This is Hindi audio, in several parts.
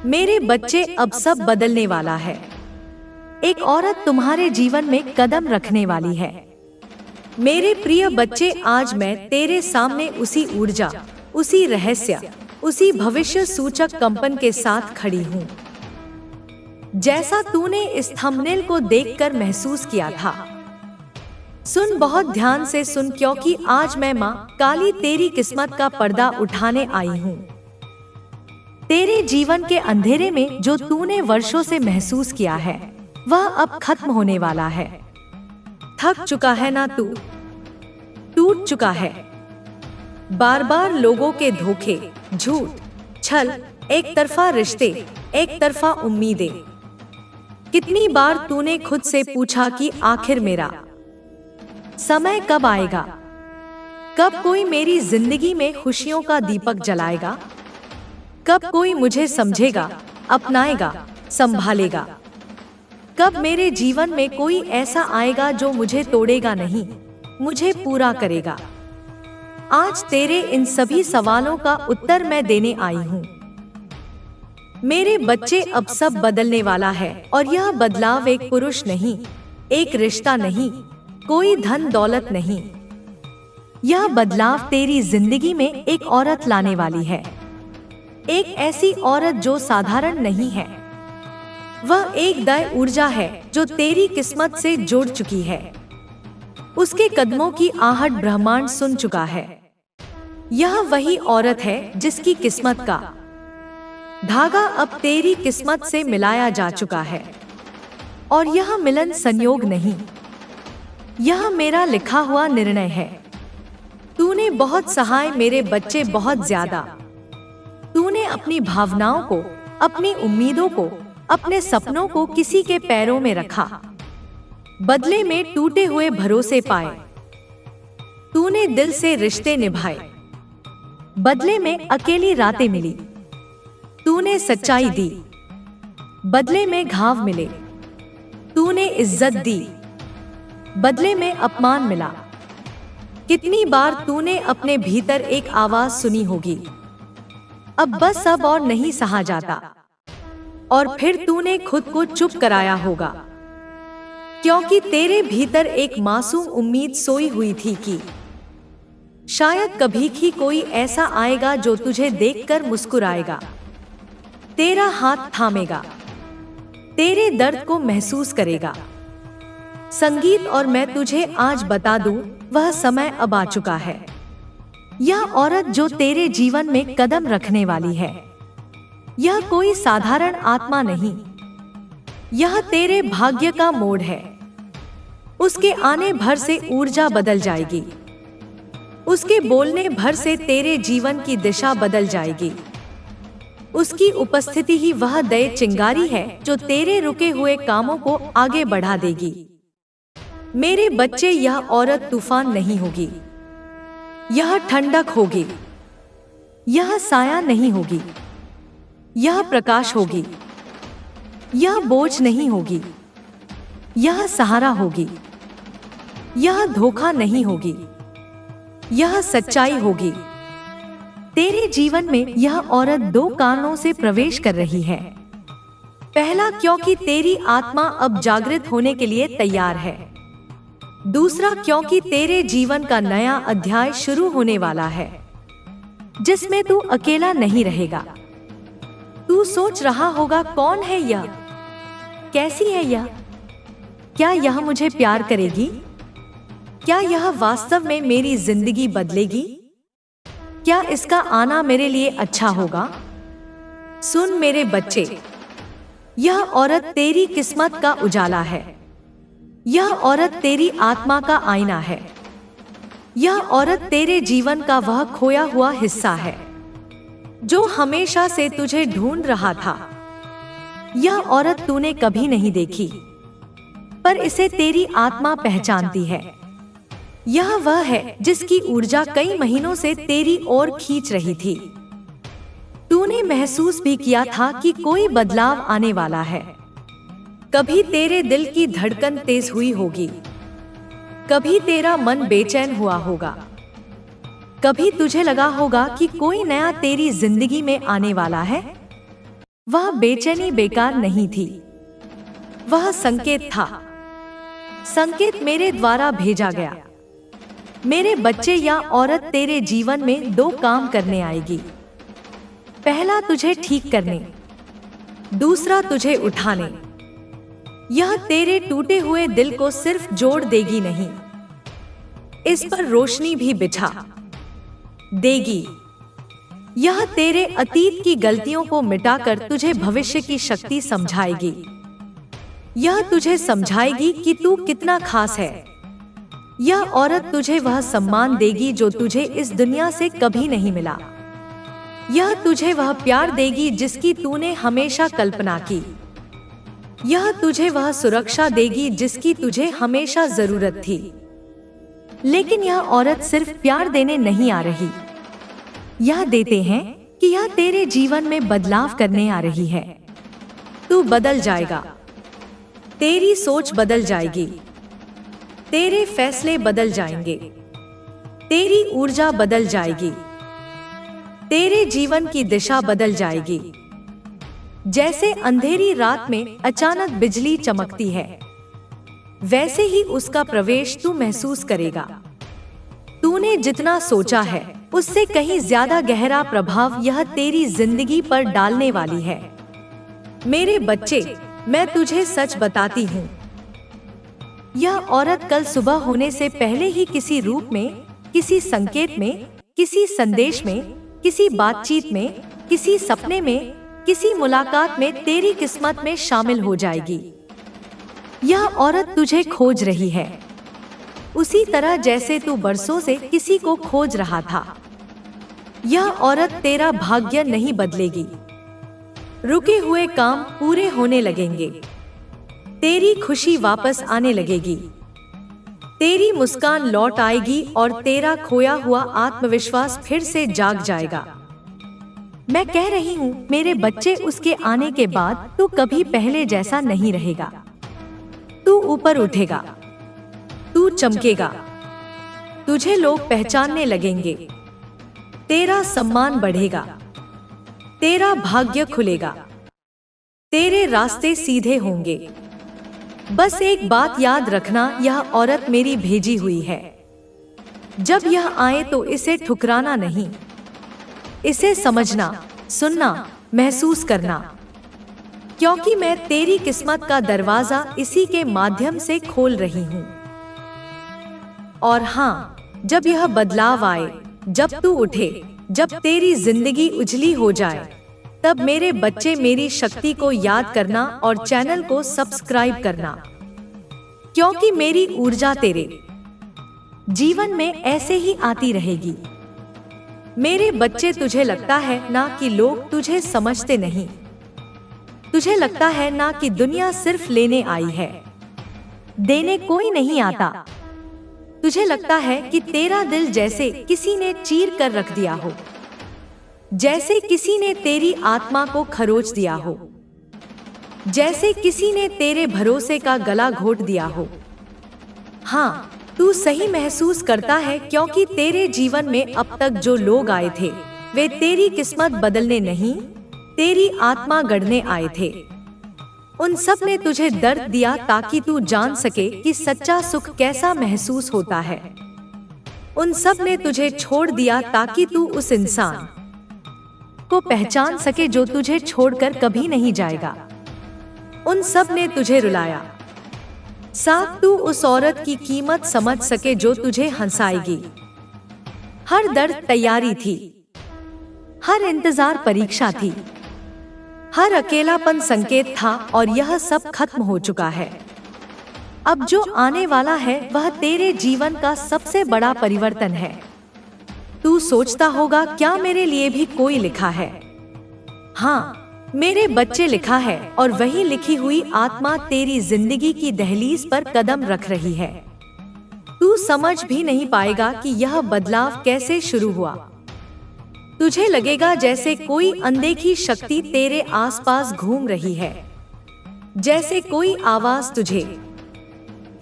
मेरे बच्चे, अब सब बदलने वाला है। एक औरत तुम्हारे जीवन में कदम रखने वाली है। मेरे प्रिय बच्चे, आज मैं तेरे सामने उसी ऊर्जा, उसी रहस्य, उसी भविष्य सूचक कंपन के साथ खड़ी हूँ, जैसा तूने इस थंबनेल को देखकर महसूस किया था। सुन, बहुत ध्यान से सुन, क्योंकि आज मैं माँ काली तेरी किस्मत का पर्दा उठाने आई हूँ। तेरे जीवन के अंधेरे में जो तूने वर्षों से महसूस किया है, वह अब खत्म होने वाला है। थक चुका है ना तू? टूट चुका है बार बार लोगों के धोखे, झूठ, छल, एक तरफा रिश्ते, एक तरफा उम्मीदें। कितनी बार तूने खुद से पूछा कि आखिर मेरा समय कब आएगा? कब कोई मेरी जिंदगी में खुशियों का दीपक जलाएगा? कब कोई मुझे समझेगा, अपनाएगा, संभालेगा? कब मेरे जीवन में कोई ऐसा आएगा जो मुझे तोड़ेगा नहीं, मुझे पूरा करेगा? आज तेरे इन सभी सवालों का उत्तर मैं देने आई हूँ। मेरे बच्चे, अब सब बदलने वाला है, और यह बदलाव एक पुरुष नहीं, एक रिश्ता नहीं, कोई धन दौलत नहीं। यह बदलाव तेरी जिंदगी में एक औरत लाने वाली है। एक ऐसी औरत जो साधारण नहीं है। वह एक दैव ऊर्जा है जो तेरी किस्मत से जुड़ चुकी है। उसके कदमों की आहट ब्रह्मांड सुन चुका है। यह वही औरत है जिसकी किस्मत का धागा अब तेरी किस्मत से मिलाया जा चुका है। और यह मिलन संयोग नहीं, यह मेरा लिखा हुआ निर्णय है। तूने बहुत सहाय मेरे बच्चे, बहुत ज्यादा। तूने अपनी भावनाओं को, अपनी उम्मीदों को, अपने सपनों को किसी के पैरों में रखा। बदले में टूटे हुए भरोसे पाए। तूने दिल से रिश्ते निभाए। बदले में अकेली रातें मिली। तूने सच्चाई दी, बदले में घाव मिले। तूने इज्जत दी, बदले में अपमान मिला। कितनी बार तूने अपने भीतर एक आवाज सुनी होगी, अब बस, अब और नहीं सहा जाता। और फिर तूने खुद को चुप कराया होगा, क्योंकि तेरे भीतर एक मासूम उम्मीद सोई हुई थी कि शायद कभी ही कोई ऐसा आएगा जो तुझे देखकर मुस्कुराएगा, तेरा हाथ थामेगा, तेरे दर्द को महसूस करेगा। संगीत, और मैं तुझे आज बता दूं, वह समय अब आ चुका है। यह औरत जो तेरे जीवन में कदम रखने वाली है, यह कोई साधारण आत्मा नहीं, यह तेरे भाग्य का मोड़ है। उसके आने भर से ऊर्जा बदल जाएगी। उसके बोलने भर से तेरे जीवन की दिशा बदल जाएगी। उसकी उपस्थिति ही वह दया चिंगारी है जो तेरे रुके हुए कामों को आगे बढ़ा देगी। मेरे बच्चे, यह औरत तूफान नहीं होगी, यह ठंडक होगी। यह साया नहीं होगी, यह प्रकाश होगी। यह बोझ नहीं होगी, यह सहारा होगी। यह धोखा नहीं होगी, यह सच्चाई होगी। तेरे जीवन में यह औरत दो कारणों से प्रवेश कर रही है। पहला, क्योंकि तेरी आत्मा अब जागृत होने के लिए तैयार है। दूसरा, क्योंकि तेरे जीवन का नया अध्याय शुरू होने वाला है, जिसमें तू अकेला नहीं रहेगा। तू सोच रहा होगा, कौन है यह? कैसी है यह? क्या यह मुझे प्यार करेगी? क्या यह वास्तव में मेरी जिंदगी बदलेगी? क्या इसका आना मेरे लिए अच्छा होगा? सुन मेरे बच्चे, यह औरत तेरी किस्मत का उजाला है। यह औरत तेरी आत्मा का आईना है। यह औरत तेरे जीवन का वह खोया हुआ हिस्सा है जो हमेशा से तुझे ढूंढ रहा था। यह औरत तूने कभी नहीं देखी, पर इसे तेरी आत्मा पहचानती है। यह वह है जिसकी ऊर्जा कई महीनों से तेरी ओर खींच रही थी। तूने महसूस भी किया था कि कोई बदलाव आने वाला है। कभी तेरे दिल की धड़कन तेज हुई होगी, कभी तेरा मन बेचैन हुआ होगा, कभी तुझे लगा होगा कि कोई नया तेरी जिंदगी में आने वाला है। वह बेचैनी बेकार नहीं थी, वह संकेत था। संकेत मेरे द्वारा भेजा गया। मेरे बच्चे या औरत तेरे जीवन में दो काम करने आएगी। पहला तुझे ठीक करने, दूसरा तुझे उठाने। यह तेरे टूटे हुए दिल को सिर्फ जोड़ देगी नहीं, इस पर रोशनी भी बिछा देगी। यह तेरे अतीत की गलतियों को मिटाकर तुझे भविष्य की शक्ति समझाएगी। यह तुझे समझाएगी कि तू कितना खास है। यह औरत तुझे वह सम्मान देगी जो तुझे इस दुनिया से कभी नहीं मिला। यह तुझे वह प्यार देगी जिसकी तूने हमेशा कल्पना की। यह तुझे वह सुरक्षा देगी जिसकी तुझे हमेशा जरूरत थी। लेकिन यह औरत सिर्फ प्यार देने नहीं आ रही। यह देते हैं कि यह तेरे जीवन में बदलाव करने आ रही है। तू बदल जाएगा, तेरी सोच बदल जाएगी, तेरे फैसले बदल जाएंगे, तेरी ऊर्जा बदल जाएगी, तेरे जीवन की दिशा बदल जाएगी। जैसे अंधेरी रात में अचानक बिजली चमकती है, वैसे ही उसका प्रवेश तू महसूस करेगा। तूने जितना सोचा है उससे कहीं ज्यादा गहरा प्रभाव यह तेरी जिंदगी पर डालने वाली है। मेरे बच्चे, मैं तुझे सच बताती हूँ, यह औरत कल सुबह होने से पहले ही किसी रूप में, किसी संकेत में, किसी संदेश में, किसी बातचीत में, किसी सपने में, किसी मुलाकात में तेरी किस्मत में शामिल हो जाएगी। यह औरत तुझे खोज रही है, उसी तरह जैसे तू बरसों से किसी को खोज रहा था। यह औरत तेरा भाग्य नहीं बदलेगी। रुके हुए काम पूरे होने लगेंगे, तेरी खुशी वापस आने लगेगी, तेरी मुस्कान लौट आएगी और तेरा खोया हुआ आत्मविश्वास फिर से जाग जाएगा। मैं कह रही हूँ मेरे बच्चे, उसके आने के बाद तू कभी पहले जैसा नहीं रहेगा। तू ऊपर उठेगा, तू चमकेगा, तुझे लोग पहचानने लगेंगे, तेरा सम्मान बढ़ेगा, तेरा भाग्य खुलेगा, तेरे रास्ते सीधे होंगे। बस एक बात याद रखना, यह औरत मेरी भेजी हुई है। जब यह आए तो इसे ठुकराना नहीं, इसे समझना, सुनना, महसूस करना, क्योंकि मैं तेरी किस्मत का दरवाजा इसी के माध्यम से खोल रही हूँ। और हाँ, जब यह बदलाव आए, जब तू उठे, जब तेरी जिंदगी उजली हो जाए, तब मेरे बच्चे मेरी शक्ति को याद करना और चैनल को सब्सक्राइब करना, क्योंकि मेरी ऊर्जा तेरे जीवन में ऐसे ही आती रहेगी। मेरे बच्चे, तुझे लगता है ना कि लोग तुझे समझते नहीं, तुझे लगता है ना कि दुनिया सिर्फ लेने आई है, देने कोई नहीं आता। तुझे लगता है कि तेरा दिल जैसे किसी ने चीर कर रख दिया हो, जैसे किसी ने तेरी आत्मा को खरोच दिया हो, जैसे किसी ने तेरे भरोसे का गला घोट दिया हो। हाँ, तू सही महसूस करता है, क्योंकि तेरे जीवन में अब तक जो लोग आए थे वे तेरी किस्मत बदलने नहीं, तेरी आत्मा गढ़ने आए थे। उन सब ने तुझे दर्द दिया ताकि तू जान सके कि सच्चा सुख कैसा महसूस होता है। उन सब ने तुझे छोड़ दिया ताकि तू उस इंसान को पहचान सके जो तुझे छोड़कर कभी नहीं जाएगा। उन सब ने तुझे रुलाया, साथ तू उस औरत की कीमत समझ सके जो तुझे हंसाएगी। हर दर्द तैयारी थी, हर इंतजार परीक्षा थी, हर अकेलापन संकेत था, और यह सब खत्म हो चुका है। अब जो आने वाला है वह तेरे जीवन का सबसे बड़ा परिवर्तन है। तू सोचता होगा, क्या मेरे लिए भी कोई लिखा है? हाँ, मेरे बच्चे, लिखा है, और वही लिखी हुई आत्मा तेरी जिंदगी की दहलीज पर कदम रख रही है। तू समझ भी नहीं पाएगा कि यह बदलाव कैसे शुरू हुआ। तुझे लगेगा जैसे कोई अनदेखी शक्ति तेरे आसपास घूम रही है, जैसे कोई आवाज तुझे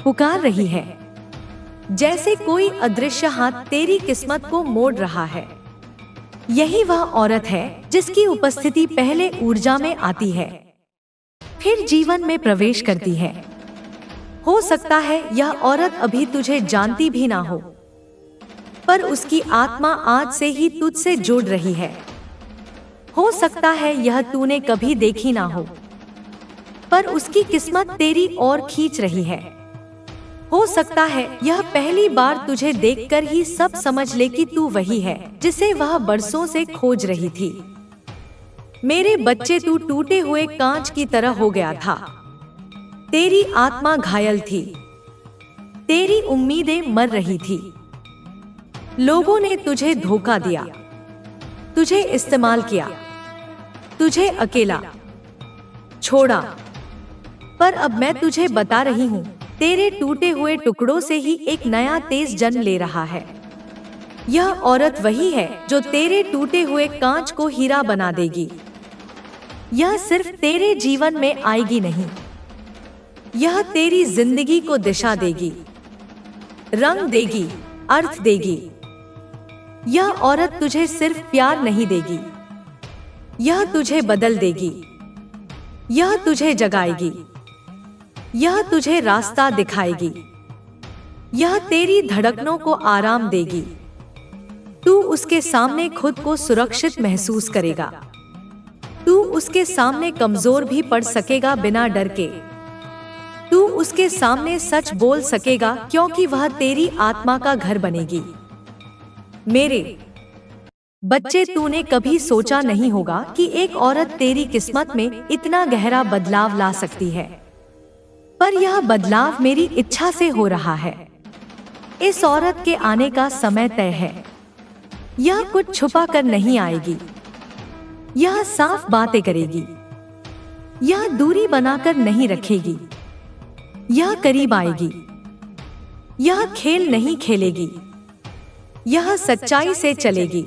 पुकार रही है, जैसे कोई अदृश्य हाथ तेरी किस्मत को मोड़ रहा है। यही वह औरत है जिसकी उपस्थिति पहले ऊर्जा में आती है, फिर जीवन में प्रवेश करती है। हो सकता है यह औरत अभी तुझे जानती भी ना हो, पर उसकी आत्मा आज से ही तुझसे जुड़ रही है। हो सकता है यह तूने कभी देखी ना हो, पर उसकी किस्मत तेरी ओर खींच रही है। हो सकता है यह पहली बार तुझे देखकर ही सब समझ ले कि तू वही है जिसे वह बरसों से खोज रही थी। मेरे बच्चे, तू टूटे हुए कांच की तरह हो गया था। तेरी आत्मा घायल थी, तेरी उम्मीदें मर रही थी। लोगों ने तुझे धोखा दिया, तुझे इस्तेमाल किया, तुझे अकेला छोड़ा। पर अब मैं तुझे बता रही हूँ, तेरे टूटे हुए टुकड़ों से ही एक नया तेज जन्म ले रहा है। यह औरत वही है जो तेरे टूटे हुए कांच को हीरा बना देगी। यह सिर्फ तेरे जीवन में आएगी नहीं, यह तेरी जिंदगी को दिशा देगी, रंग देगी, अर्थ देगी। यह औरत तुझे सिर्फ प्यार नहीं देगी, यह तुझे बदल देगी, यह तुझे जगाएगी, यह तुझे रास्ता दिखाएगी, यह तेरी धड़कनों को आराम देगी। तू उसके सामने खुद को सुरक्षित महसूस करेगा। तू उसके सामने कमजोर भी पड़ सकेगा बिना डर के। तू उसके सामने सच बोल सकेगा क्योंकि वह तेरी आत्मा का घर बनेगी। मेरे बच्चे, तूने कभी सोचा नहीं होगा कि एक औरत तेरी किस्मत में इतना गहरा बदलाव ला सकती है, पर यह बदलाव मेरी इच्छा से हो रहा है। इस औरत के आने का समय तय है। यह कुछ छुपा कर नहीं आएगी, यह साफ बातें करेगी। यह दूरी बनाकर नहीं रखेगी, यह करीब आएगी। यह खेल नहीं खेलेगी, यह सच्चाई से चलेगी।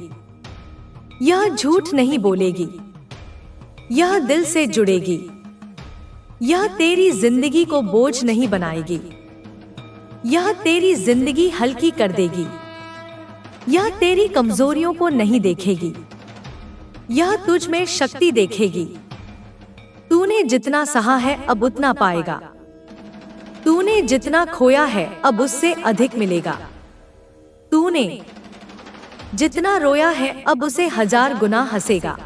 यह झूठ नहीं बोलेगी, यह दिल से जुड़ेगी। यह तेरी जिंदगी को बोझ नहीं बनाएगी, यह तेरी जिंदगी हल्की कर देगी। यह तेरी कमजोरियों को नहीं देखेगी, यह तुझ में शक्ति देखेगी। तूने जितना सहा है अब उतना पाएगा। तूने जितना खोया है अब उससे अधिक मिलेगा। तूने जितना रोया है अब उसे 1000 गुना हंसेगा।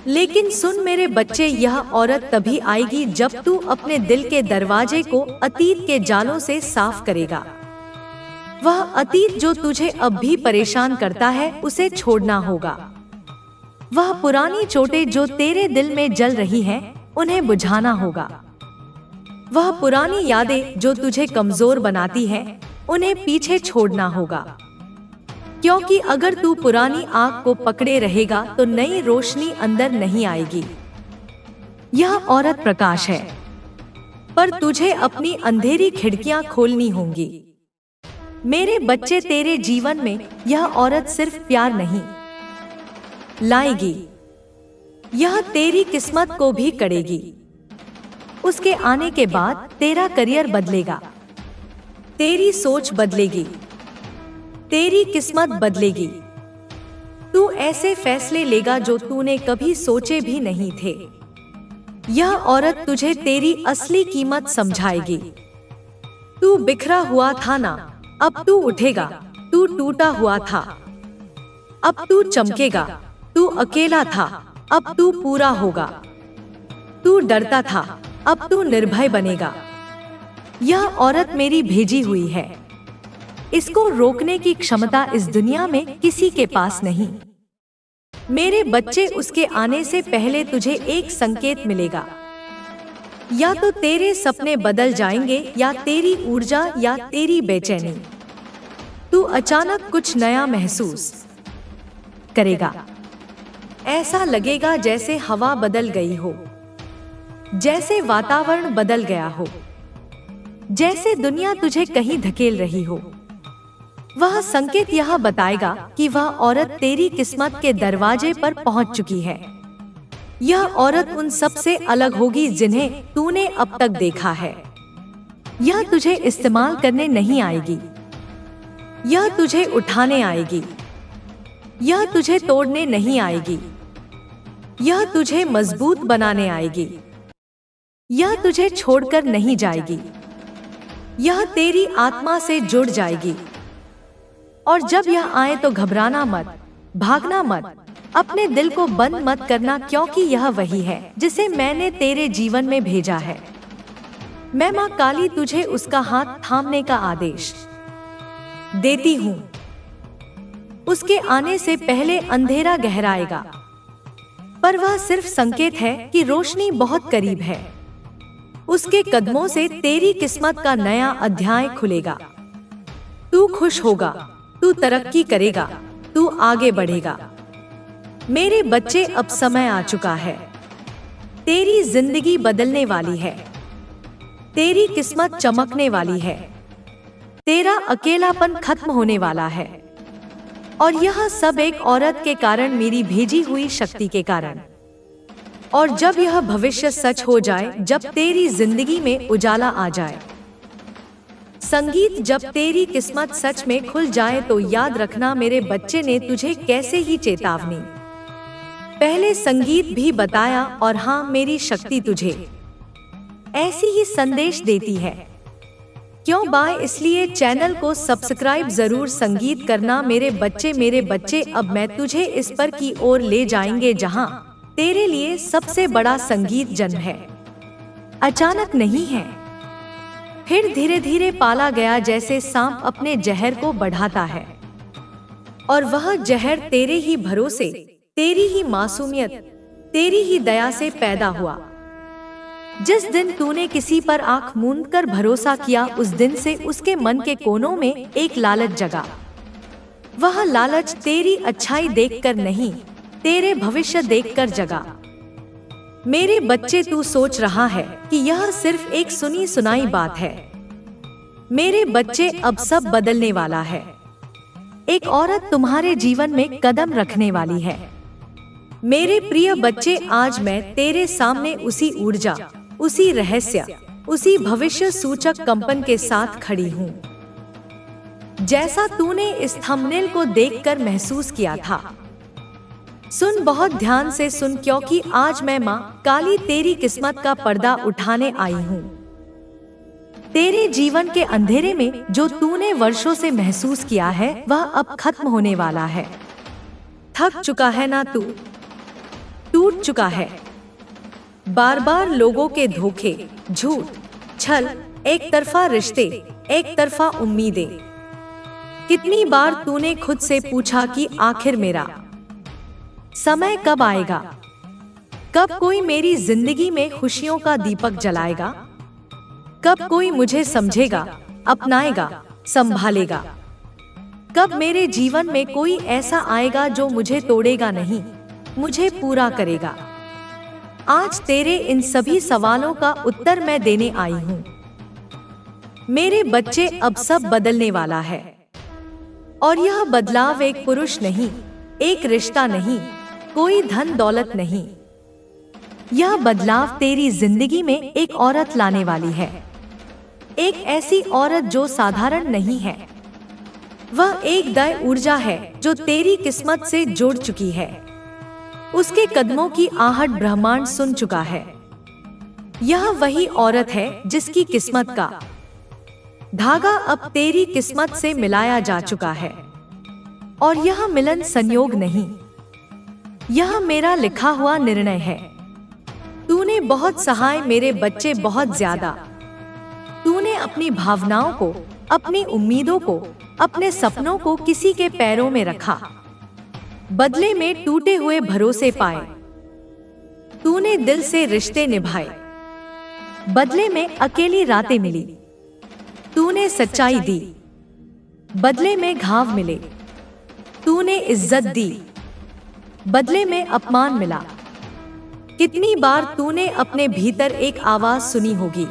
लेकिन सुन मेरे बच्चे, यह औरत तभी आएगी जब तू अपने दिल के दरवाजे को अतीत के जालों से साफ करेगा। वह अतीत जो तुझे अब भी परेशान करता है उसे छोड़ना होगा। वह पुरानी चोटें जो तेरे दिल में जल रही हैं, उन्हें बुझाना होगा। वह पुरानी यादें जो तुझे कमजोर बनाती हैं, उन्हें पीछे छोड़ना होगा। क्योंकि अगर तू पुरानी आग को पकड़े रहेगा तो नई रोशनी अंदर नहीं आएगी। यह औरत प्रकाश है, पर तुझे अपनी अंधेरी खिड़कियां खोलनी होंगी। मेरे बच्चे, तेरे जीवन में यह औरत सिर्फ प्यार नहीं लाएगी, यह तेरी किस्मत को भी कड़ेगी। उसके आने के बाद तेरा करियर बदलेगा, तेरी सोच बदलेगी, तेरी किस्मत बदलेगी। तू ऐसे फैसले लेगा जो तूने कभी सोचे भी नहीं थे। यह औरत तुझे तेरी असली कीमत समझाएगी। तू बिखरा हुआ था ना, अब तू उठेगा। तू टूटा हुआ था, अब तू चमकेगा। तू अकेला था, अब तू पूरा होगा। तू डरता था, अब तू निर्भय बनेगा। यह औरत मेरी भेजी हुई है। इसको रोकने की क्षमता इस दुनिया में किसी के पास नहीं। मेरे बच्चे, उसके आने से पहले तुझे एक संकेत मिलेगा। या तो तेरे सपने बदल जाएंगे, या तेरी ऊर्जा, या तेरी बेचैनी। तू अचानक कुछ नया महसूस करेगा। ऐसा लगेगा जैसे हवा बदल गई हो, जैसे वातावरण बदल गया हो, जैसे दुनिया तुझे कहीं धकेल रही हो। वह संकेत यह बताएगा कि वह औरत तेरी किस्मत के दरवाजे पर पहुंच चुकी है। यह औरत उन सब से अलग होगी जिन्हें तूने अब तक देखा है। यह तुझे इस्तेमाल करने नहीं आएगी, यह तुझे उठाने आएगी। यह तुझे तोड़ने नहीं आएगी, यह तुझे मजबूत बनाने आएगी। यह तुझे छोड़कर नहीं जाएगी, यह तेरी आत्मा से जुड़ जाएगी। और जब यह आए तो घबराना मत, भागना मत, अपने दिल को बंद मत करना, क्योंकि यह वही है जिसे मैंने तेरे जीवन में भेजा है। मैं माँ काली तुझे उसका हाथ थामने का आदेश देती हूँ। उसके आने से पहले अंधेरा गहराएगा, पर वह सिर्फ संकेत है कि रोशनी बहुत करीब है। उसके कदमों से तेरी किस्मत का नया अध्याय खुलेगा। तू खुश होगा, तू तरक्की करेगा, तू आगे बढ़ेगा। मेरे बच्चे, अब समय आ चुका है। तेरी जिंदगी बदलने वाली है, तेरी किस्मत चमकने वाली है, तेरा अकेलापन खत्म होने वाला है। और यह सब एक औरत के कारण, मेरी भेजी हुई शक्ति के कारण। और जब यह भविष्य सच हो जाए, जब तेरी जिंदगी में उजाला आ जाए, संगीत, जब तेरी किस्मत सच में खुल जाए, तो याद रखना मेरे बच्चे ने तुझे कैसे ही चेतावनी पहले संगीत भी बताया, और हाँ, मेरी शक्ति तुझे ऐसी ही संदेश देती है। क्यों बाय, इसलिए चैनल को सब्सक्राइब जरूर संगीत करना मेरे बच्चे। अब मैं तुझे इस पर की ओर ले जाएंगे जहां तेरे लिए सबसे बड़ा संगीत जन्म है। अचानक नहीं है, फिर धीरे धीरे पाला गया, जैसे सांप अपने जहर को बढ़ाता है। और वह जहर तेरे ही भरोसे, तेरी ही मासूमियत, तेरी ही दया से पैदा हुआ। जिस दिन तूने किसी पर आंख मूंद कर भरोसा किया, उस दिन से उसके मन के कोनों में एक लालच जगा। वह लालच तेरी अच्छाई देखकर नहीं, तेरे भविष्य देखकर जगा। मेरे बच्चे, तू सोच रहा है कि यह सिर्फ एक सुनी सुनाई बात है। मेरे बच्चे, अब सब बदलने वाला है। एक औरत तुम्हारे जीवन में कदम रखने वाली है। मेरे प्रिय बच्चे, आज मैं तेरे सामने उसी ऊर्जा, उसी रहस्य, उसी भविष्य सूचक कंपन के साथ खड़ी हूँ, जैसा तूने इस थंबनेल को देखकर महसूस किया था। सुन, बहुत ध्यान से सुन, क्योंकि आज मैं माँ काली तेरी किस्मत का पर्दा उठाने आई हूँ। तेरे जीवन के अंधेरे में जो तूने वर्षों से महसूस किया है, वह अब खत्म होने वाला है। थक चुका है ना तू? टूट चुका है बार बार लोगों के धोखे, झूठ, छल, एक तरफा रिश्ते, एक तरफा उम्मीदें। कितनी बार तूने खुद से पूछा कि आखिर मेरा समय कब आएगा? कब कोई मेरी जिंदगी में खुशियों का दीपक जलाएगा? कब कोई मुझे समझेगा, अपनाएगा, संभालेगा? कब मेरे जीवन में कोई ऐसा आएगा जो मुझे तोड़ेगा नहीं, मुझे पूरा करेगा? आज तेरे इन सभी सवालों का उत्तर मैं देने आई हूँ। मेरे बच्चे, अब सब बदलने वाला है। और यह बदलाव एक पुरुष नहीं, एक रिश्ता नहीं, कोई धन दौलत नहीं। यह बदलाव तेरी जिंदगी में एक औरत लाने वाली है। एक ऐसी औरत जो साधारण नहीं है। वह एक दय ऊर्जा है जो तेरी किस्मत से जुड़ चुकी है। उसके कदमों की आहट ब्रह्मांड सुन चुका है। यह वही औरत है जिसकी किस्मत का धागा अब तेरी किस्मत से मिलाया जा चुका है। और यह मिलन संयोग नहीं, यह मेरा लिखा हुआ निर्णय है। तूने बहुत सहाय मेरे बच्चे, बहुत ज्यादा। तूने अपनी भावनाओं को, अपनी उम्मीदों को, अपने सपनों को किसी के पैरों में रखा। बदले में टूटे हुए भरोसे पाए। तूने दिल से रिश्ते निभाए, बदले में अकेली रातें मिली। तूने सच्चाई दी, बदले में घाव मिले। तूने इज्जत दी, बदले में अपमान मिला। कितनी बार तूने अपने भीतर एक आवाज सुनी होगी,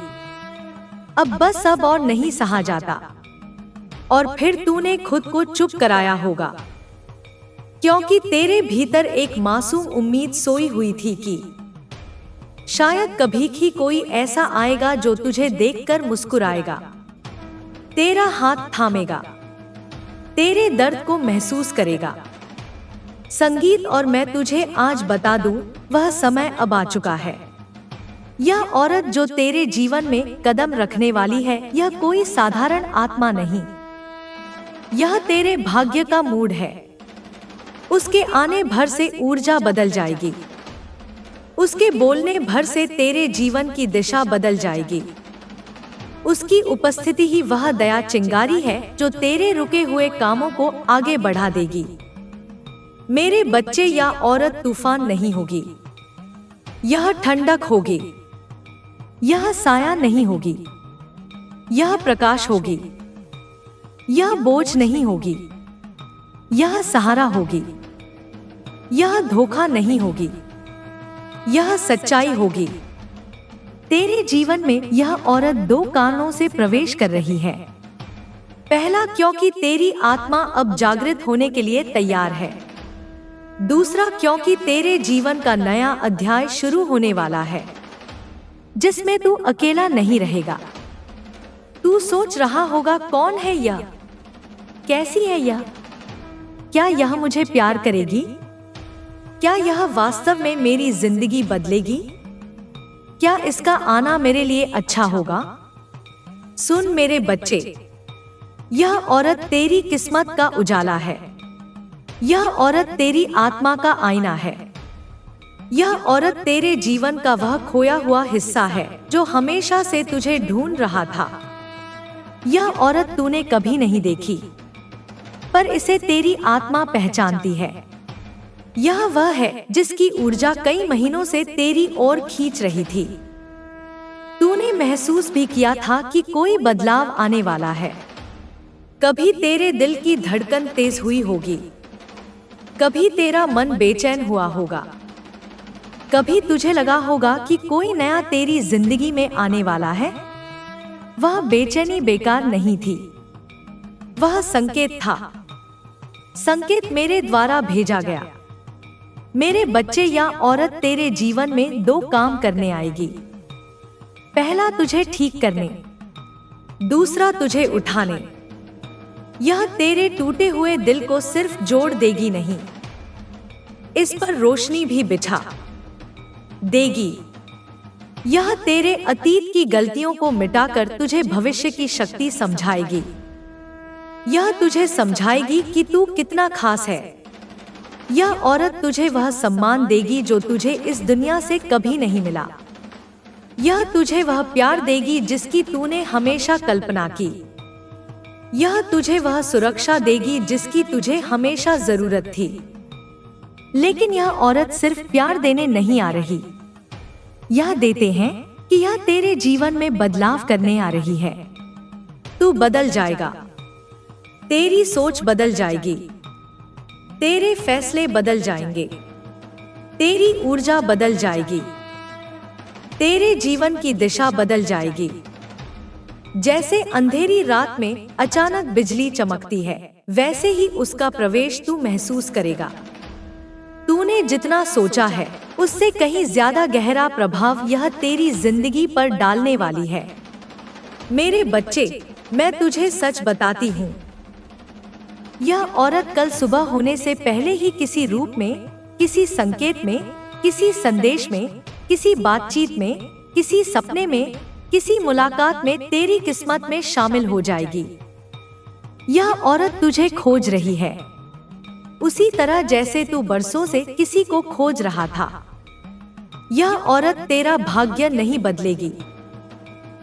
अब बस अब और नहीं सहा जाता। और फिर तूने खुद को चुप कराया होगा, क्योंकि तेरे भीतर एक मासूम उम्मीद सोई हुई थी कि शायद कभी ही कोई ऐसा आएगा जो तुझे देखकर मुस्कुराएगा, तेरा हाथ थामेगा, तेरे दर्द को महसूस करेगा। संगीत और मैं तुझे आज बता दूं, वह समय अब आ चुका है। यह औरत जो तेरे जीवन में कदम रखने वाली है, यह कोई साधारण आत्मा नहीं, यह तेरे भाग्य का मूड है। उसके आने भर से ऊर्जा बदल जाएगी, उसके बोलने भर से तेरे जीवन की दिशा बदल जाएगी। उसकी उपस्थिति ही वह दया चिंगारी है जो तेरे रुके हुए कामों को आगे बढ़ा देगी। मेरे बच्चे, या औरत तूफान नहीं होगी, यह ठंडक होगी, यह साया नहीं होगी, यह प्रकाश होगी, यह बोझ नहीं होगी, यह सहारा होगी, यह धोखा नहीं होगी, यह सच्चाई होगी। तेरे जीवन में यह औरत दो कारणों से प्रवेश कर रही है। पहला, क्योंकि तेरी आत्मा अब जागृत होने के लिए तैयार है। दूसरा, क्योंकि तेरे जीवन का नया अध्याय शुरू होने वाला है, जिसमें तू अकेला नहीं रहेगा। तू सोच रहा होगा, कौन है यह, कैसी है यह, क्या यह मुझे प्यार करेगी, क्या यह वास्तव में मेरी जिंदगी बदलेगी, क्या इसका आना मेरे लिए अच्छा होगा। सुन मेरे बच्चे, यह औरत तेरी किस्मत का उजाला है, यह औरत तेरी आत्मा का आईना है, यह औरत तेरे जीवन का वह खोया हुआ हिस्सा है जो हमेशा से तुझे ढूंढ रहा था। यह औरत तूने कभी नहीं देखी, पर इसे तेरी आत्मा पहचानती है। यह वह है जिसकी ऊर्जा कई महीनों से तेरी ओर खींच रही थी। तूने महसूस भी किया था कि कोई बदलाव आने वाला है। कभी तेरे दिल की धड़कन तेज हुई होगी, कभी तेरा मन बेचैन हुआ होगा, कभी तुझे लगा होगा कि कोई नया तेरी जिंदगी में आने वाला है। वह बेचैनी बेकार नहीं थी, वह संकेत था। संकेत मेरे द्वारा भेजा गया। मेरे बच्चे, या औरत तेरे जीवन में दो काम करने आएगी। पहला, तुझे ठीक करने, दूसरा तुझे उठाने। यह तेरे टूटे हुए दिल को सिर्फ जोड़ देगी नहीं, इस पर रोशनी भी बिछा देगी। यह तेरे अतीत की गलतियों को मिटाकर तुझे भविष्य की शक्ति समझाएगी। यह तुझे समझाएगी कि तू कितना खास है। यह औरत तुझे वह सम्मान देगी जो तुझे इस दुनिया से कभी नहीं मिला। यह तुझे वह प्यार देगी जिसकी तूने हमेशा कल्पना की। यह तुझे वह सुरक्षा देगी जिसकी तुझे हमेशा जरूरत थी। लेकिन यह औरत सिर्फ प्यार देने नहीं आ रही, यह देते हैं कि यह तेरे जीवन में बदलाव करने आ रही है। तू बदल जाएगा, तेरी सोच बदल जाएगी, तेरे फैसले बदल जाएंगे, तेरी ऊर्जा बदल जाएगी, तेरे जीवन की दिशा बदल जाएगी। जैसे अंधेरी रात में अचानक बिजली चमकती है, वैसे ही उसका प्रवेश तू महसूस करेगा। तूने जितना सोचा है उससे कहीं ज्यादा गहरा प्रभाव यह तेरी जिंदगी पर डालने वाली है। मेरे बच्चे, मैं तुझे सच बताती हूँ, यह औरत कल सुबह होने से पहले ही किसी रूप में, किसी संकेत में, किसी संदेश में, किसी बातचीत में, किसी सपने में, किसी मुलाकात में तेरी किस्मत में शामिल हो जाएगी। यह औरत तुझे खोज रही है, उसी तरह जैसे तू बरसों से किसी को खोज रहा था। यह औरत तेरा भाग्य नहीं बदलेगी,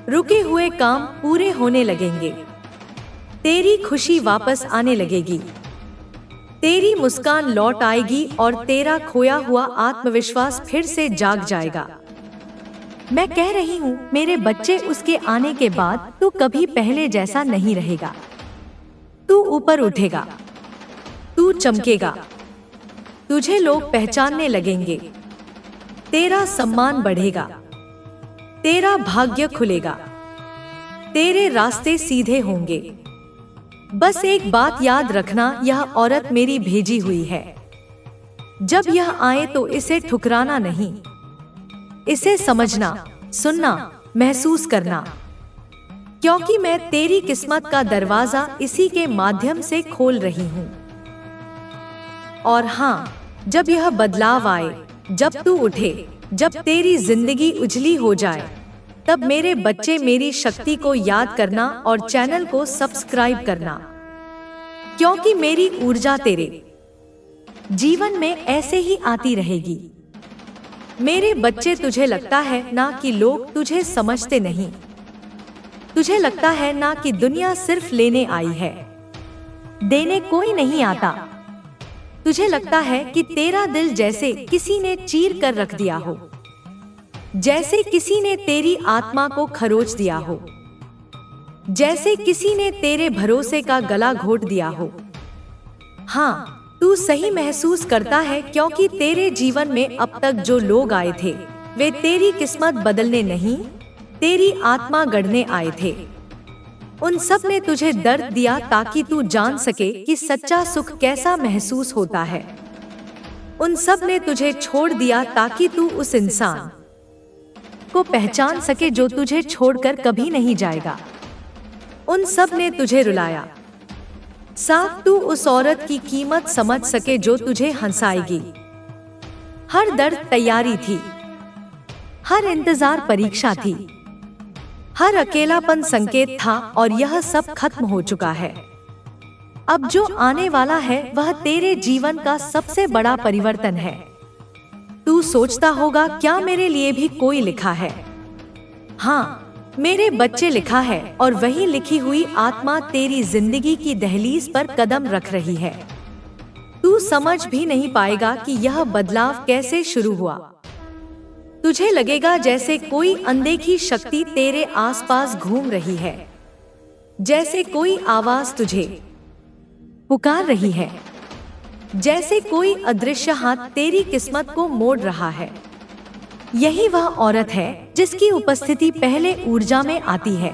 रुके हुए काम पूरे होने लगेंगे, तेरी खुशी वापस आने लगेगी, तेरी मुस्कान लौट आएगी और तेरा खोया हुआ आत्मविश्वास फिर से जाग जाएगा। मैं कह रही हूँ मेरे बच्चे, उसके आने के बाद तू कभी पहले जैसा नहीं रहेगा। तू ऊपर उठेगा, तू चमकेगा, तुझे लोग पहचानने लगेंगे, तेरा सम्मान बढ़ेगा, तेरा भाग्य खुलेगा, तेरे रास्ते सीधे होंगे। बस एक बात याद रखना, यह औरत मेरी भेजी हुई है। जब यह आए तो इसे ठुकराना नहीं, इसे समझना, सुनना, महसूस करना, क्योंकि मैं तेरी किस्मत का दरवाजा इसी के माध्यम से खोल रही हूँ। और हाँ, जब यह बदलाव आए, जब तू उठे, जब तेरी जिंदगी उजली हो जाए, तब मेरे बच्चे मेरी शक्ति को याद करना और चैनल को सब्सक्राइब करना, क्योंकि मेरी ऊर्जा तेरे जीवन में ऐसे ही आती रहेगी। मेरे बच्चे, तुझे लगता है ना कि लोग तुझे समझते नहीं, तुझे लगता है ना कि दुनिया सिर्फ लेने आई है, देने कोई नहीं आता। तुझे लगता है कि तेरा दिल जैसे किसी ने चीर कर रख दिया हो, जैसे किसी ने तेरी आत्मा को खरोच दिया हो, जैसे किसी ने तेरे भरोसे का गला घोट दिया हो। हाँ, तू सही महसूस करता है, क्योंकि तेरे जीवन में अब तक जो लोग आए थे, वे तेरी किस्मत बदलने नहीं, तेरी आत्मा गढ़ने आए थे। उन सब ने तुझे दर्द दिया ताकि तू जान सके कि सच्चा सुख कैसा महसूस होता है। उन सब ने तुझे छोड़ दिया ताकि तू उस इंसान को पहचान सके जो तुझे छोड़कर कभी नहीं जाएगा। उन सब ने तुझे रुलाया, साथ तू उस औरत की कीमत समझ सके जो तुझे हंसाएगी। हर दर्द तैयारी थी, हर इंतजार परीक्षा थी, हर अकेलापन संकेत था, और यह सब खत्म हो चुका है। अब जो आने वाला है वह तेरे जीवन का सबसे बड़ा परिवर्तन है। तू सोचता होगा, क्या मेरे लिए भी कोई लिखा है? हाँ, मेरे बच्चे लिखा है, और वही लिखी हुई आत्मा तेरी जिंदगी की दहलीज पर कदम रख रही है। तू समझ भी नहीं पाएगा कि यह बदलाव कैसे शुरू हुआ। तुझे लगेगा जैसे कोई अनदेखी शक्ति तेरे आसपास घूम रही है, जैसे कोई आवाज तुझे पुकार रही है, जैसे कोई अदृश्य हाथ तेरी किस्मत को मोड़ रहा है। यही वह औरत है जिसकी उपस्थिति पहले ऊर्जा में आती है,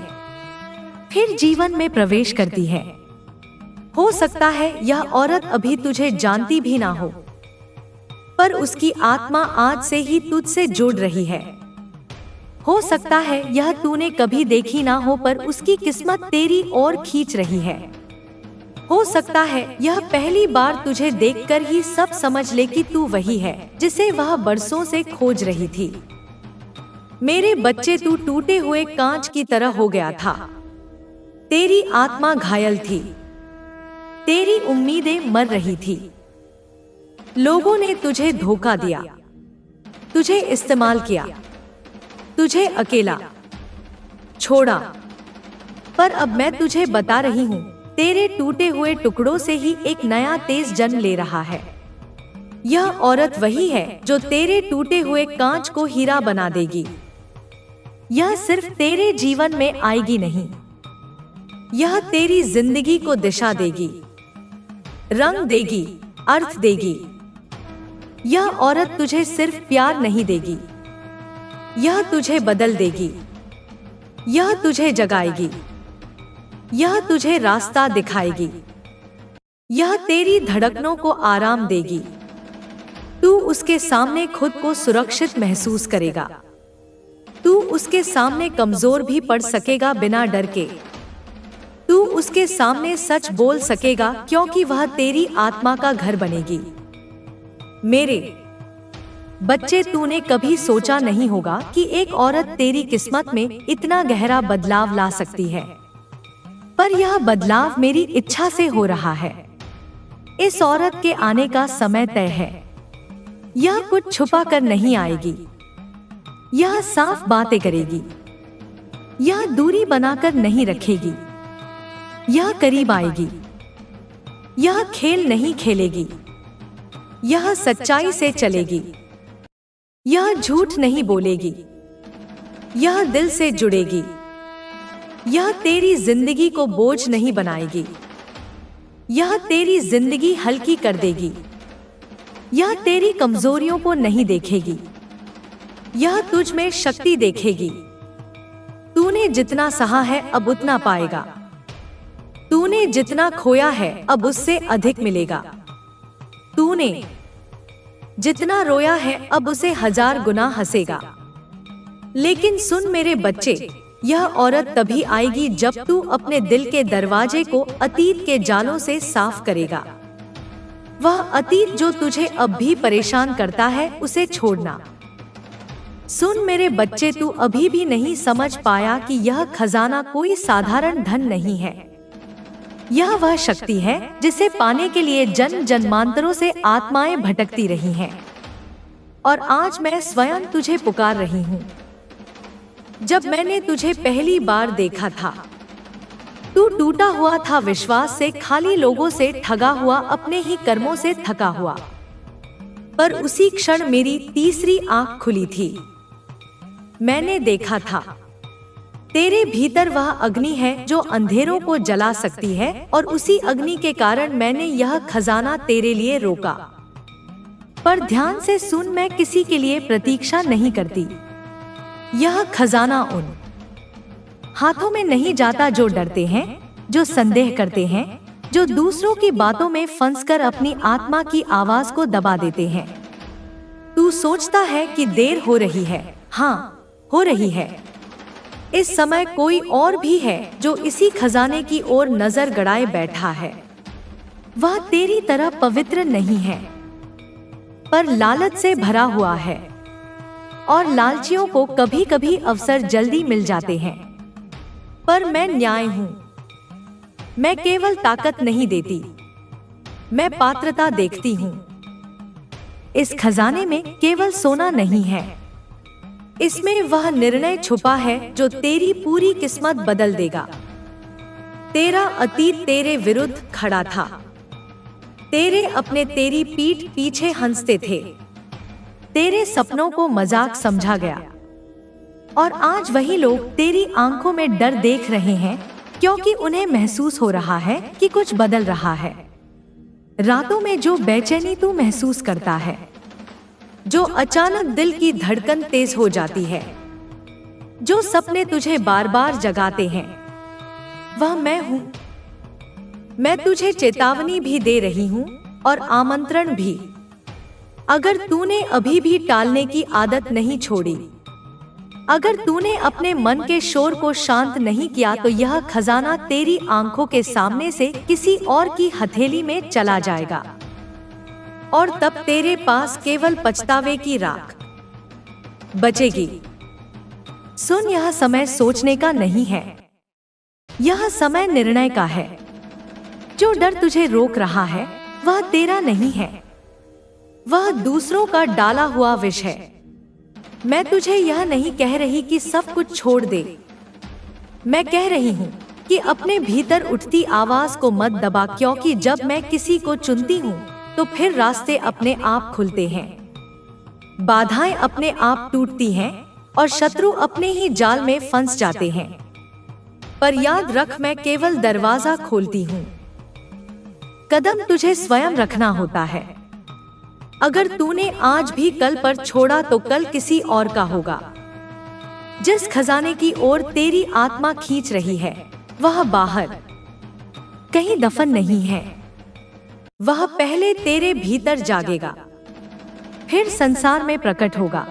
फिर जीवन में प्रवेश करती है। हो सकता है यह औरत अभी तुझे जानती भी ना हो, पर उसकी आत्मा आज से ही तुझसे जुड़ रही है। हो सकता है यह तूने कभी देखी ना हो, पर उसकी किस्मत तेरी ओर खींच रही है। हो सकता है यह पहली बार तुझे देखकर ही सब समझ ले कि तू वही है जिसे वह बरसों से खोज रही थी। मेरे बच्चे, तू टूटे हुए कांच की तरह हो गया था। तेरी आत्मा घायल थी, तेरी उम्मीदें मर रही थी। लोगों ने तुझे धोखा दिया, तुझे इस्तेमाल किया, तुझे अकेला छोड़ा। पर अब मैं तुझे बता रही हूँ, तेरे टूटे हुए टुकड़ों से ही एक नया तेज जन्म ले रहा है। यह औरत वही है जो तेरे टूटे हुए कांच को हीरा बना देगी। यह सिर्फ तेरे जीवन में आएगी नहीं, यह तेरी जिंदगी को दिशा देगी, रंग देगी, अर्थ देगी। यह औरत तुझे सिर्फ प्यार नहीं देगी, यह तुझे बदल देगी, यह तुझे जगाएगी, यह तुझे रास्ता दिखाएगी, यह तेरी धड़कनों को आराम देगी। तू उसके सामने खुद को सुरक्षित महसूस करेगा, तू उसके सामने कमजोर भी पड़ सकेगा बिना डर के। तू उसके सामने सच बोल सकेगा, क्योंकि वह तेरी आत्मा का घर बनेगी। मेरे बच्चे, तूने कभी सोचा नहीं होगा कि एक औरत तेरी किस्मत में इतना गहरा बदलाव ला सकती है, पर यह बदलाव मेरी इच्छा से हो रहा है। इस औरत के आने का समय तय है। यह कुछ छुपा कर नहीं आएगी, यह साफ बातें करेगी, यह दूरी बनाकर नहीं रखेगी, यह करीब आएगी, यह खेल नहीं खेलेगी, यह सच्चाई से चलेगी, यह झूठ नहीं बोलेगी, यह दिल से जुड़ेगी, यह तेरी जिंदगी को बोझ नहीं बनाएगी, यह तेरी जिंदगी हल्की कर देगी, यह तेरी कमजोरियों को नहीं देखेगी, यह तुझ में शक्ति देखेगी। तूने जितना सहा है अब उतना पाएगा, तूने जितना खोया है अब उससे अधिक मिलेगा, तूने जितना रोया है अब उसे 1000 गुना हंसेगा। लेकिन सुन मेरे बच्चे, यह औरत तभी आएगी जब तू अपने दिल के दरवाजे को अतीत के जालों से साफ करेगा। वह अतीत जो तुझे अब भी परेशान करता है उसे छोड़ना। सुन मेरे बच्चे, तू अभी भी नहीं समझ पाया कि यह खजाना कोई साधारण धन नहीं है। यह वह शक्ति है जिसे पाने के लिए जन्म जन्मांतरों से आत्माएं भटकती रही हैं। और आज मैं स्वयं तुझे पुकार रही हूँ। जब मैंने तुझे पहली बार देखा था, तू टूटा हुआ था, विश्वास से खाली, लोगों से ठगा हुआ, अपने ही कर्मों से थका हुआ। पर उसी क्षण मेरी तीसरी आंख खुली थी। मैंने देखा था तेरे भीतर वह अग्नि है जो अंधेरों को जला सकती है, और उसी अग्नि के कारण मैंने यह खजाना तेरे लिए रोका। पर ध्यान से सुन, मैं किसी के लिए प्रतीक्षा नहीं करती। यह खजाना उन हाथों में नहीं जाता जो डरते हैं, जो संदेह करते हैं, जो दूसरों की बातों में फंसकर अपनी आत्मा की आवाज को दबा देते हैं। तू सोचता है कि देर हो रही है। हाँ, हो रही है। इस समय कोई और भी है जो इसी खजाने की ओर नजर गड़ाए बैठा है। वह तेरी तरह पवित्र नहीं है, पर लालच से भरा हुआ है। और लालचियों को कभी कभी अवसर जल्दी मिल जाते हैं। पर मैं न्याय हूँ। मैं केवल ताकत नहीं देती, मैं पात्रता देखती हूँ। इस खजाने में केवल सोना नहीं है, इसमें वह निर्णय छुपा है जो तेरी पूरी किस्मत बदल देगा। तेरा अतीत तेरे विरुद्ध खड़ा था। तेरे अपने तेरी पीठ पीछे हंसते थे। तेरे सपनों को मजाक समझा गया। और आज वही लोग तेरी आंखों में डर देख रहे हैं, क्योंकि उन्हें महसूस हो रहा है कि कुछ बदल रहा है। रातों में जो बेचैनी तू महसूस करता है, जो अचानक दिल की धड़कन तेज हो जाती है, जो सपने तुझे बार बार जगाते हैं, वह मैं हूँ। मैं तुझे चेतावनी भी दे रही हूँ और आमंत्रण भी। अगर तूने अभी भी टालने की आदत नहीं छोड़ी, अगर तूने अपने मन के शोर को शांत नहीं किया, तो यह खजाना तेरी आंखों के सामने से किसी और की हथेली में चला जाएगा। और तब तेरे पास केवल पछतावे की राख बचेगी। सुन, यह समय सोचने का नहीं है, यह समय निर्णय का है। जो डर तुझे रोक रहा है वह तेरा नहीं है, वह दूसरों का डाला हुआ विष है। मैं तुझे यह नहीं कह रही कि सब कुछ छोड़ दे। मैं कह रही हूँ कि अपने भीतर उठती आवाज को मत दबा, क्योंकि जब मैं किसी को चुनती हूँ तो फिर रास्ते अपने आप खुलते हैं, बाधाएं अपने आप टूटती हैं और शत्रु अपने ही जाल में फंस जाते हैं। पर याद रख, मैं केवल दरवाजा खोलती हूँ। कदम तुझे स्वयं रखना होता है। अगर तूने आज भी कल पर छोड़ा तो कल किसी और का होगा। जिस खजाने की ओर तेरी आत्मा खींच रही है वह बाहर कहीं दफन नहीं है। वह पहले तेरे भीतर जागेगा, फिर संसार में प्रकट होगा।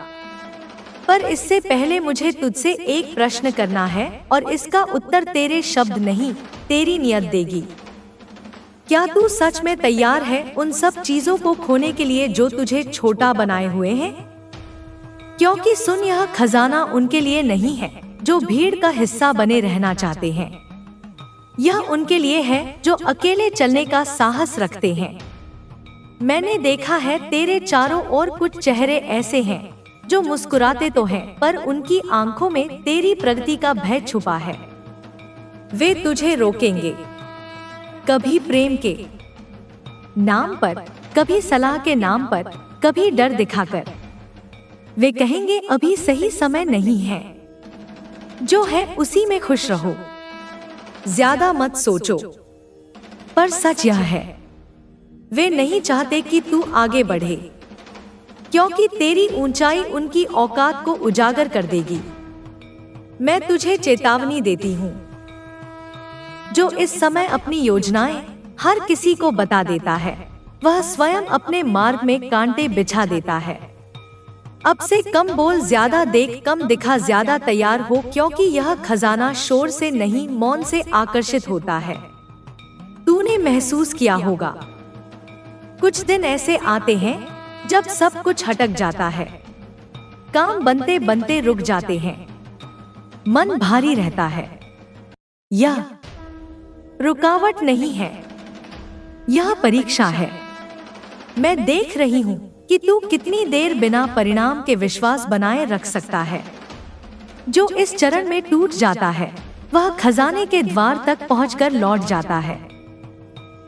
पर इससे पहले मुझे तुझसे एक प्रश्न करना है, और इसका उत्तर तेरे शब्द नहीं, तेरी नियत देगी। क्या तू सच में तैयार है उन सब चीजों को खोने के लिए जो तुझे छोटा बनाए हुए हैं? क्योंकि सुन, यह खजाना उनके लिए नहीं है जो भीड़ का हिस्सा बने रहना चाहते हैं। यह उनके लिए है जो अकेले चलने का साहस रखते हैं। मैंने देखा है तेरे चारों ओर कुछ चेहरे ऐसे हैं जो मुस्कुराते तो हैं, पर उनकी आंखों में तेरी प्रगति का भय छुपा है। वे तुझे रोकेंगे, कभी प्रेम के नाम पर, कभी सलाह के नाम पर, कभी डर दिखाकर। वे कहेंगे अभी सही समय नहीं है, जो है उसी में खुश रहो, ज्यादा मत सोचो। पर सच यह है, वे नहीं चाहते कि तू आगे बढ़े, क्योंकि तेरी ऊंचाई उनकी औकात को उजागर कर देगी। मैं तुझे चेतावनी देती हूँ। जो इस समय अपनी योजनाएं हर किसी को बता देता है, वह स्वयं अपने मार्ग में कांटे बिछा देता है। अब से कम बोल, ज्यादा देख, कम दिखा, ज्यादा तैयार हो, क्योंकि यह खजाना शोर से नहीं, मौन से आकर्षित होता है। तूने महसूस किया होगा कुछ दिन ऐसे आते हैं जब सब कुछ हटक जाता है, काम बनते बनते रुक जाते हैं, मन भारी रहता है। यह रुकावट नहीं है, यह परीक्षा है। मैं देख रही हूँ कि तू कितनी देर बिना परिणाम के विश्वास बनाए रख सकता है। जो इस चरण में टूट जाता है वह खजाने के द्वार तक पहुंचकर लौट जाता है,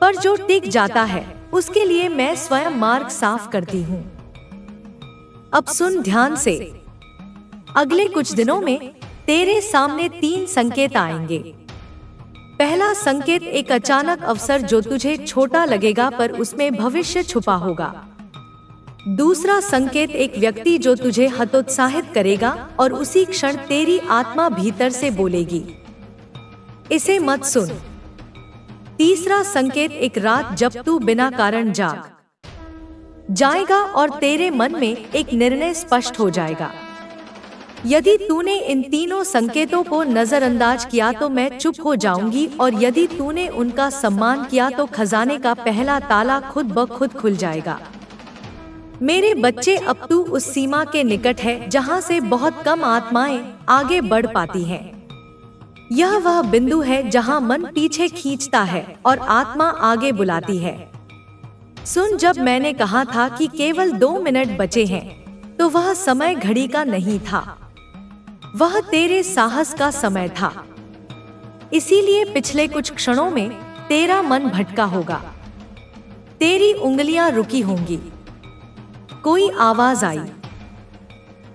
पर जो टिक जाता है उसके लिए मैं स्वयं मार्ग साफ करती हूँ। अब सुन ध्यान से। अगले कुछ दिनों में तेरे सामने 3 संकेत आएंगे। पहला संकेत एक अचानक अवसर जो तुझे छोटा लगेगा पर उसमें भविष्य छुपा होगा। दूसरा संकेत एक व्यक्ति जो तुझे हतोत्साहित करेगा और उसी क्षण तेरी आत्मा भीतर से बोलेगी, इसे मत सुन। तीसरा संकेत एक रात जब तू बिना कारण जाग जाएगा और तेरे मन में एक निर्णय स्पष्ट हो जाएगा। यदि तूने इन तीनों संकेतों को नजरअंदाज किया तो मैं चुप हो जाऊंगी, और यदि तूने उनका सम्मान किया तो खजाने का पहला ताला खुद ब खुद खुल जाएगा। मेरे बच्चे, अब तू उस सीमा के निकट है जहां से बहुत कम आत्माएं आगे बढ़ पाती हैं। यह वह बिंदु है जहां मन पीछे खींचता है और आत्मा आगे बुलाती है। सुन, जब मैंने कहा था कि केवल 2 मिनट बचे हैं, तो वह समय घड़ी का नहीं था, वह तेरे साहस का समय था। इसीलिए पिछले कुछ क्षणों में तेरा मन भटका होगा, तेरी उंगलियां रुकी होंगी, कोई आवाज आई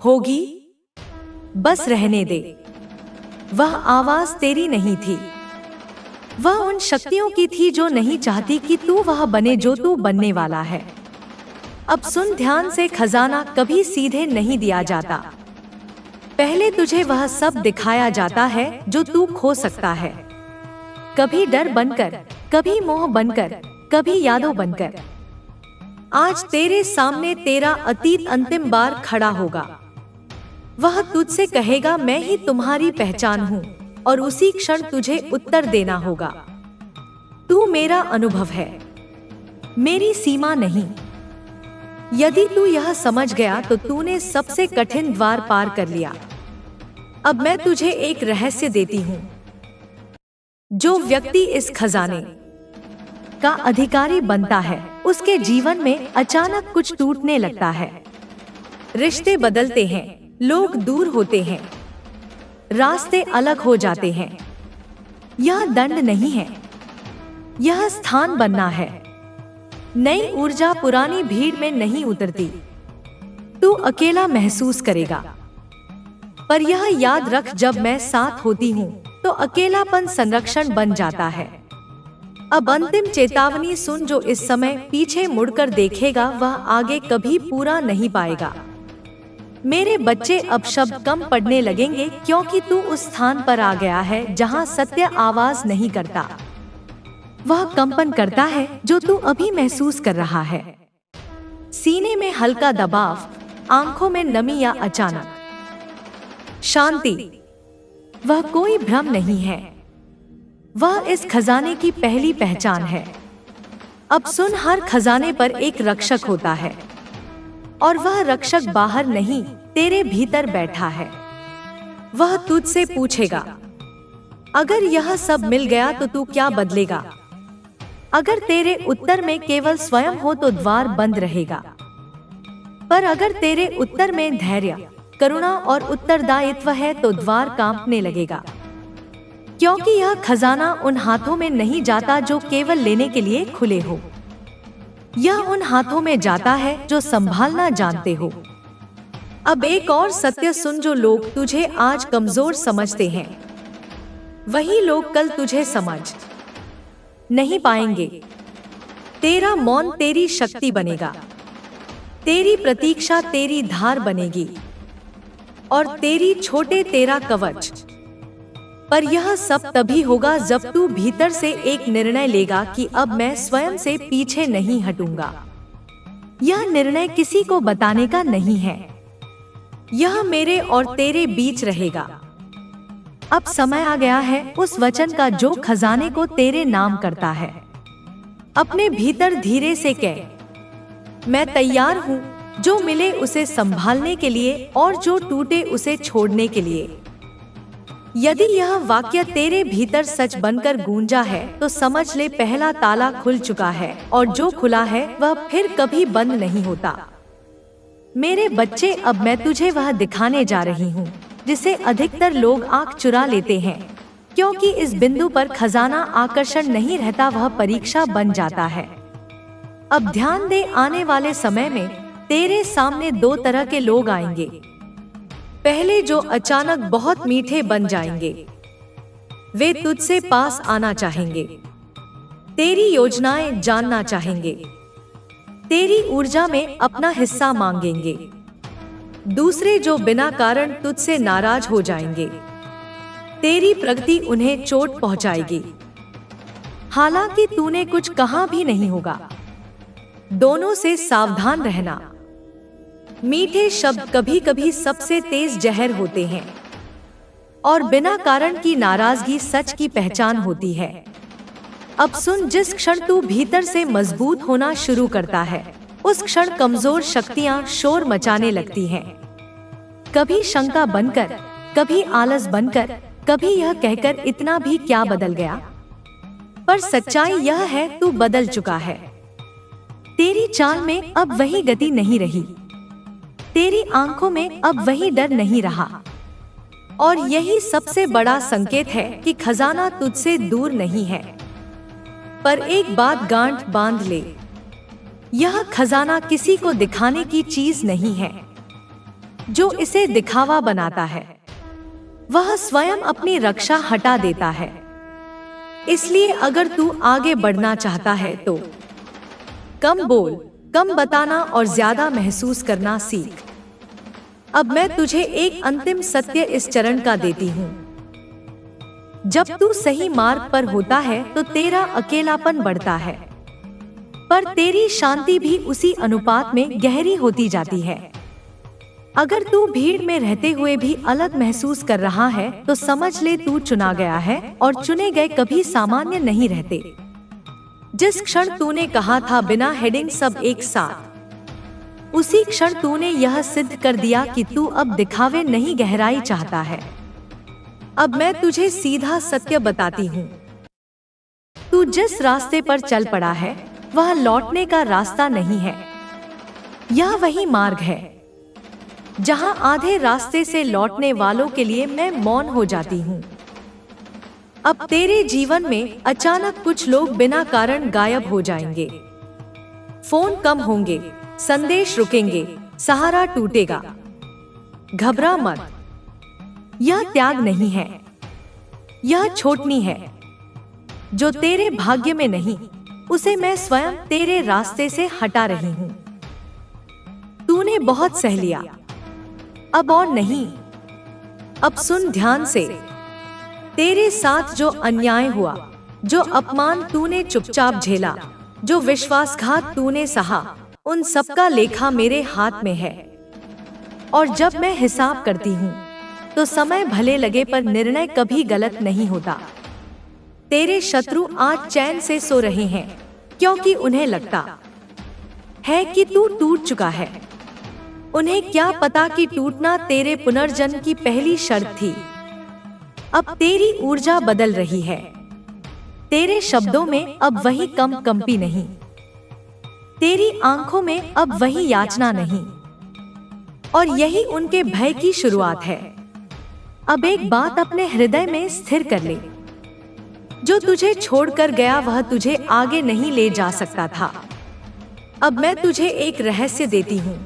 होगी, बस रहने दे। वह आवाज तेरी नहीं थी, वह उन शक्तियों की थी जो नहीं चाहती कि तू वह बने जो तू बनने वाला है। अब सुन ध्यान से, खजाना कभी सीधे नहीं दिया जाता। पहले तुझे वह सब दिखाया जाता है जो तू खो सकता है, कभी डर बनकर, कभी मोह बनकर, कभी यादों बनकर। आज तेरे सामने तेरा अतीत अंतिम बार खड़ा होगा। वह तुझसे कहेगा, मैं ही तुम्हारी पहचान हूँ, और उसी क्षण तुझे उत्तर देना होगा, तू मेरा अनुभव है, मेरी सीमा नहीं। यदि तू यह समझ गया तो तूने सबसे कठिन द्वार पार कर लिया। अब मैं तुझे एक रहस्य देती हूँ। जो व्यक्ति इस खजाने का अधिकारी बनता है, उसके जीवन में अचानक कुछ टूटने लगता है। रिश्ते बदलते हैं, लोग दूर होते हैं, रास्ते अलग हो जाते हैं। यह दंड नहीं है, यह स्थान बनना है। नई ऊर्जा पुरानी भीड़ में नहीं उतरती। तू अकेला महसूस करेगा, पर यह याद रख, जब मैं साथ होती हूँ तो अकेलापन संरक्षण बन जाता है। अब अंतिम चेतावनी सुन, जो इस समय पीछे मुड़कर देखेगा वह आगे कभी पूरा नहीं पाएगा। मेरे बच्चे, अब शब्द कम पड़ने लगेंगे, क्योंकि तू उस स्थान पर आ गया है जहां सत्य आवाज नहीं करता, वह कंपन करता है जो तू अभी महसूस कर रहा है। सीने में हल्का दबाव, आंखों में नमी या अचानक शांति। वह कोई भ्रम नहीं है, वह इस खजाने की पहली पहचान है। अब सुन, हर खजाने पर एक रक्षक होता है, और वह रक्षक बाहर नहीं, तेरे भीतर बैठा है। वह तुझसे पूछेगा, अगर यह सब मिल गया तो तू क्या बदलेगा? अगर तेरे उत्तर में केवल स्वयं हो तो द्वार बंद रहेगा, पर अगर तेरे उत्तर में धैर्य, करुणा और उत्तरदायित्व है तो द्वार कांपने लगेगा। क्योंकि यह खजाना उन हाथों में नहीं जाता जो केवल लेने के लिए खुले हो, यह उन हाथों में जाता है जो संभालना जानते हो। अब एक और सत्य सुन, जो लोग तुझे आज कमजोर समझते हैं, वही लोग कल तुझे समझ नहीं पाएंगे। तेरा मौन तेरी शक्ति बनेगा, तेरी प्रतीक्षा तेरी धार बनेगी, और तेरी छोटे तेरा कवच। पर यह सब तभी होगा जब तू भीतर से एक निर्णय लेगा कि अब मैं स्वयं से पीछे नहीं हटूंगा। यह निर्णय किसी को बताने का नहीं है, यह मेरे और तेरे बीच रहेगा। अब समय आ गया है उस वचन का जो खजाने को तेरे नाम करता है। अपने भीतर धीरे से कह, मैं तैयार हूँ, जो मिले उसे संभालने के लिए और जो टूटे उसे छोड़ने के लिए। यदि यह वाक्य तेरे भीतर सच बनकर गूंजा है तो समझ ले पहला ताला खुल चुका है और जो खुला है वह फिर कभी बंद नहीं होता। मेरे बच्चे, अब मैं तुझे वह दिखाने जा रही हूँ जिसे अधिकतर लोग आंख चुरा लेते हैं, क्योंकि इस बिंदु पर खजाना आकर्षण नहीं रहता, वह परीक्षा बन जाता है। अब ध्यान दे, आने वाले समय में तेरे सामने दो तरह के लोग आएंगे। पहले जो अचानक बहुत मीठे बन जाएंगे, वे तुझसे पास आना चाहेंगे, तेरी योजनाएं जानना चाहेंगे, तेरी ऊर्जा में अपना हिस्सा मांगेंगे। दूसरे जो बिना कारण तुझसे नाराज हो जाएंगे, तेरी प्रगति उन्हें चोट पहुंचाएगी, हालांकि तूने कुछ कहा भी नहीं होगा। दोनों से सावधान रहना। मीठे शब्द कभी कभी सबसे तेज जहर होते हैं और बिना कारण की नाराजगी सच की पहचान होती है। अब सुन, जिस क्षण तू भीतर से मजबूत होना शुरू करता है, उस क्षण कमजोर शक्तियां शोर मचाने लगती हैं। कभी शंका बनकर, कभी आलस बनकर, कभी यह कहकर इतना भी क्या बदल गया। पर सच्चाई यह है, तू बदल चुका है। तेरी चाल में अब वही गति नहीं रही, तेरी आंखों में अब वही डर नहीं रहा। और यही सबसे बड़ा संकेत है कि खजाना तुझसे दूर नहीं है। पर एक बात गांठ बांध ले, यह खजाना किसी को दिखाने की चीज नहीं है। जो इसे दिखावा बनाता है, वह स्वयं अपनी रक्षा हटा देता है। इसलिए अगर तू आगे बढ़ना चाहता है तो कम बोल, कम बताना और ज्यादा महसूस करना सीख। अब मैं तुझे एक अंतिम सत्य इस चरण का देती हूँ। जब तू सही मार्ग पर होता है तो तेरा अकेलापन बढ़ता है, पर तेरी शांति भी उसी अनुपात में गहरी होती जाती है। अगर तू भीड़ में रहते हुए भी अलग महसूस कर रहा है तो समझ ले तू चुना गया है और चुने गए कभी सामान्य नहीं रहते। जिस क्षण तूने कहा था बिना हेडिंग सब एक साथ, उसी क्षण तूने यह सिद्ध कर दिया कि तू अब दिखावे नहीं गहराई चाहता है। अब मैं तुझे सीधा सत्य बताती हूँ, तू जिस रास्ते पर चल पड़ा है वह लौटने का रास्ता नहीं है। यह वही मार्ग है जहाँ आधे रास्ते से लौटने वालों के लिए मैं मौन हो जाती हूँ। अब तेरे जीवन में अचानक कुछ लोग बिना कारण गायब हो जाएंगे। फोन कम होंगे, संदेश रुकेंगे, सहारा टूटेगा। घबरा मत, यह त्याग नहीं है, यह छूटनी है। जो तेरे भाग्य में नहीं, उसे मैं स्वयं तेरे रास्ते से हटा रही हूँ। तूने बहुत सह लिया, अब और नहीं। अब सुन ध्यान से, तेरे साथ जो अन्याय हुआ, जो अपमान तूने चुपचाप झेला, जो विश्वासघात तूने सहा, उन सबका लेखा मेरे हाथ में है। और जब मैं हिसाब करती हूँ तो समय भले लगे पर निर्णय कभी गलत नहीं होता। तेरे शत्रु आज चैन से सो रहे हैं क्योंकि उन्हें लगता है कि तू टूट चुका है। उन्हें क्या पता कि टूटना तेरे पुनर्जन्म की पहली शर्त थी। अब तेरी ऊर्जा बदल रही है। तेरे शब्दों में अब वही कंपी नहीं, तेरी आंखों में अब वही याचना नहीं। और यही उनके भय की शुरुआत है। अब एक बात अपने हृदय में स्थिर कर ले, जो तुझे छोड़कर गया वह तुझे आगे नहीं ले जा सकता था। अब मैं तुझे एक रहस्य देती हूँ।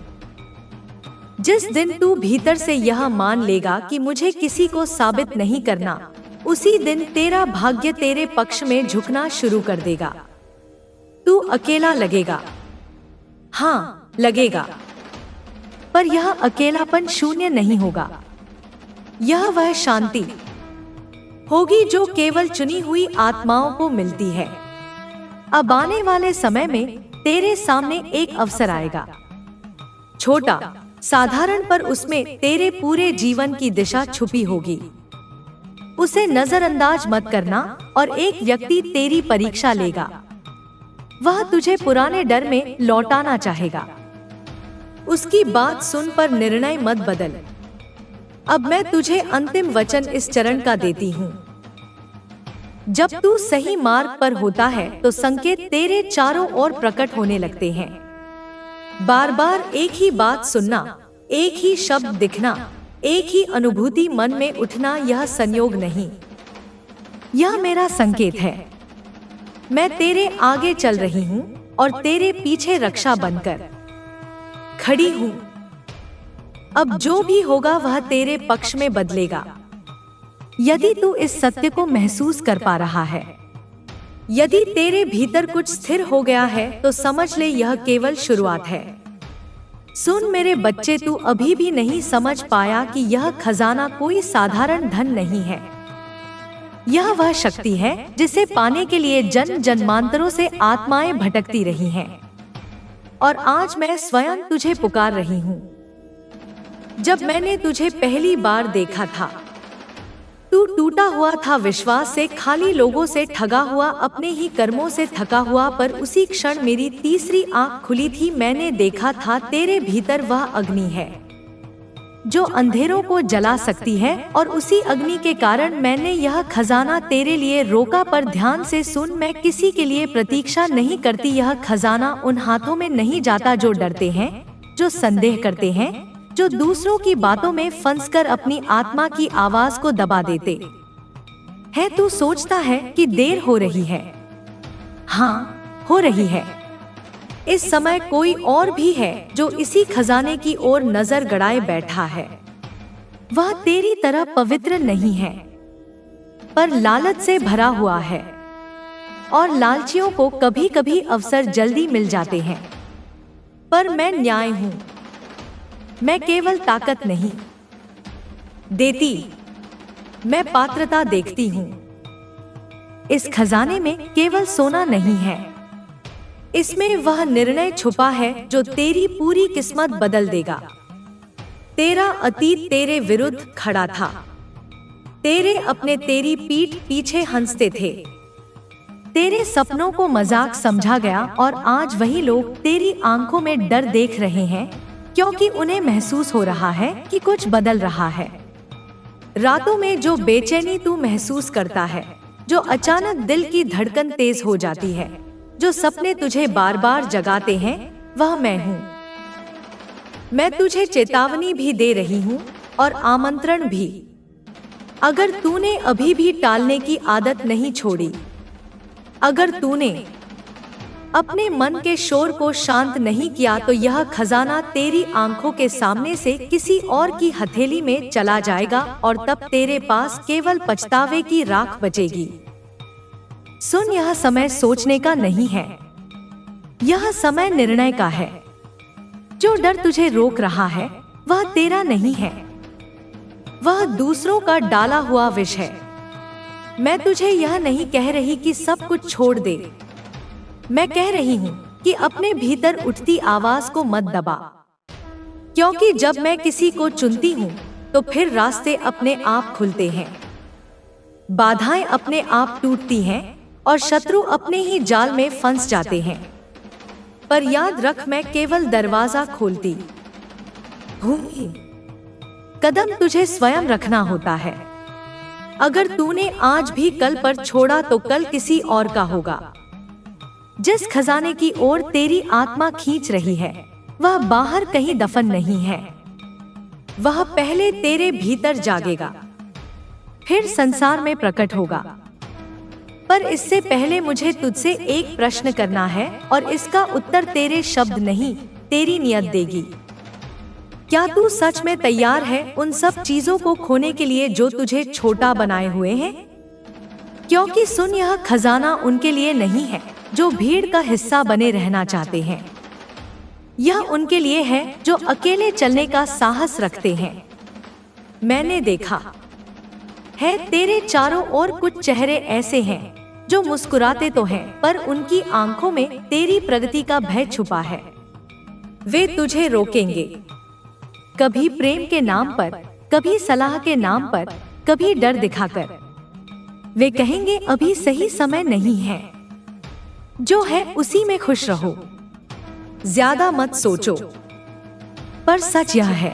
जिस दिन तू भीतर से यह मान लेगा कि मुझे किसी को साबित नहीं करना, उसी दिन तेरा भाग्य तेरे पक्ष में झुकना शुरू कर देगा। तू अकेला लगेगा, हाँ लगेगा, पर यह अकेलापन शून्य नहीं होगा। यह वह शांति होगी जो केवल चुनी हुई आत्माओं को मिलती है। अब आने वाले समय में तेरे सामने एक अवसर आएगा, छोटा साधारण, पर उसमें तेरे पूरे जीवन की दिशा छुपी होगी। उसे नजरअंदाज मत करना और एक व्यक्ति तेरी परीक्षा लेगा। वह तुझे पुराने डर में लौटाना चाहेगा। उसकी बात सुन पर निर्णय मत बदल। अब मैं तुझे अंतिम वचन इस चरण का देती हूँ। जब तू सही मार्ग पर होता है तो संकेत तेरे चारों ओर प्रकट होने लगते हैं। बार बार एक ही बात सुनना, एक ही शब्द दिखना, एक ही अनुभूति मन में उठना, यह संयोग नहीं, यह मेरा संकेत है। मैं तेरे आगे चल रही हूँ और तेरे पीछे रक्षा बनकर खड़ी हूँ। अब जो भी होगा वह तेरे पक्ष में बदलेगा। यदि तू इस सत्य को महसूस कर पा रहा है, यदि तेरे भीतर कुछ स्थिर हो गया है, तो समझ ले यह केवल शुरुआत है। सुन मेरे बच्चे, तू अभी भी नहीं समझ पाया कि यह खजाना कोई साधारण धन नहीं है। यह वह शक्ति है जिसे पाने के लिए जन्म जन्मांतरों से आत्माएं भटकती रही हैं। और आज मैं स्वयं तुझे पुकार रही हूँ। जब मैंने तुझे पहली बार देखा था, तू टूटा हुआ था, विश्वास से खाली, लोगों से ठगा हुआ, अपने ही कर्मों से थका हुआ। पर उसी क्षण मेरी तीसरी आंख खुली थी। मैंने देखा था तेरे भीतर वह अग्नि है जो अंधेरों को जला सकती है, और उसी अग्नि के कारण मैंने यह खजाना तेरे लिए रोका। पर ध्यान से सुन, मैं किसी के लिए प्रतीक्षा नहीं करती। यह खजाना उन हाथों में नहीं जाता जो डरते हैं, जो संदेह करते हैं, जो दूसरों की बातों में फंसकर अपनी आत्मा की आवाज को दबा देते हैं। तू सोचता है कि देर हो रही है। हाँ, हो रही है। इस समय कोई और भी है जो इसी खजाने की ओर नजर गड़ाए बैठा है। वह तेरी तरह पवित्र नहीं है, पर लालच से भरा हुआ है। और लालचियों को कभी कभी अवसर जल्दी मिल जाते हैं, पर मैं न्याय हूँ। मैं केवल ताकत नहीं देती, मैं पात्रता देखती हूँ। इस खजाने में केवल सोना नहीं है, इसमें वह निर्णय छुपा है जो तेरी पूरी किस्मत बदल देगा। तेरा अतीत तेरे विरुद्ध खड़ा था, तेरे अपने तेरी पीठ पीछे हंसते थे, तेरे सपनों को मजाक समझा गया, और आज वही लोग तेरी आंखों में डर देख रहे हैं, क्योंकि उन्हें महसूस हो रहा है कि कुछ बदल रहा है। रातों में जो बेचैनी तू महसूस करता है, जो अचानक दिल की धड़कन तेज हो जाती है, जो सपने तुझे बार बार जगाते हैं, वह मैं हूँ। मैं तुझे चेतावनी भी दे रही हूँ और आमंत्रण भी। अगर तूने अभी भी टालने की आदत नहीं छोड़ी, अगर तूने अपने मन के शोर को शांत नहीं किया, तो यह खजाना तेरी आंखों के सामने से किसी और की हथेली में चला जाएगा, और तब तेरे पास केवल पछतावे की राख बचेगी। सुन, यह समय सोचने का नहीं है, यह समय निर्णय का है। जो डर तुझे रोक रहा है वह तेरा नहीं है, वह दूसरों का डाला हुआ विष है। मैं तुझे यह नहीं कह रही कि सब कुछ छोड़ दे, मैं कह रही हूँ कि अपने भीतर उठती आवाज को मत दबा। क्योंकि जब मैं किसी को चुनती हूँ तो फिर रास्ते अपने आप खुलते हैं, बाधाएं अपने आप टूटती हैं, और शत्रु अपने ही जाल में फंस जाते हैं। पर याद रख, मैं केवल दरवाजा खोलती हूँ, कदम तुझे स्वयं रखना होता है। अगर तूने आज भी कल पर छोड़ा तो कल किसी और का होगा। जिस खजाने की ओर तेरी आत्मा खींच रही है वह बाहर कहीं दफन नहीं है, वह पहले तेरे भीतर जागेगा, फिर संसार में प्रकट होगा। पर इससे पहले मुझे तुझसे एक प्रश्न करना है, और इसका उत्तर तेरे शब्द नहीं, तेरी नियत देगी। क्या तू सच में तैयार है उन सब चीजों को खोने के लिए जो तुझे छोटा बनाए हुए हैं? क्योंकि सुन, यह खजाना उनके लिए नहीं है जो भीड़ का हिस्सा बने रहना चाहते हैं। यह उनके लिए है जो अकेले चलने का साहस रखते हैं। मैंने देखा है तेरे चारों ओर कुछ चेहरे ऐसे हैं जो मुस्कुराते तो हैं, पर उनकी आंखों में तेरी प्रगति का भय छुपा है। वे तुझे रोकेंगे, कभी प्रेम के नाम पर, कभी सलाह के नाम पर, कभी डर दिखाकर। वे कहेंगे अभी सही समय नहीं है, जो है उसी में खुश रहो, ज्यादा मत सोचो। पर सच यह है,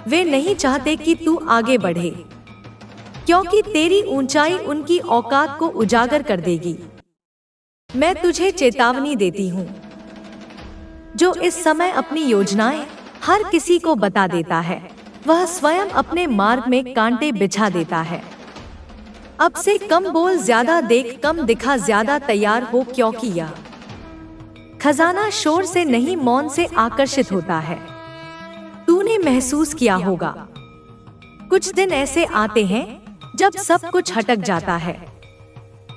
वे नहीं चाहते कि तू आगे बढ़े, क्योंकि तेरी ऊंचाई उनकी औकात को उजागर कर देगी। मैं तुझे चेतावनी देती हूँ। जो इस समय अपनी योजनाएं हर किसी को बता देता है, वह स्वयं अपने मार्ग में कांटे बिछा देता है। अब से कम बोल, ज्यादा देख, कम दिखा, ज्यादा तैयार हो, क्योंकि यह खजाना शोर से नहीं मौन से आकर्षित होता है। तूने महसूस किया होगा, कुछ दिन ऐसे आते हैं जब सब कुछ हटक जाता है,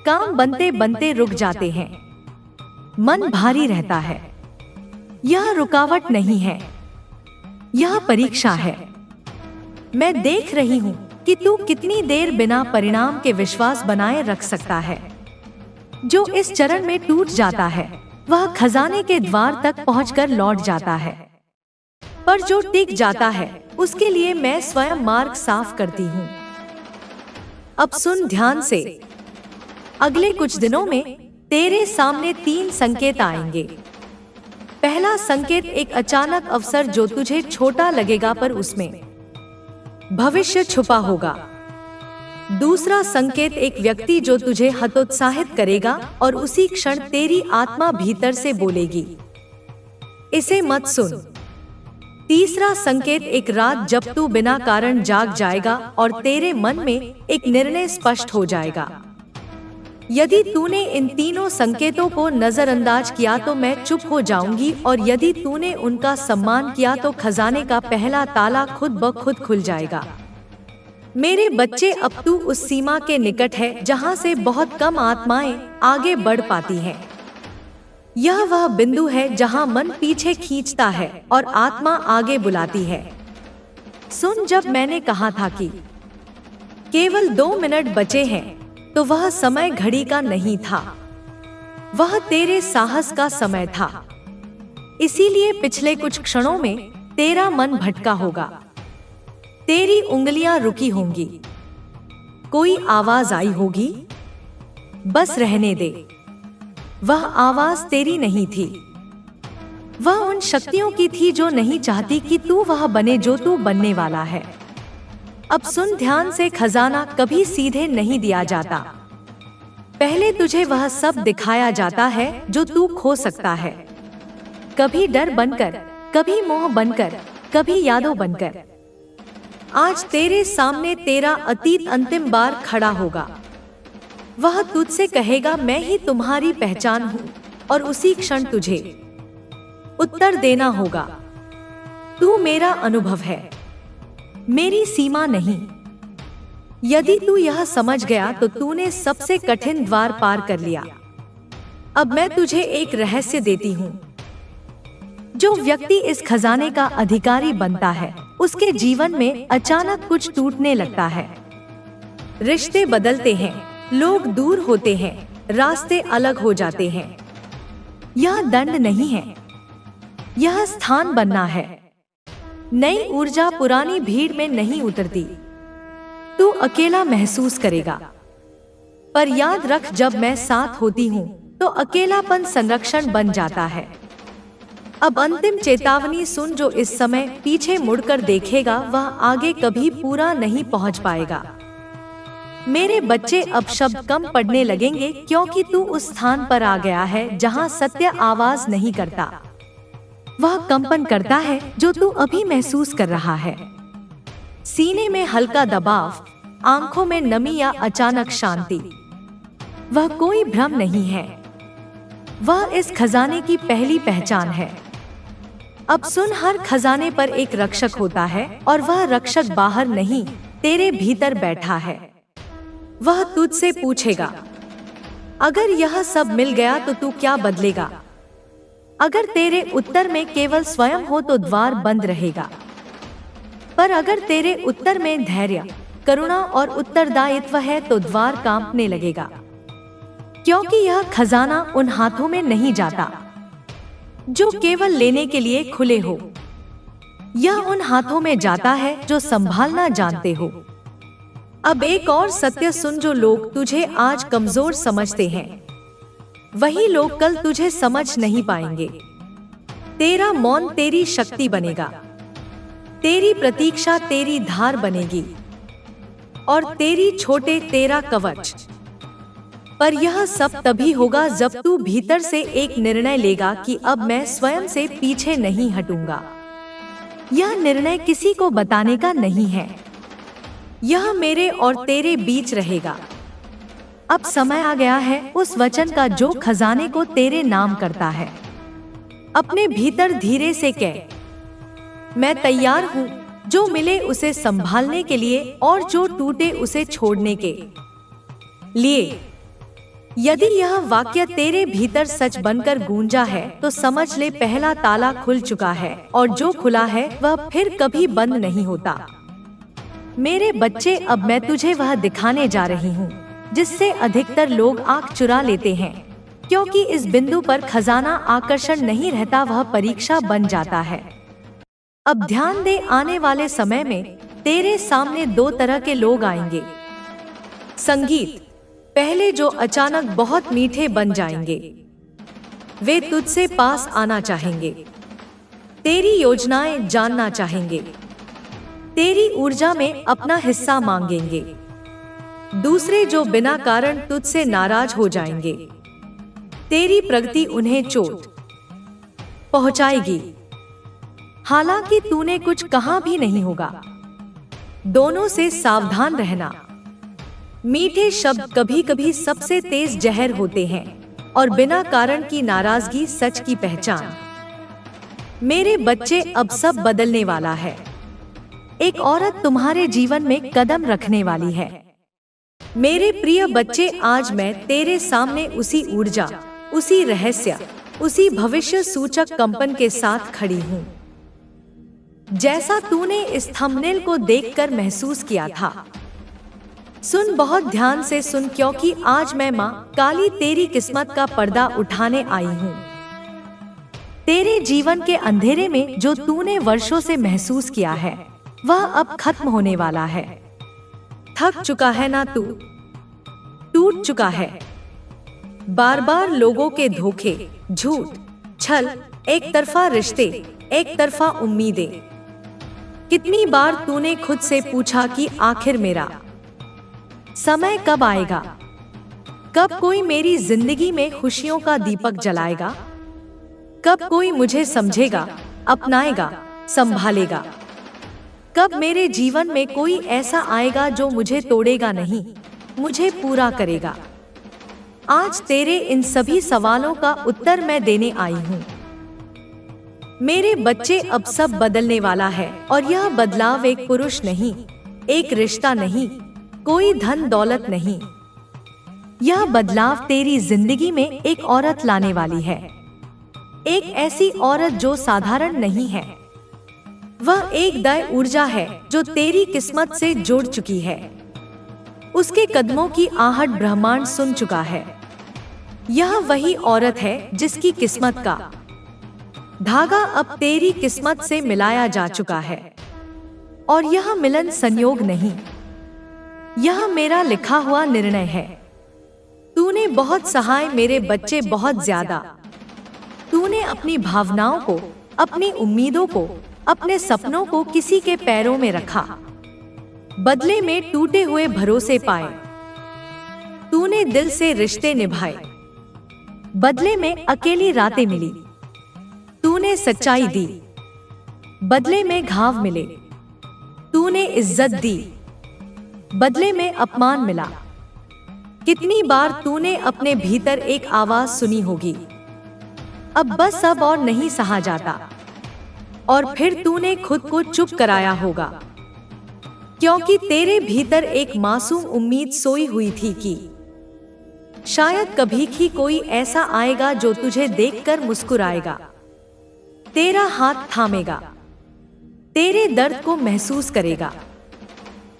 काम बनते बनते रुक जाते हैं, मन भारी रहता है। यह रुकावट नहीं है, यह परीक्षा है। मैं देख रही हूँ कि तू कितनी देर बिना परिणाम के विश्वास बनाए रख सकता है। जो इस चरण में टूट जाता है, वह खजाने के द्वार तक पहुंचकर लौट जाता है। पर जो टिक जाता है, उसके लिए मैं स्वयं मार्ग साफ करती हूँ। अब सुन ध्यान से। अगले कुछ दिनों में तेरे सामने 3 संकेत आएंगे। पहला संकेत एक अचानक अवसर जो तुझे छोटा लगेगा, पर उसमें भविष्य छुपा होगा। दूसरा संकेत एक व्यक्ति जो तुझे हतोत्साहित करेगा और उसी क्षण तेरी आत्मा भीतर से बोलेगी, इसे मत सुन। तीसरा संकेत एक रात जब तू बिना कारण जाग जाएगा और तेरे मन में एक निर्णय स्पष्ट हो जाएगा। यदि तूने इन तीनों संकेतों को नजरअंदाज किया तो मैं चुप हो जाऊंगी, और यदि तूने उनका सम्मान किया तो खजाने का पहला ताला खुद ब खुद खुल जाएगा। मेरे बच्चे, अब तू उस सीमा के निकट है जहां से बहुत कम आत्माएं आगे बढ़ पाती हैं। यह वह बिंदु है जहां मन पीछे खींचता है और आत्मा आगे बुलाती है। सुन, जब मैंने कहा था कि केवल 2 मिनट बचे हैं, तो वह समय घड़ी का नहीं था, वह तेरे साहस का समय था। इसीलिए पिछले कुछ क्षणों में तेरा मन भटका होगा, तेरी उंगलियां रुकी होंगी, कोई आवाज आई होगी, बस रहने दे। वह आवाज तेरी नहीं थी, वह उन शक्तियों की थी जो नहीं चाहती कि तू वह बने जो तू बनने वाला है। अब सुन ध्यान से, खजाना कभी सीधे नहीं दिया जाता। पहले तुझे वह सब दिखाया जाता है जो तू खो सकता है, कभी डर बनकर, कभी मोह बनकर, कभी यादों बनकर। आज तेरे सामने तेरा अतीत अंतिम बार खड़ा होगा। वह तुझसे कहेगा, मैं ही तुम्हारी पहचान हूँ, और उसी क्षण तुझे उत्तर देना होगा, तू मेरा अनुभव है, मेरी सीमा नहीं। यदि तू यह समझ गया तो तूने सबसे कठिन द्वार पार कर लिया। अब मैं तुझे एक रहस्य देती हूँ। जो व्यक्ति इस खजाने का अधिकारी बनता है, उसके जीवन में अचानक कुछ टूटने लगता है। रिश्ते बदलते हैं, लोग दूर होते हैं, रास्ते अलग हो जाते हैं। यह दंड नहीं है, यह स्थान बनना है। नई ऊर्जा पुरानी भीड़ में नहीं उतरती। तू अकेला महसूस करेगा, पर याद रख, जब मैं साथ होती हूँ तो अकेलापन संरक्षण बन जाता है। अब अंतिम चेतावनी सुन, जो इस समय पीछे मुड़कर देखेगा वह आगे कभी पूरा नहीं पहुँच पाएगा। मेरे बच्चे, अब शब्द कम पड़ने लगेंगे, क्योंकि तू उस स्थान पर आ गया है जहाँ सत्य आवाज नहीं करता, वह कंपन करता है जो तू अभी महसूस कर रहा है। सीने में हल्का दबाव, आंखों में नमी या अचानक शांति। वह कोई भ्रम नहीं है, वह इस खजाने की पहली पहचान है। अब सुन, हर खजाने पर एक रक्षक होता है, और वह रक्षक बाहर नहीं, तेरे भीतर बैठा है। वह तुझसे पूछेगा, अगर यह सब मिल गया तो तू क्या बदलेगा? अगर तेरे उत्तर में केवल स्वयं हो तो द्वार बंद रहेगा, पर अगर तेरे उत्तर में धैर्य, करुणा और उत्तरदायित्व है तो द्वार कांपने लगेगा। क्योंकि यह खजाना उन हाथों में नहीं जाता जो केवल लेने के लिए खुले हो, यह उन हाथों में जाता है जो संभालना जानते हो। अब एक और सत्य सुन, जो लोग तुझे आज कमजोर समझते हैं, वही लोग कल तुझे समझ नहीं पाएंगे। तेरा मौन तेरी शक्ति बनेगा, तेरी प्रतीक्षा तेरी धार बनेगी और तेरी छोटे तेरा कवच। पर यह सब तभी होगा जब तू भीतर से एक निर्णय लेगा कि अब मैं स्वयं से पीछे नहीं हटूंगा। यह निर्णय किसी को बताने का नहीं है, यह मेरे और तेरे बीच रहेगा। अब समय आ गया है उस वचन का जो खजाने को तेरे नाम करता है। अपने भीतर धीरे से कह, मैं तैयार हूँ, जो मिले उसे संभालने के लिए और जो टूटे उसे छोड़ने के लिए। यदि यह वाक्य तेरे भीतर सच बनकर गूंजा है तो समझ ले पहला ताला खुल चुका है और जो खुला है वह फिर कभी बंद नहीं होता। मेरे बच्चे, अब मैं तुझे वह दिखाने जा रही हूँ जिससे अधिकतर लोग आंख चुरा लेते हैं, क्योंकि इस बिंदु पर खजाना आकर्षण नहीं रहता, वह परीक्षा बन जाता है। अब ध्यान दे, आने वाले समय में तेरे सामने दो तरह के लोग आएंगे। संगीत, पहले जो अचानक बहुत मीठे बन जाएंगे, वे तुझसे पास आना चाहेंगे, तेरी योजनाएं जानना चाहेंगे, तेरी ऊर्जा में अपना हिस्सा मांगेंगे। दूसरे जो बिना कारण तुझसे नाराज हो जाएंगे, तेरी प्रगति उन्हें चोट पहुंचाएगी, हालांकि तूने कुछ कहा भी नहीं होगा। दोनों से सावधान रहना। मीठे शब्द कभी कभी सबसे तेज जहर होते हैं और बिना कारण की नाराजगी सच की पहचान। मेरे बच्चे, अब सब बदलने वाला है। एक औरत तुम्हारे जीवन में कदम रखने वाली है। मेरे प्रिय बच्चे, आज मैं तेरे सामने उसी ऊर्जा, उसी रहस्य, उसी भविष्य सूचक कंपन के साथ खड़ी हूँ, जैसा तूने इस थंबनेल को देखकर महसूस किया था। सुन, बहुत ध्यान से सुन, क्योंकि आज मैं माँ काली तेरी किस्मत का पर्दा उठाने आई हूँ। तेरे जीवन के अंधेरे में जो तूने वर्षों से महसूस किया है वह अब खत्म होने वाला है। थक चुका है ना तू? टूट चुका है बार बार लोगों के धोखे, झूठ, छल, एक तरफा रिश्ते, एक तरफा उम्मीदें। कितनी बार तूने खुद से पूछा कि आखिर मेरा समय कब आएगा? कब कोई मेरी जिंदगी में खुशियों का दीपक जलाएगा? कब कोई मुझे समझेगा, अपनाएगा, संभालेगा? कब मेरे जीवन में कोई ऐसा आएगा जो मुझे तोड़ेगा नहीं, मुझे पूरा करेगा? आज तेरे इन सभी सवालों का उत्तर मैं देने आई हूँ। मेरे बच्चे, अब सब बदलने वाला है और यह बदलाव एक पुरुष नहीं, एक रिश्ता नहीं, कोई धन दौलत नहीं। यह बदलाव तेरी जिंदगी में एक औरत लाने वाली है। एक ऐसी औरत जो साधारण नहीं है। वह एक दय ऊर्जा है जो तेरी किस्मत से जुड़ चुकी है। उसके कदमों की आहट ब्रह्मांड सुन चुका है। यह वही औरत है जिसकी किस्मत का धागा अब तेरी किस्मत से मिलाया जा चुका है। और यह मिलन संयोग नहीं, यह मेरा लिखा हुआ निर्णय है। तूने बहुत सहाय मेरे बच्चे, बहुत ज्यादा। तूने अपनी भावनाओं को, अपनी उम्मीदों को, अपने सपनों को किसी के पैरों में रखा, बदले में टूटे हुए भरोसे पाए। तूने दिल से रिश्ते निभाए, बदले में अकेली रातें मिली। तूने सच्चाई दी, बदले में घाव मिले। तूने इज्जत दी, बदले में अपमान मिला। कितनी बार तूने अपने भीतर एक आवाज सुनी होगी, अब बस, अब और नहीं सहा जाता। और फिर तूने खुद को चुप कराया होगा, क्योंकि तेरे भीतर एक मासूम उम्मीद सोई हुई थी कि शायद कभी ही कोई ऐसा आएगा जो तुझे देखकर मुस्कुराएगा, तेरा हाथ थामेगा, तेरे दर्द को महसूस करेगा।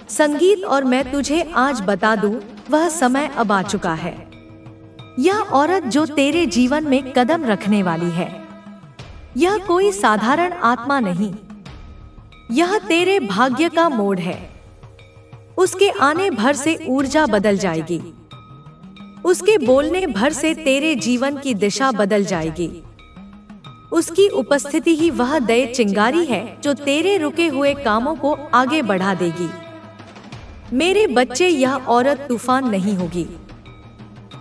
संगीत, और मैं तुझे आज बता दूं, वह समय अब आ चुका है। यह औरत जो तेरे जीवन में कदम रखने वाली है, यह कोई साधारण आत्मा नहीं, यह तेरे भाग्य का मोड़ है। उसके आने भर से ऊर्जा बदल जाएगी। उसके बोलने भर से तेरे जीवन की दिशा बदल जाएगी। उसकी उपस्थिति ही वह दया चिंगारी है जो तेरे रुके हुए कामों को आगे बढ़ा देगी। मेरे बच्चे, यह औरत तूफान नहीं होगी,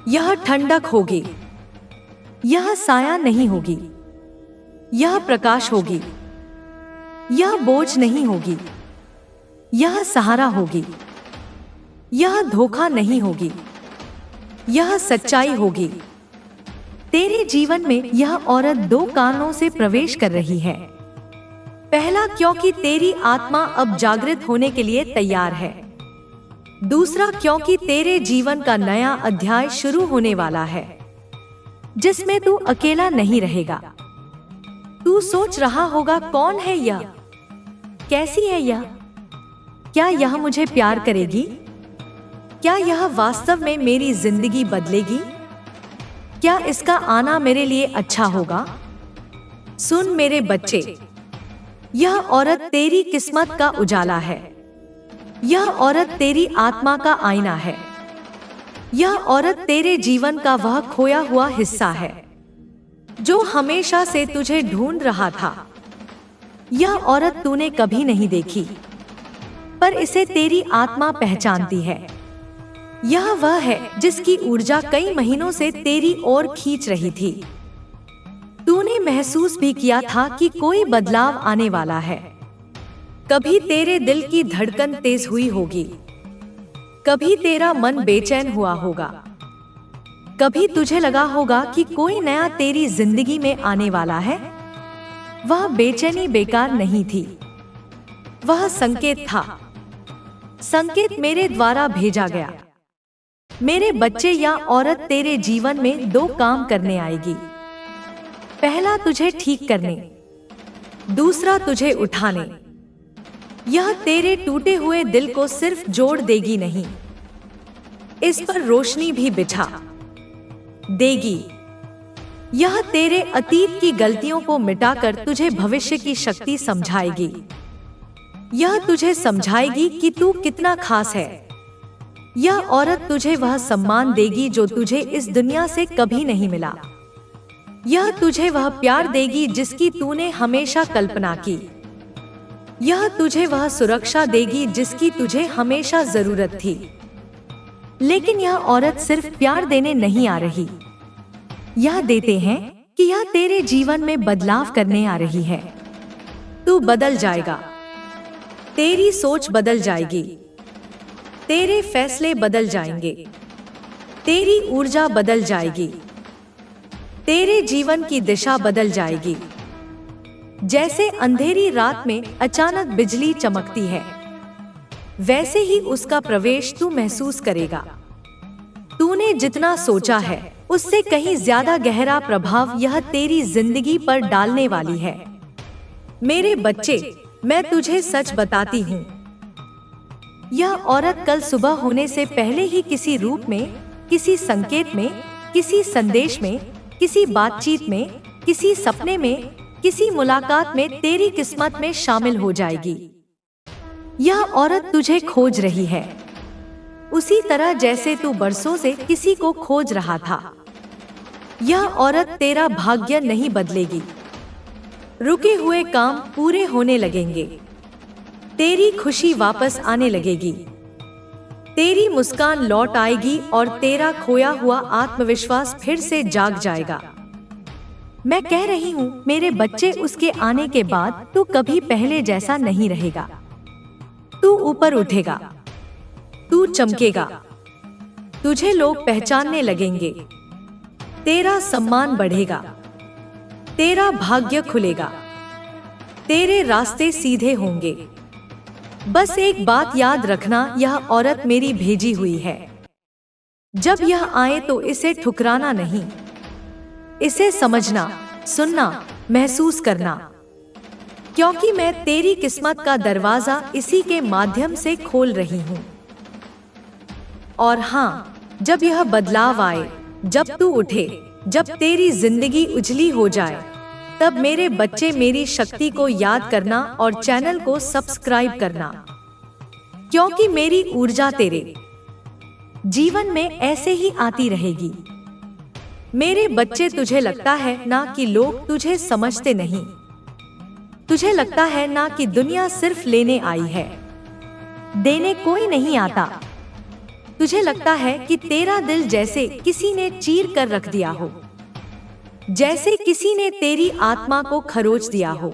यह ठंडक होगी। यह साया नहीं होगी, यह प्रकाश होगी। यह बोझ नहीं होगी, यह सहारा होगी। यह धोखा नहीं होगी, यह सच्चाई होगी। तेरे जीवन में यह औरत दो कारणों से प्रवेश कर रही है। पहला, क्योंकि तेरी आत्मा अब जागृत होने के लिए तैयार है। दूसरा, क्योंकि तेरे जीवन का नया अध्याय शुरू होने वाला है, जिसमें तू अकेला नहीं रहेगा। तू सोच रहा होगा, कौन है यह? कैसी है यह? क्या यह मुझे प्यार करेगी? क्या यह वास्तव में मेरी जिंदगी बदलेगी? क्या इसका आना मेरे लिए अच्छा होगा? सुन मेरे बच्चे, यह औरत तेरी किस्मत का उजाला है। यह औरत तेरी आत्मा का आईना है। यह औरत तेरे जीवन का वह खोया हुआ हिस्सा है जो हमेशा से तुझे ढूंढ रहा था। यह औरत तूने कभी नहीं देखी, पर इसे तेरी आत्मा पहचानती है। यह वह है जिसकी ऊर्जा कई महीनों से तेरी ओर खींच रही थी। तूने महसूस भी किया था कि कोई बदलाव आने वाला है। कभी तेरे दिल की धड़कन तेज हुई होगी, कभी तेरा मन बेचैन हुआ होगा, कभी तुझे लगा होगा कि कोई नया तेरी जिंदगी में आने वाला है। वह बेचैनी बेकार नहीं थी, वह संकेत था। संकेत मेरे द्वारा भेजा गया। मेरे बच्चे, या औरत तेरे जीवन में दो काम करने आएगी। पहला, तुझे ठीक करने, दूसरा तुझे उठाने। यह तेरे टूटे हुए दिल को सिर्फ जोड़ देगी नहीं, इस पर रोशनी भी बिछा देगी। यह तेरे अतीत की गलतियों को मिटाकर तुझे भविष्य की शक्ति समझाएगी। यह तुझे समझाएगी कि तू कितना खास है। यह औरत तुझे वह सम्मान देगी जो तुझे इस दुनिया से कभी नहीं मिला। यह तुझे वह प्यार देगी जिसकी तूने हमेशा कल्पना की। यह तुझे वह सुरक्षा देगी जिसकी तुझे हमेशा जरूरत थी। लेकिन यह औरत सिर्फ प्यार देने नहीं आ रही। यह देते हैं कि यह तेरे जीवन में बदलाव करने आ रही है। तू बदल जाएगा, तेरी सोच बदल जाएगी, तेरे फैसले बदल जाएंगे, तेरी ऊर्जा बदल जाएगी, तेरे जीवन की दिशा बदल जाएगी। जैसे अंधेरी रात में अचानक बिजली चमकती है, वैसे ही उसका प्रवेश तू महसूस करेगा। तूने जितना सोचा है उससे कहीं ज्यादा गहरा प्रभाव यह तेरी जिंदगी पर डालने वाली है। मेरे बच्चे, मैं तुझे सच बताती हूँ, यह औरत कल सुबह होने से पहले ही किसी रूप में, किसी संकेत में, किसी संदेश में, किसी बातचीत में, किसी सपने में, किसी मुलाकात में तेरी किस्मत में शामिल हो जाएगी। यह औरत तुझे खोज रही है, उसी तरह जैसे तू बरसों से किसी को खोज रहा था। यह औरत तेरा भाग्य नहीं बदलेगी। रुके हुए काम पूरे होने लगेंगे, तेरी खुशी वापस आने लगेगी, तेरी मुस्कान लौट आएगी और तेरा खोया हुआ आत्मविश्वास फिर से जाग जाएगा। मैं कह रही हूँ मेरे बच्चे, उसके आने के बाद तू कभी पहले जैसा नहीं रहेगा। तू ऊपर उठेगा, तू चमकेगा, तुझे लोग पहचानने लगेंगे, तेरा सम्मान बढ़ेगा, तेरा भाग्य खुलेगा, तेरे रास्ते सीधे होंगे। बस एक बात याद रखना, यह औरत मेरी भेजी हुई है। जब यह आए तो इसे ठुकराना नहीं, इसे समझना, सुनना, महसूस करना, क्योंकि मैं तेरी किस्मत का दरवाजा इसी के माध्यम से खोल रही हूँ। और हाँ, जब यह बदलाव आए, जब तू उठे, जब तेरी जिंदगी उजली हो जाए, तब मेरे बच्चे मेरी शक्ति को याद करना और चैनल को सब्सक्राइब करना, क्योंकि मेरी ऊर्जा तेरे जीवन में ऐसे ही आती रहेगी। मेरे बच्चे, तुझे लगता है ना कि लोग तुझे समझते नहीं। तुझे लगता है ना कि दुनिया सिर्फ लेने आई है, देने कोई नहीं आता। तुझे लगता है कि तेरा दिल जैसे किसी ने चीर कर रख दिया हो, जैसे किसी ने तेरी आत्मा को खरोच दिया हो,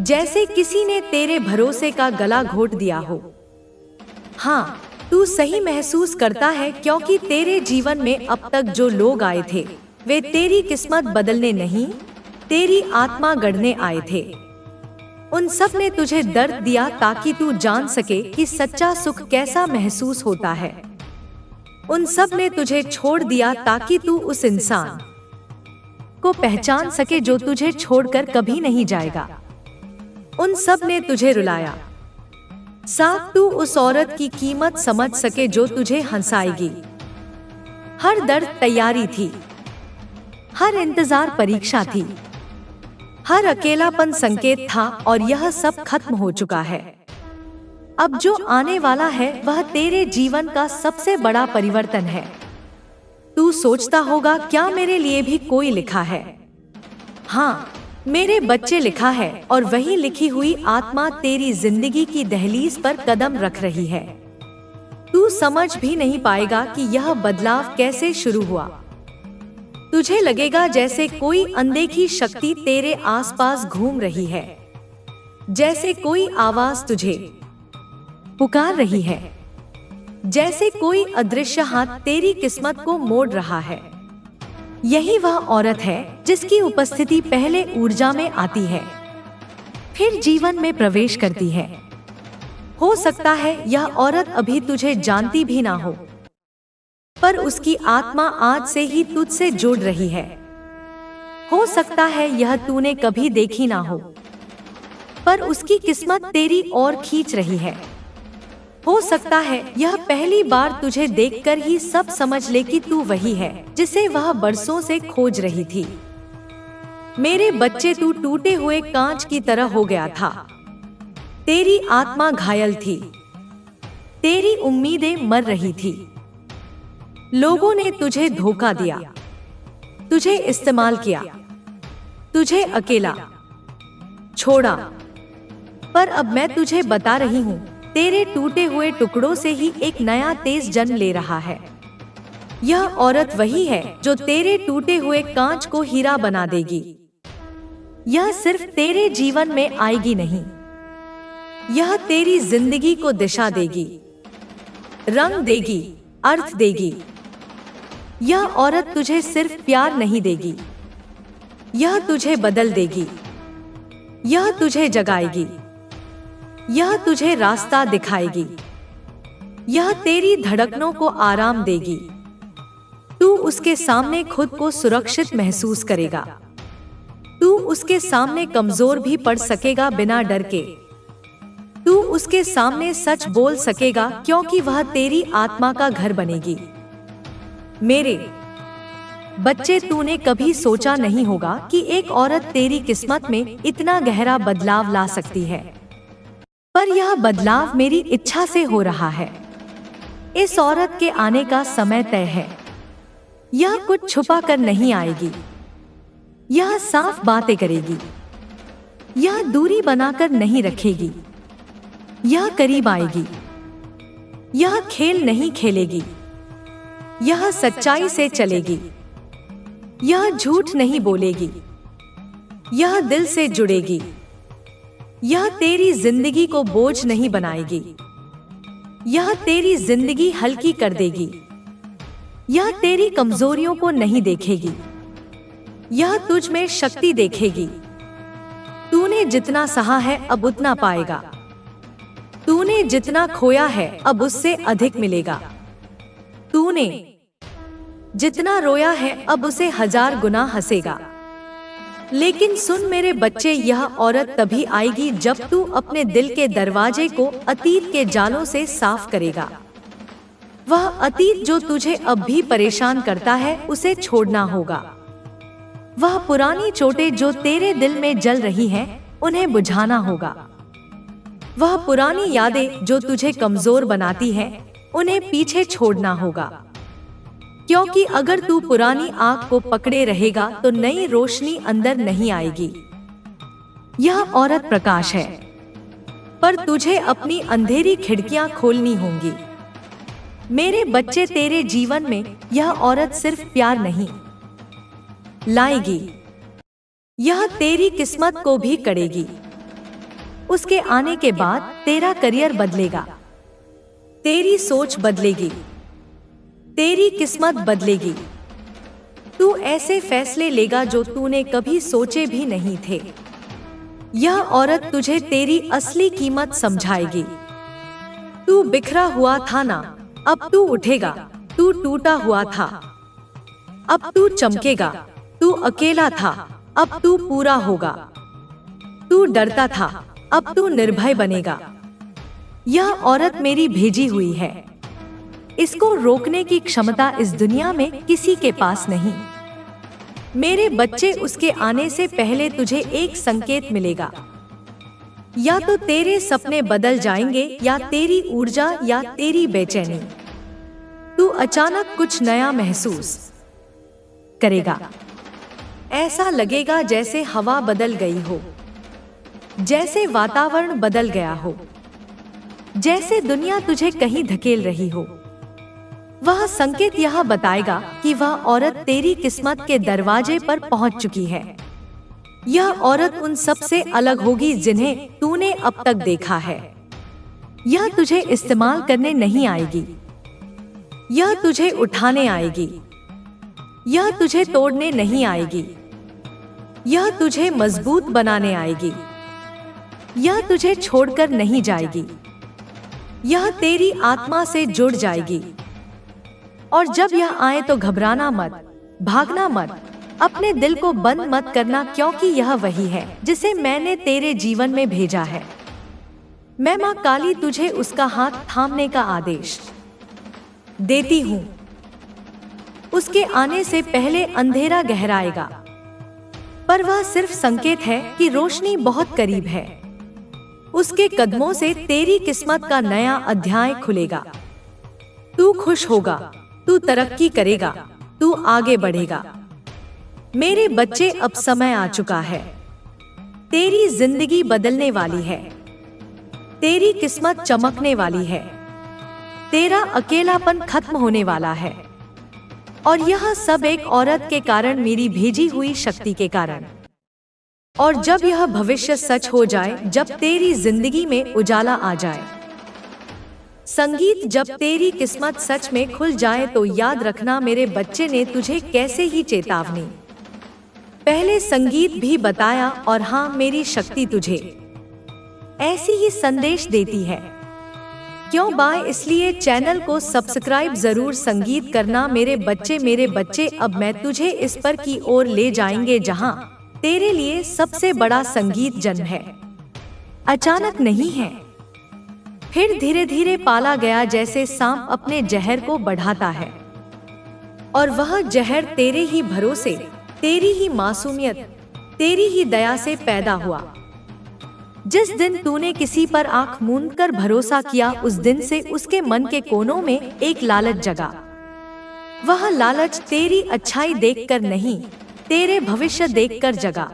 जैसे किसी ने तेरे भरोसे का गला घोट दिया हो। हाँ, तू सही महसूस करता है, क्योंकि तेरे जीवन में अब तक जो लोग आए थे वे तेरी किस्मत बदलने नहीं, तेरी आत्मा गढ़ने आए थे। उन सब ने तुझे दर्द दिया ताकि तू जान सके कि सच्चा सुख कैसा महसूस होता है। उन सब ने तुझे छोड़ दिया ताकि तू उस इंसान को पहचान सके जो तुझे छोड़कर कभी नहीं जाएगा। उन सब ने तुझे रुलाया, साथ तू उस औरत की कीमत समझ सके जो तुझे हंसाएगी। हर दर्द तैयारी थी, हर इंतजार परीक्षा थी, हर अकेलापन संकेत था, और यह सब खत्म हो चुका है। अब जो आने वाला है वह तेरे जीवन का सबसे बड़ा परिवर्तन है। तू सोचता होगा, क्या मेरे लिए भी कोई लिखा है? हाँ, मेरे बच्चे, लिखा है, और वही लिखी हुई आत्मा तेरी जिंदगी की दहलीज पर कदम रख रही है। तू समझ भी नहीं पाएगा कि यह बदलाव कैसे शुरू हुआ। तुझे लगेगा जैसे कोई अनदेखी शक्ति तेरे आसपास घूम रही है, जैसे कोई आवाज तुझे पुकार रही है, जैसे कोई अदृश्य हाथ तेरी किस्मत को मोड़ रहा है। यही वह औरत है जिसकी उपस्थिति पहले ऊर्जा में आती है, फिर जीवन में प्रवेश करती है। हो सकता है यह औरत अभी तुझे जानती भी ना हो, पर उसकी आत्मा आज से ही तुझसे जुड़ रही है। हो सकता है यह तूने कभी देखी ना हो, पर उसकी किस्मत तेरी ओर खींच रही है। हो सकता है यह पहली बार तुझे देखकर ही सब समझ ले कि तू वही है जिसे वह बरसों से खोज रही थी। मेरे बच्चे, तू टूटे हुए कांच की तरह हो गया था। तेरी आत्मा घायल थी, तेरी उम्मीदें मर रही थी। लोगों ने तुझे धोखा दिया, तुझे इस्तेमाल किया, तुझे अकेला छोड़ा। पर अब मैं तुझे बता रही हूँ, तेरे टूटे हुए टुकड़ों से ही एक नया तेज जन्म ले रहा है। यह औरत वही है जो तेरे टूटे हुए कांच को हीरा बना देगी। यह सिर्फ तेरे जीवन में आएगी नहीं, यह तेरी जिंदगी को दिशा देगी, रंग देगी, अर्थ देगी। यह औरत तुझे सिर्फ प्यार नहीं देगी, यह तुझे बदल देगी, यह तुझे जगाएगी, यह तुझे रास्ता दिखाएगी, यह तेरी धड़कनों को आराम देगी। तू उसके सामने खुद को सुरक्षित महसूस करेगा। तू उसके सामने कमजोर भी पड़ सकेगा बिना डर के। तू उसके सामने सच बोल सकेगा, क्योंकि वह तेरी आत्मा का घर बनेगी। मेरे बच्चे, तूने कभी सोचा नहीं होगा कि एक औरत तेरी किस्मत में इतना गहरा बदलाव ला सकती है, पर यह बदलाव मेरी इच्छा से हो रहा है। इस औरत के आने का समय तय है। यह कुछ छुपा कर नहीं आएगी, यह साफ बातें करेगी। यह दूरी बनाकर नहीं रखेगी, यह करीब आएगी। यह खेल नहीं खेलेगी, यह सच्चाई से चलेगी। यह झूठ नहीं बोलेगी, यह दिल से जुड़ेगी। यह तेरी जिंदगी को बोझ नहीं बनाएगी, यह तेरी जिंदगी हल्की कर देगी। यह तेरी कमजोरियों को नहीं देखेगी, यह तुझ में शक्ति देखेगी। तूने जितना सहा है अब उतना पाएगा। तूने जितना खोया है अब उससे अधिक मिलेगा। तूने जितना रोया है अब उसे 1000 गुना हंसेगा। लेकिन सुन मेरे बच्चे, यह औरत तभी आएगी जब तू अपने दिल के दरवाजे को अतीत के जालों से साफ करेगा। वह अतीत जो तुझे अब भी परेशान करता है उसे छोड़ना होगा। वह पुरानी चोटें जो तेरे दिल में जल रही हैं, उन्हें बुझाना होगा। वह पुरानी यादें जो तुझे कमजोर बनाती हैं, उन्हें पीछे छोड़ना होगा, क्योंकि अगर तू पुरानी आग को पकड़े रहेगा तो नई रोशनी अंदर नहीं आएगी। यह औरत प्रकाश है, पर तुझे अपनी अंधेरी खिड़कियां खोलनी होंगी। मेरे बच्चे, तेरे जीवन में यह औरत सिर्फ प्यार नहीं लाएगी, यह तेरी किस्मत को भी करेगी। उसके आने के बाद तेरा करियर बदलेगा, तेरी सोच बदलेगी, तेरी किस्मत बदलेगी। तू ऐसे फैसले लेगा जो तूने कभी सोचे भी नहीं थे। यह औरत तुझे तेरी असली कीमत समझाएगी। तू बिखरा हुआ था ना, अब तू उठेगा। तू टूटा हुआ था, अब तू चमकेगा। तू अकेला था, अब तू पूरा होगा। तू डरता था, अब तू निर्भय बनेगा। यह औरत मेरी भेजी हुई है, इसको रोकने की क्षमता इस दुनिया में किसी के पास नहीं। मेरे बच्चे, उसके आने से पहले तुझे एक संकेत मिलेगा। या तो तेरे सपने बदल जाएंगे, या तेरी ऊर्जा, या तेरी बेचैनी। तू अचानक कुछ नया महसूस करेगा। ऐसा लगेगा जैसे हवा बदल गई हो, जैसे वातावरण बदल गया हो, जैसे दुनिया तुझे कहीं धकेल रही हो। वह संकेत यह बताएगा कि वह औरत तेरी किस्मत के दरवाजे पर पहुंच चुकी है। यह औरत उन सब से अलग होगी जिन्हें तूने अब तक देखा है। यह तुझे इस्तेमाल करने नहीं आएगी, यह तुझे उठाने आएगी। यह तुझे तोड़ने नहीं आएगी, यह तुझे मजबूत बनाने आएगी। यह तुझे छोड़कर नहीं जाएगी, यह तेरी आत्मा से जुड़ जाएगी। और जब यह आए तो घबराना मत, भागना मत, अपने दिल को बंद मत करना, क्योंकि यह वही है जिसे मैंने तेरे जीवन में भेजा है। मैं माँ काली तुझे उसका हाथ थामने का आदेश देती हूँ। उसके आने से पहले अंधेरा गहराएगा, पर वह सिर्फ संकेत है कि रोशनी बहुत करीब है। उसके कदमों से तेरी किस्मत का नया अध्याय खुलेगा। तू खुश होगा, तू तरक्की करेगा, तू आगे बढ़ेगा। मेरे बच्चे, अब समय आ चुका है। तेरी जिंदगी बदलने वाली है, तेरी किस्मत चमकने वाली है, तेरा अकेलापन खत्म होने वाला है। और यह सब एक औरत के कारण, मेरी भेजी हुई शक्ति के कारण। और जब यह भविष्य सच हो जाए, जब तेरी जिंदगी में उजाला आ जाए, संगीत, जब तेरी किस्मत सच में खुल जाए, तो याद रखना मेरे बच्चे ने तुझे कैसे ही चेतावनी पहले संगीत भी बताया, और हाँ, मेरी शक्ति तुझे ऐसी ही संदेश देती है। क्यों बाय, इसलिए चैनल को सब्सक्राइब जरूर संगीत करना मेरे बच्चे। अब मैं तुझे इस पर की ओर ले जाएंगे जहां तेरे लिए सबसे बड़ा संगीत जन्म है। अचानक नहीं है, फिर धीरे धीरे पाला गया, जैसे सांप अपने जहर को बढ़ाता है। और वह जहर तेरे ही भरोसे, तेरी ही मासूमियत, तेरी ही दया से पैदा हुआ। जिस दिन तूने किसी पर आंख मूंदकर भरोसा किया, उस दिन से उसके मन के कोनों में एक लालच जगा। वह लालच तेरी अच्छाई देखकर नहीं, तेरे भविष्य देखकर जगा।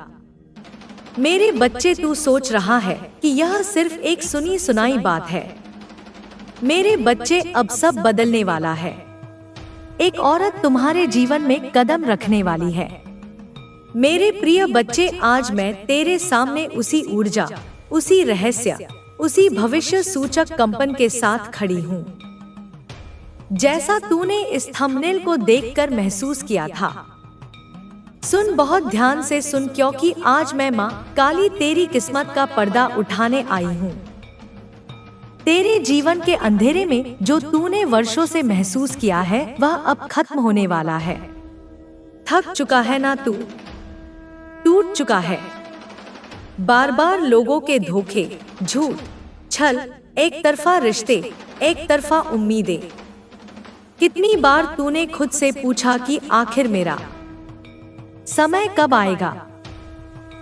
मेरे बच्चे, तू सोच रहा है कि यह सिर्फ एक सुनी सुनाई बात है। मेरे बच्चे, अब सब बदलने वाला है। एक औरत तुम्हारे जीवन में कदम रखने वाली है। मेरे प्रिय बच्चे, आज मैं तेरे सामने उसी ऊर्जा, उसी रहस्य, उसी भविष्य सूचक कंपन के साथ खड़ी हूँ, जैसा तूने इस थंबनेल को देखकर महसूस किया था। सुन, बहुत ध्यान से सुन, क्योंकि आज मैं माँ काली तेरी किस्मत का पर्दा उठाने आई हूँ। तेरे जीवन के अंधेरे में जो तूने वर्षों से महसूस किया है, वह अब खत्म होने वाला है। थक चुका है ना तू, टूट चुका है बार बार लोगों के धोखे, झूठ, छल, एक तरफा रिश्ते, एक तरफा उम्मीदें। कितनी बार तूने खुद से पूछा कि आखिर मेरा समय कब आएगा?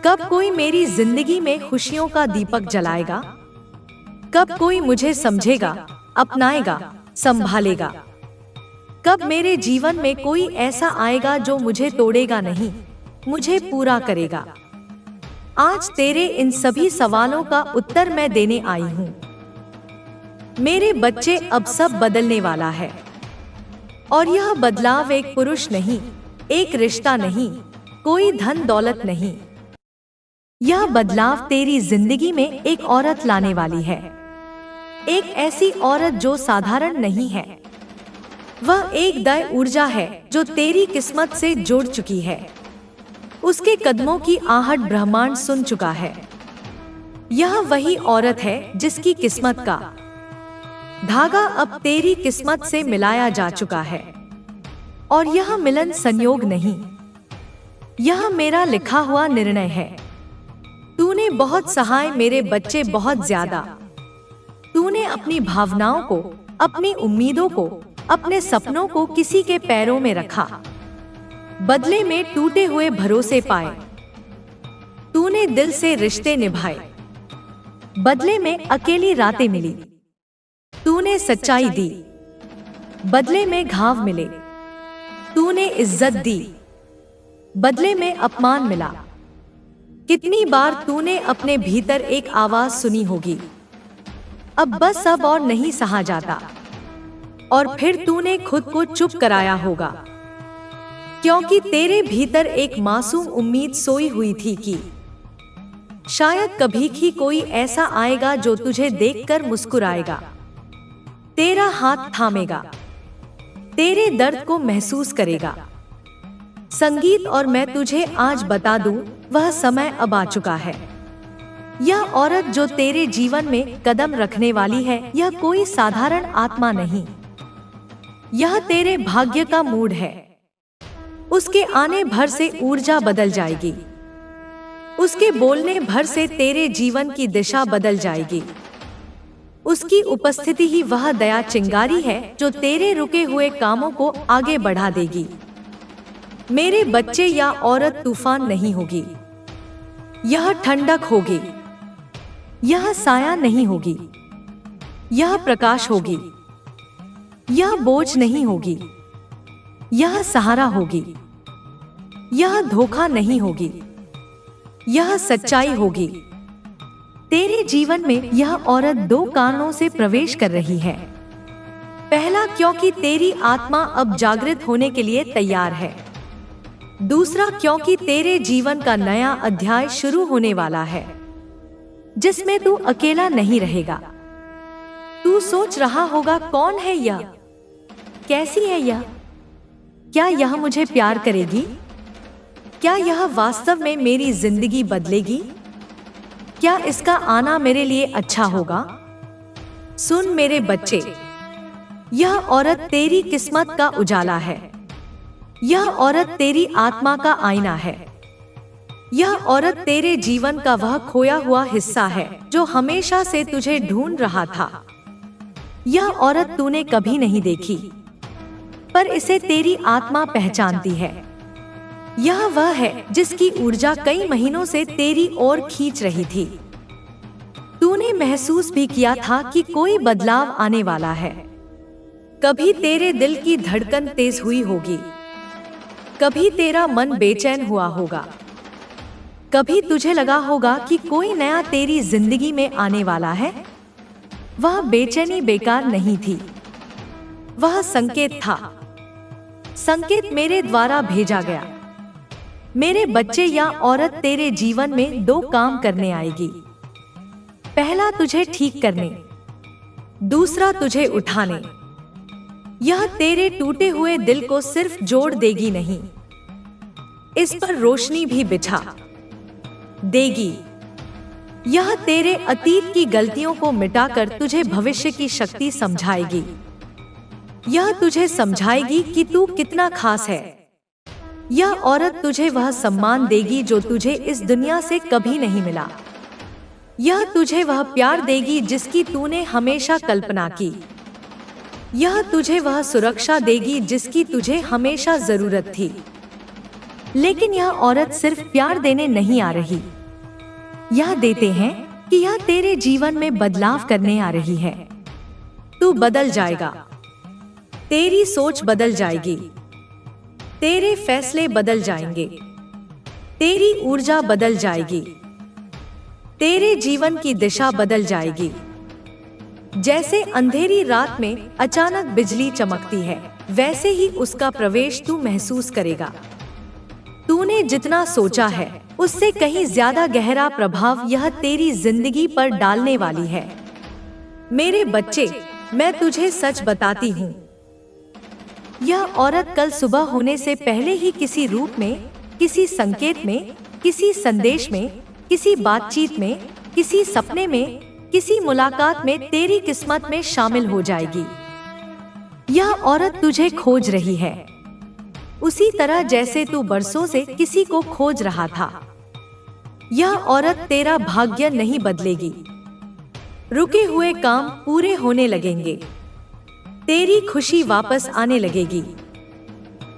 कब कोई मेरी जिंदगी में खुशियों का दीपक जलाएगा? कब कोई मुझे समझेगा, अपनाएगा, संभालेगा। कब मेरे जीवन में कोई ऐसा आएगा जो मुझे तोड़ेगा नहीं, मुझे पूरा करेगा। आज तेरे इन सभी सवालों का उत्तर मैं देने आई हूँ। मेरे बच्चे, अब सब बदलने वाला है। और यह बदलाव एक पुरुष नहीं, एक रिश्ता नहीं, कोई धन दौलत नहीं। यह बदलाव तेरी जिंदगी में एक औरत लाने वाली है। एक ऐसी औरत जो साधारण नहीं है। वह एक दैव ऊर्जा है जो तेरी किस्मत से जुड़ चुकी है। उसके कदमों की आहट ब्रह्मांड सुन चुका है। यह वही औरत है जिसकी किस्मत का धागा अब तेरी किस्मत से मिलाया जा चुका है। और यह मिलन संयोग नहीं, यह मेरा लिखा हुआ निर्णय है। तूने बहुत सहाय मेरे बच्चे, बहुत ज्यादा। तूने अपनी भावनाओं को, अपनी उम्मीदों को, अपने सपनों को किसी के पैरों में रखा। बदले में टूटे हुए भरोसे पाए। तूने दिल से रिश्ते निभाए। बदले में अकेली रातें मिली। तूने सच्चाई दी, बदले में घाव मिले। तूने इज्जत दी, बदले में अपमान मिला। कितनी बार तूने अपने भीतर एक आवाज सुनी होगी, अब बस अब और नहीं सहा जाता। और फिर तूने खुद को चुप कराया होगा, क्योंकि तेरे भीतर एक मासूम उम्मीद सोई हुई थी कि शायद कभी ही कोई ऐसा आएगा जो तुझे देखकर मुस्कुराएगा, तेरा हाथ थामेगा, तेरे दर्द को महसूस करेगा। संगीत, और मैं तुझे आज बता दूं, वह समय अब आ चुका है। यह औरत जो तेरे जीवन में कदम रखने वाली है, यह कोई साधारण आत्मा नहीं, यह तेरे भाग्य का मूड है। उसके आने भर से ऊर्जा बदल जाएगी। उसके बोलने भर से तेरे जीवन की दिशा बदल जाएगी। उसकी उपस्थिति ही वह दया चिंगारी है जो तेरे रुके हुए कामों को आगे बढ़ा देगी। मेरे बच्चे, या औरत तूफान नहीं होगी, यह ठंडक होगी। यह साया नहीं होगी, यह प्रकाश होगी। यह बोझ नहीं होगी, यह सहारा होगी। यह धोखा नहीं होगी, यह सच्चाई होगी। तेरे जीवन में यह औरत दो कारणों से प्रवेश कर रही है। पहला, क्योंकि तेरी आत्मा अब जागृत होने के लिए तैयार है। दूसरा, क्योंकि तेरे जीवन का नया अध्याय शुरू होने वाला है, जिसमें तू अकेला नहीं रहेगा। तू सोच रहा होगा, कौन है यह, कैसी है यह, क्या यह मुझे प्यार करेगी, क्या यह वास्तव में मेरी जिंदगी बदलेगी, क्या इसका आना मेरे लिए अच्छा होगा। सुन मेरे बच्चे, यह औरत तेरी किस्मत का उजाला है। यह औरत तेरी आत्मा का आईना है। यह औरत तेरे जीवन का वह खोया हुआ हिस्सा है जो हमेशा से तुझे ढूंढ रहा था। यह औरत तूने कभी नहीं देखी, पर इसे तेरी आत्मा पहचानती है। यह वह है जिसकी ऊर्जा कई महीनों से तेरी ओर खींच रही थी। तूने महसूस भी किया था कि कोई बदलाव आने वाला है। कभी तेरे दिल की धड़कन तेज हुई होगी, कभी तेरा मन बेचैन हुआ होगा, कभी तुझे लगा होगा कि कोई नया तेरी जिंदगी में आने वाला है। वह बेचैनी बेकार नहीं थी, वह संकेत था। संकेत मेरे द्वारा भेजा गया। मेरे बच्चे, या औरत तेरे जीवन में दो काम करने आएगी। पहला, तुझे ठीक करने, दूसरा तुझे उठाने। यह तेरे टूटे हुए दिल को सिर्फ जोड़ देगी नहीं, इस पर रोशनी भी बिछा देगी। यह तेरे अतीत की गलतियों को मिटाकर तुझे भविष्य की शक्ति समझाएगी। यह तुझे समझाएगी कि तू कितना खास है। यह औरत तुझे वह सम्मान देगी जो तुझे इस दुनिया से कभी नहीं मिला। यह तुझे वह प्यार देगी जिसकी तूने हमेशा कल्पना की। यह तुझे वह सुरक्षा देगी जिसकी तुझे हमेशा जरूरत थी। लेकिन यह औरत सिर्फ प्यार देने नहीं आ रही, यह देते हैं कि यह तेरे जीवन में बदलाव करने आ रही है। तू बदल जाएगा, तेरी सोच बदल जाएगी, तेरे फैसले बदल जाएंगे, तेरी ऊर्जा बदल जाएगी, तेरे जीवन की दिशा बदल जाएगी। जैसे अंधेरी रात में अचानक बिजली चमकती है, वैसे ही उसका प्रवेश तू महसूस करेगा। तूने जितना सोचा है उससे कहीं ज्यादा गहरा प्रभाव यह तेरी जिंदगी पर डालने वाली है। मेरे बच्चे, मैं तुझे सच बताती हूँ, यह औरत कल सुबह होने से पहले ही किसी रूप में, किसी संकेत में, किसी संदेश में, किसी बातचीत में, किसी सपने में, किसी मुलाकात में तेरी किस्मत में शामिल हो जाएगी। यह औरत तुझे खोज रही है, उसी तरह जैसे तू बरसों से किसी को खोज रहा था। यह औरत तेरा भाग्य नहीं बदलेगी, रुके हुए काम पूरे होने लगेंगे, तेरी खुशी वापस आने लगेगी,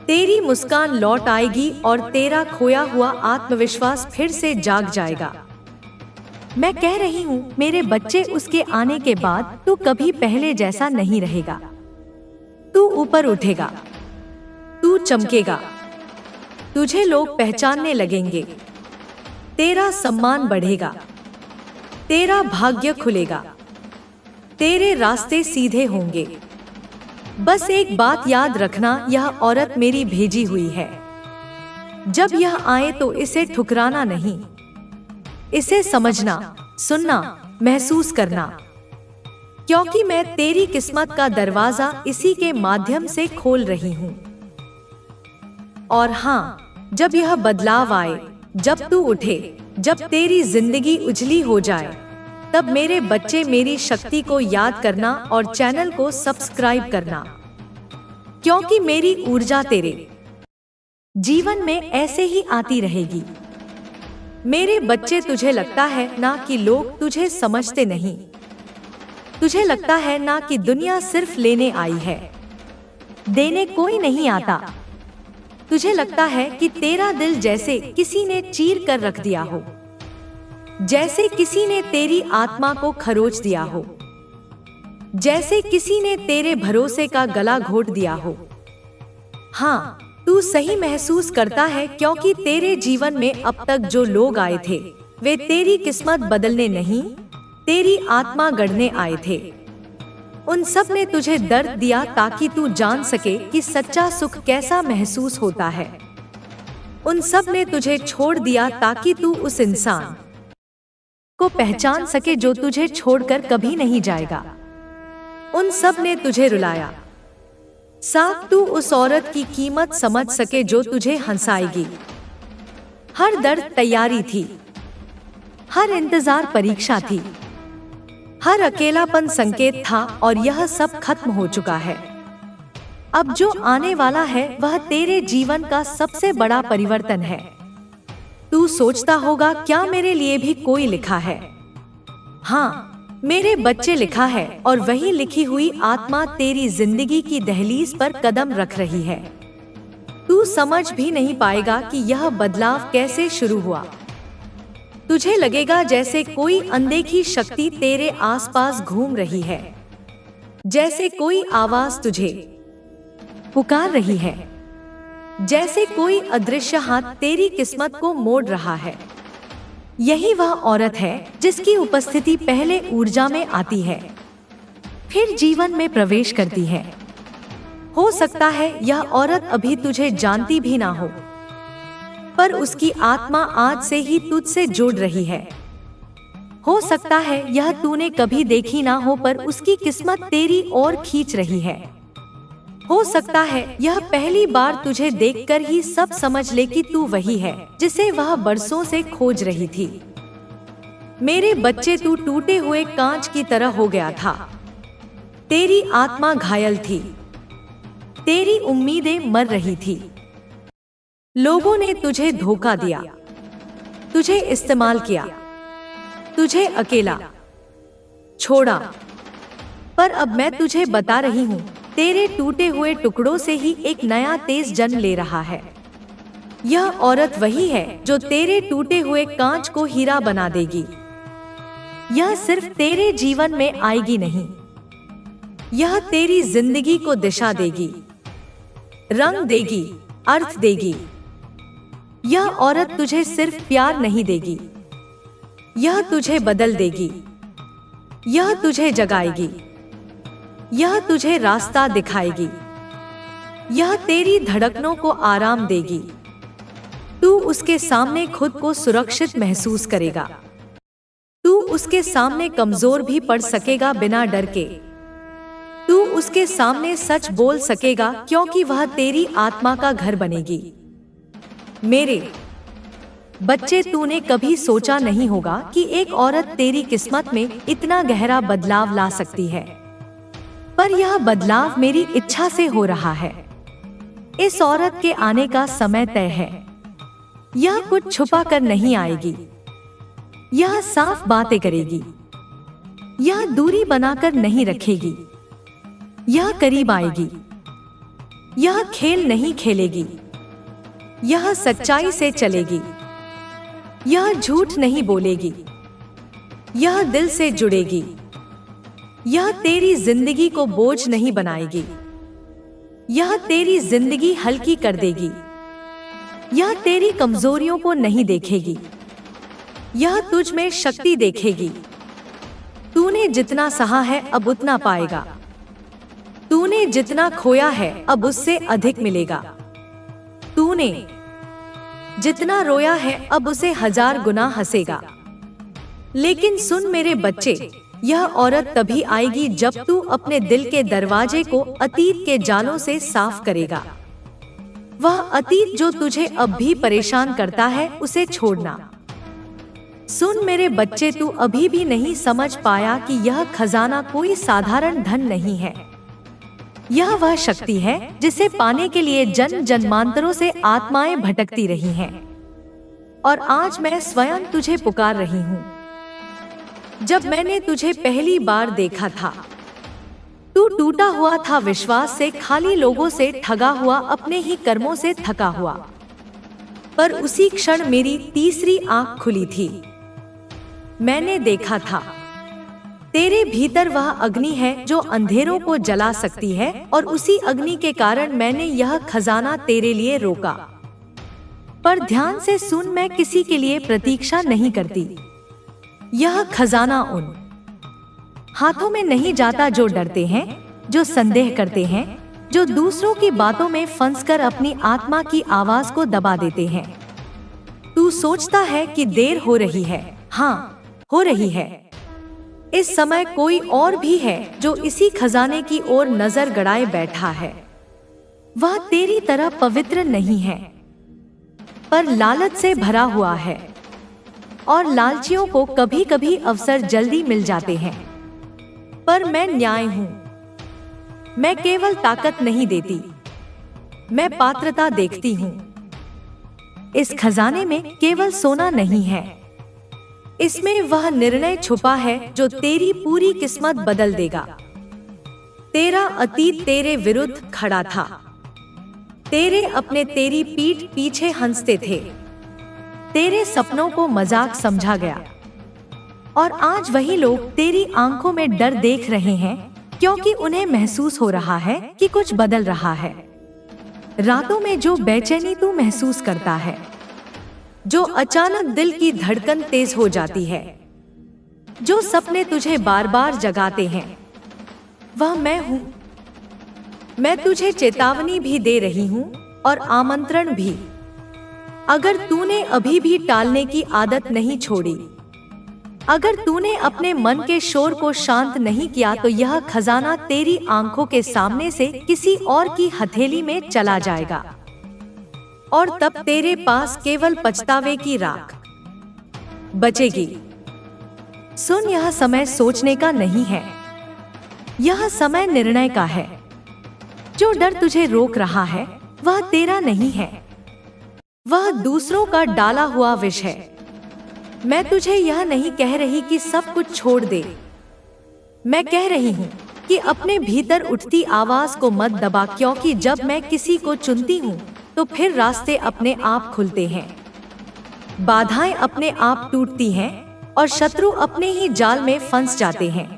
तेरी मुस्कान लौट आएगी और तेरा खोया हुआ आत्मविश्वास फिर से जाग जाएगा। मैं कह रही हूँ मेरे बच्चे, उसके आने के बाद तू कभी पहले जैसा नहीं रहेगा। तू ऊपर उठेगा, तू चमकेगा, तुझे लोग पहचानने लगेंगे, तेरा सम्मान बढ़ेगा, तेरा भाग्य खुलेगा, तेरे रास्ते सीधे होंगे। बस एक बात याद रखना, यह औरत मेरी भेजी हुई है। जब यह आए तो इसे ठुकराना नहीं, इसे समझना, सुनना, महसूस करना, क्योंकि मैं तेरी किस्मत का दरवाजा इसी के माध्यम से खोल रही हूँ। और हाँ, जब यह बदलाव आए, जब तू उठे, जब तेरी जिंदगी उजली हो जाए, तब मेरे बच्चे मेरी शक्ति को याद करना और चैनल को सब्सक्राइब करना, क्योंकि मेरी ऊर्जा तेरे जीवन में ऐसे ही आती रहेगी। मेरे बच्चे, तुझे लगता है ना कि लोग तुझे समझते नहीं, तुझे लगता है ना कि दुनिया सिर्फ लेने आई है, देने कोई नहीं आता। तुझे लगता है कि तेरा दिल जैसे किसी ने चीर कर रख दिया हो, जैसे किसी ने तेरी आत्मा को खरोच दिया हो, जैसे किसी ने तेरे भरोसे का गला घोट दिया हो। हाँ, तू सही महसूस करता है, क्योंकि तेरे जीवन में अब तक जो लोग आए थे वे तेरी किस्मत बदलने नहीं, तेरी आत्मा गढ़ने आए थे। उन सब ने तुझे दर्द दिया ताकि तू जान सके कि सच्चा सुख कैसा महसूस होता है। उन सब ने तुझे छोड़ दिया ताकि तू उस इंसान को पहचान सके जो तुझे छोड़कर कभी नहीं जाएगा। उन सब ने तुझे रुलाया, साथ तू उस औरत की कीमत समझ सके जो तुझे हंसाएगी। हर दर्द तैयारी थी, हर इंतजार परीक्षा थी, हर अकेलापन संकेत था, और यह सब खत्म हो चुका है। अब जो आने वाला है वह तेरे जीवन का सबसे बड़ा परिवर्तन है। तू सोचता होगा, क्या मेरे लिए भी कोई लिखा है? हाँ, मेरे बच्चे, लिखा है, और वही लिखी हुई आत्मा तेरी जिंदगी की दहलीज पर कदम रख रही है। तू समझ भी नहीं पाएगा कि यह बदलाव कैसे शुरू हुआ। तुझे लगेगा जैसे कोई अनदेखी शक्ति तेरे आसपास घूम रही है, जैसे कोई आवाज तुझे पुकार रही है, जैसे कोई अदृश्य हाथ तेरी किस्मत को मोड़ रहा है। यही वह औरत है जिसकी उपस्थिति पहले ऊर्जा में आती है, फिर जीवन में प्रवेश करती है। हो सकता है यह औरत अभी तुझे जानती भी ना हो, पर उसकी आत्मा आज से ही तुझसे जुड़ रही है। हो सकता है यह तूने कभी देखी ना हो, पर उसकी किस्मत तेरी ओर खींच रही है। हो सकता है यह पहली बार तुझे देखकर ही सब समझ ले कि तू वही है जिसे वह बरसों से खोज रही थी। मेरे बच्चे, तू टूटे हुए कांच की तरह हो गया था। तेरी आत्मा घायल थी, तेरी उम्मीदें मर रही थी। लोगों ने तुझे धोखा दिया, तुझे इस्तेमाल किया, तुझे अकेला छोड़ा। पर अब मैं तुझे बता रही हूँ, तेरे टूटे हुए टुकड़ों से ही एक नया तेज जन्म ले रहा है। यह औरत वही है जो तेरे टूटे हुए कांच को हीरा बना देगी। यह सिर्फ तेरे जीवन में आएगी नहीं, यह तेरी जिंदगी को दिशा देगी, रंग देगी, अर्थ देगी। यह औरत तुझे सिर्फ प्यार नहीं देगी, यह तुझे बदल देगी, यह तुझे जगाएगी, यह तुझे रास्ता दिखाएगी, यह तेरी धड़कनों को आराम देगी। तू उसके सामने खुद को सुरक्षित महसूस करेगा। तू उसके सामने कमजोर भी पड़ सकेगा बिना डर के। तू उसके सामने सच बोल सकेगा क्योंकि वह तेरी आत्मा का घर बनेगी। मेरे बच्चे, तूने कभी सोचा नहीं होगा कि एक औरत तेरी किस्मत में इतना गहरा बदलाव ला सकती है, पर यह बदलाव मेरी इच्छा से हो रहा है। इस औरत के आने का समय तय है। यह कुछ छुपा कर नहीं आएगी, यह साफ बातें करेगी, यह दूरी बनाकर नहीं रखेगी, यह करीब आएगी, यह खेल नहीं खेलेगी, यह सच्चाई से चलेगी, यह झूठ नहीं बोलेगी, यह दिल से जुड़ेगी, यह तेरी जिंदगी को बोझ नहीं बनाएगी, यह तेरी जिंदगी हल्की कर देगी, यह तेरी कमजोरियों को नहीं देखेगी, यह तुझ में शक्ति देखेगी। तूने जितना सहा है अब उतना पाएगा, तूने जितना खोया है अब उससे अधिक मिलेगा, तूने जितना रोया है अब उसे 1000 गुना हंसेगा। लेकिन सुन मेरे बच्चे, यह औरत तभी आएगी जब तू अपने दिल के दरवाजे को अतीत के जालों से साफ करेगा। वह अतीत जो तुझे अब भी परेशान करता है उसे छोड़ना। सुन मेरे बच्चे, तू अभी भी नहीं समझ पाया कि यह खजाना कोई साधारण धन नहीं है। यह वह शक्ति है जिसे पाने के लिए जन्म जन्मांतरों से आत्माएं भटकती रही हैं, और आज मैं स्वयं तुझे पुकार रही हूँ। जब मैंने तुझे पहली बार देखा था, तू टूटा हुआ था, विश्वास से खाली, लोगों से ठगा हुआ, अपने ही कर्मों से थका हुआ। पर उसी क्षण मेरी तीसरी आंख खुली थी। मैंने देखा था तेरे भीतर वह अग्नि है जो अंधेरों को जला सकती है, और उसी अग्नि के कारण मैंने यह खजाना तेरे लिए रोका। पर ध्यान से सुन, मैं किसी के लिए प्रतीक्षा नहीं करती। यह खजाना उन हाथों में नहीं जाता जो डरते हैं, जो संदेह करते हैं, जो दूसरों की बातों में फंसकर अपनी आत्मा की आवाज को दबा देते हैं। तू सोचता है कि देर हो रही है, हाँ, हो रही है। इस समय कोई और भी है जो इसी खजाने की ओर नजर गड़ाए बैठा है। वह तेरी तरह पवित्र नहीं है, पर लालच से भरा हुआ है, और लालचियों को कभी कभी अवसर जल्दी मिल जाते हैं। पर मैं न्याय हूं। मैं केवल ताकत नहीं देती, मैं पात्रता देखती हूं। इस खजाने में केवल सोना नहीं है, इसमें वह निर्णय छुपा है जो तेरी पूरी किस्मत बदल देगा। तेरा अतीत तेरे विरुद्ध खड़ा था, तेरे अपने तेरी पीठ पीछे हंसते थे, तेरे सपनों को मजाक समझा गया, और आज वही लोग तेरी आंखों में डर देख रहे हैं, क्योंकि उन्हें महसूस हो रहा है कि कुछ बदल रहा है। रातों में जो बेचैनी तू महसूस करता है, जो अचानक दिल की धड़कन तेज हो जाती है, जो सपने तुझे बार बार जगाते हैं, वह मैं हूँ। मैं तुझे चेतावनी भी दे रही हूँ और आमंत्रण भी। अगर तूने अभी भी टालने की आदत नहीं छोड़ी, अगर तूने अपने मन के शोर को शांत नहीं किया, तो यह खजाना तेरी आंखों के सामने से किसी और की हथेली में चला जाएगा, और तब तेरे पास केवल पछतावे की राख बचेगी। सुन, यह समय सोचने का नहीं है, यह समय निर्णय का है। जो डर तुझे रोक रहा है वह तेरा नहीं है, वह दूसरों का डाला हुआ विष है। मैं तुझे यह नहीं कह रही कि सब कुछ छोड़ दे, मैं कह रही हूँ कि अपने भीतर उठती आवाज को मत दबा, क्योंकि जब मैं किसी को चुनती हूँ तो फिर रास्ते अपने आप खुलते हैं, बाधाएं अपने आप टूटती हैं, और शत्रु अपने ही जाल में फंस जाते हैं।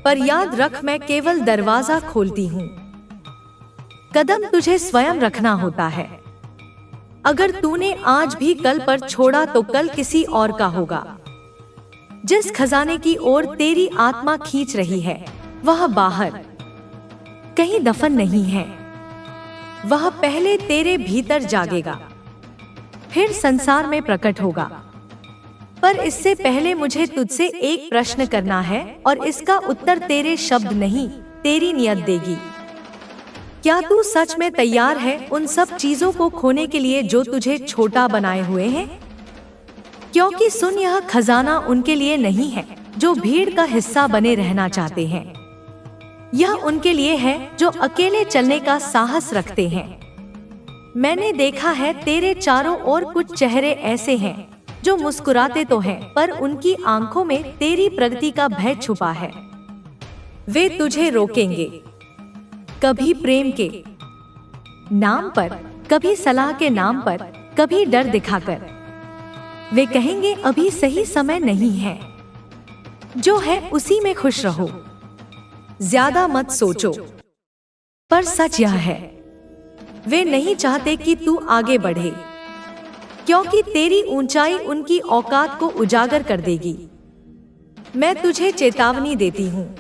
पर याद रख, मैं केवल दरवाजा खोलती हूँ। कदम तुझे स्वयं रखना होता है। अगर तूने आज भी कल पर छोड़ा तो कल किसी और का होगा। जिस खजाने की ओर तेरी आत्मा खींच रही है वह बाहर कहीं दफन नहीं है। वह पहले तेरे भीतर जागेगा, फिर संसार में प्रकट होगा। पर इससे पहले मुझे तुझसे एक प्रश्न करना है और इसका उत्तर तेरे शब्द नहीं, तेरी नियत देगी। क्या तू सच में तैयार है उन सब चीजों को खोने के लिए जो तुझे छोटा बनाए हुए हैं? क्योंकि सुन, यह खजाना उनके लिए नहीं है जो भीड़ का हिस्सा बने रहना चाहते हैं। यह उनके लिए है जो अकेले चलने का साहस रखते हैं। मैंने देखा है तेरे चारों ओर कुछ चेहरे ऐसे हैं जो मुस्कुराते तो हैं, पर उनकी आंखों में तेरी प्रगति का भय छुपा है। वे तुझे रोकेंगे, कभी प्रेम के नाम पर, कभी सलाह के नाम पर, कभी डर दिखाकर। वे कहेंगे अभी सही समय नहीं है, जो है उसी में खुश रहो, ज्यादा मत सोचो। पर सच यह है, वे नहीं चाहते कि तू आगे बढ़े, क्योंकि तेरी ऊंचाई उनकी औकात को उजागर कर देगी। मैं तुझे चेतावनी देती हूँ।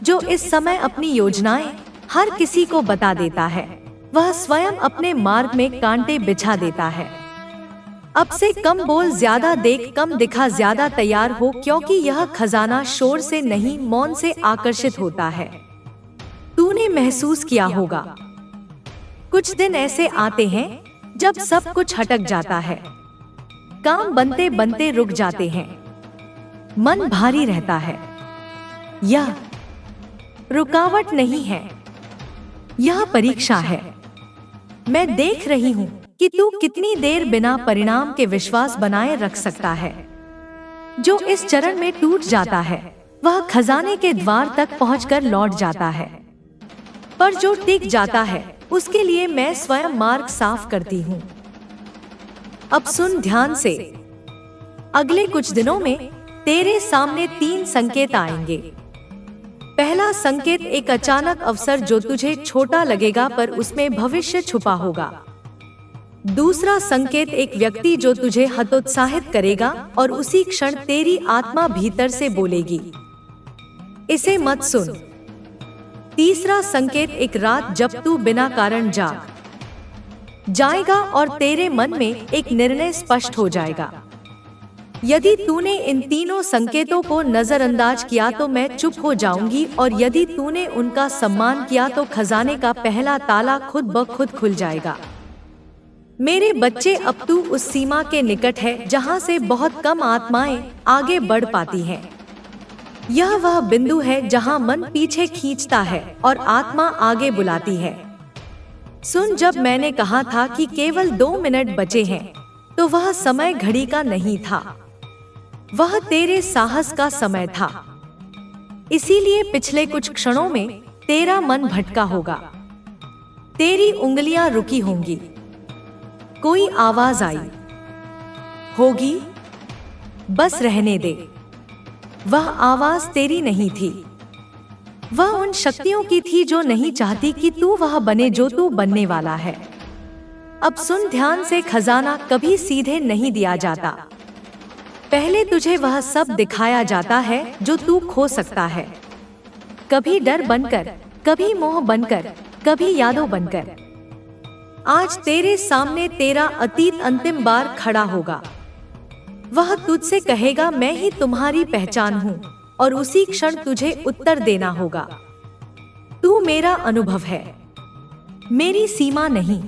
जो इस समय अपनी योजनाएं हर किसी को बता देता है, वह स्वयं अपने मार्ग में कांटे बिछा देता है। अब से कम बोल, ज्यादा देख, कम दिखा, ज्यादा तैयार हो, क्योंकि यह खजाना शोर से नहीं, मौन से आकर्षित होता है। तूने महसूस किया होगा, कुछ दिन ऐसे आते हैं जब सब कुछ हटक जाता है, काम बनते बनते रुक जाते हैं, मन भारी रहता है। यह रुकावट नहीं है, यह परीक्षा है। मैं देख रही हूँ कि तू कितनी देर बिना परिणाम के विश्वास बनाए रख सकता है। जो इस चरण में टूट जाता है वह खजाने के द्वार तक पहुंचकर लौट जाता है, पर जो टिक जाता है उसके लिए मैं स्वयं मार्ग साफ करती हूँ। अब सुन ध्यान से, अगले कुछ दिनों में तेरे सामने 3 संकेत आएंगे। पहला संकेत एक अचानक अवसर जो तुझे छोटा लगेगा पर उसमें भविष्य छुपा होगा। दूसरा संकेत एक व्यक्ति जो तुझे हतोत्साहित करेगा और उसी क्षण तेरी आत्मा भीतर से बोलेगी, इसे मत सुन। तीसरा संकेत एक रात जब तू बिना कारण जाग जाएगा और तेरे मन में एक निर्णय स्पष्ट हो जाएगा। यदि तूने इन तीनों संकेतों को नजरअंदाज किया तो मैं चुप हो जाऊंगी, और यदि तूने उनका सम्मान किया तो खजाने का पहला ताला खुद ब खुद खुल जाएगा। मेरे बच्चे, अब तू उस सीमा के निकट है जहां से बहुत कम आत्माएं आगे बढ़ पाती हैं। यह वह बिंदु है जहां मन पीछे खींचता है और आत्मा आगे बुलाती है। सुन, जब मैंने कहा था कि केवल 2 मिनट बचे हैं, तो वह समय घड़ी का नहीं था, वह तेरे साहस का समय था। इसीलिए पिछले कुछ क्षणों में तेरा मन भटका होगा, तेरी उंगलियां रुकी होंगी, कोई आवाज आई होगी, बस रहने दे। वह आवाज तेरी नहीं थी, वह उन शक्तियों की थी जो नहीं चाहती कि तू वह बने जो तू बनने वाला है। अब सुन ध्यान से, खजाना कभी सीधे नहीं दिया जाता। पहले तुझे वह सब दिखाया जाता है जो तू खो सकता है, कभी डर बनकर, कभी मोह बनकर, कभी यादों बनकर। आज तेरे सामने तेरा अतीत अंतिम बार खड़ा होगा। वह तुझसे कहेगा, मैं ही तुम्हारी पहचान हूँ, और उसी क्षण तुझे उत्तर देना होगा, तू मेरा अनुभव है, मेरी सीमा नहीं।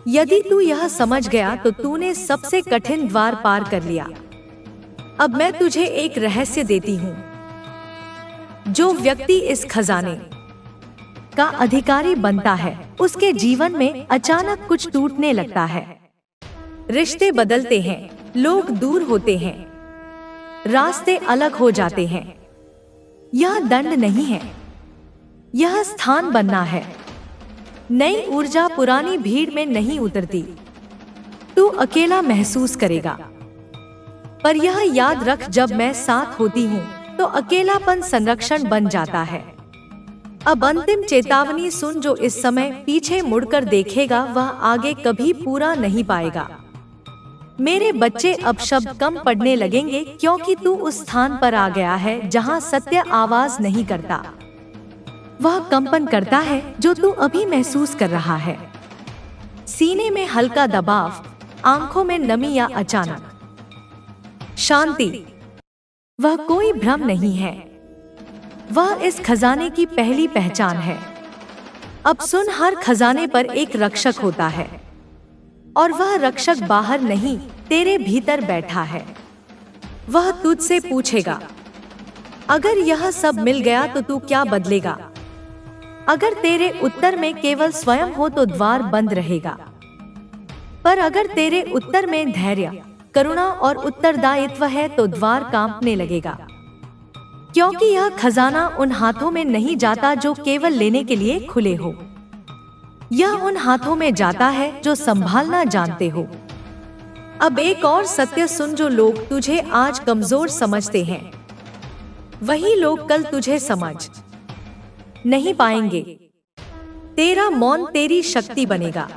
यदि तू यह समझ गया तो तूने सबसे कठिन द्वार पार कर लिया। अब मैं तुझे एक रहस्य देती हूँ। जो व्यक्ति इस खजाने का अधिकारी बनता है, उसके जीवन में अचानक कुछ टूटने लगता है। रिश्ते बदलते हैं, लोग दूर होते हैं, रास्ते अलग हो जाते हैं। यह दंड नहीं है, यह स्थान बनना है। नई ऊर्जा पुरानी भीड़ में नहीं उतरती। तू अकेला महसूस करेगा, पर यह याद रख, जब मैं साथ होती हूँ तो अकेलापन संरक्षण बन जाता है। अब अंतिम चेतावनी सुन, जो इस समय पीछे मुड़कर देखेगा वह आगे कभी पूरा नहीं पाएगा। मेरे बच्चे, अब शब्द कम पड़ने लगेंगे क्योंकि तू उस स्थान पर आ गया है जहां सत्य आवाज नहीं करता। वह कंपन करता है जो तू अभी महसूस कर रहा है। सीने में हल्का दबाव, आंखों में नमी या अचानक शांति। वह कोई भ्रम नहीं है, वह इस खजाने की पहली पहचान है। अब सुन, हर खजाने पर एक रक्षक होता है और वह रक्षक बाहर नहीं, तेरे भीतर बैठा है। वह तुझसे पूछेगा, अगर यह सब मिल गया तो तू क्या बदलेगा? अगर तेरे उत्तर में केवल स्वयं हो तो द्वार बंद रहेगा, पर अगर तेरे उत्तर में धैर्य, करुणा और उत्तरदायित्व है तो द्वार कांपने लगेगा। क्योंकि यह खजाना उन हाथों में नहीं जाता जो केवल लेने के लिए खुले हो, यह उन हाथों में जाता है जो संभालना जानते हो। अब एक और सत्य सुन, जो लोग तुझे आज कमजोर समझते हैं वही लोग कल तुझे समझ नहीं पाएंगे। तेरा मौन तेरी शक्ति बनेगा,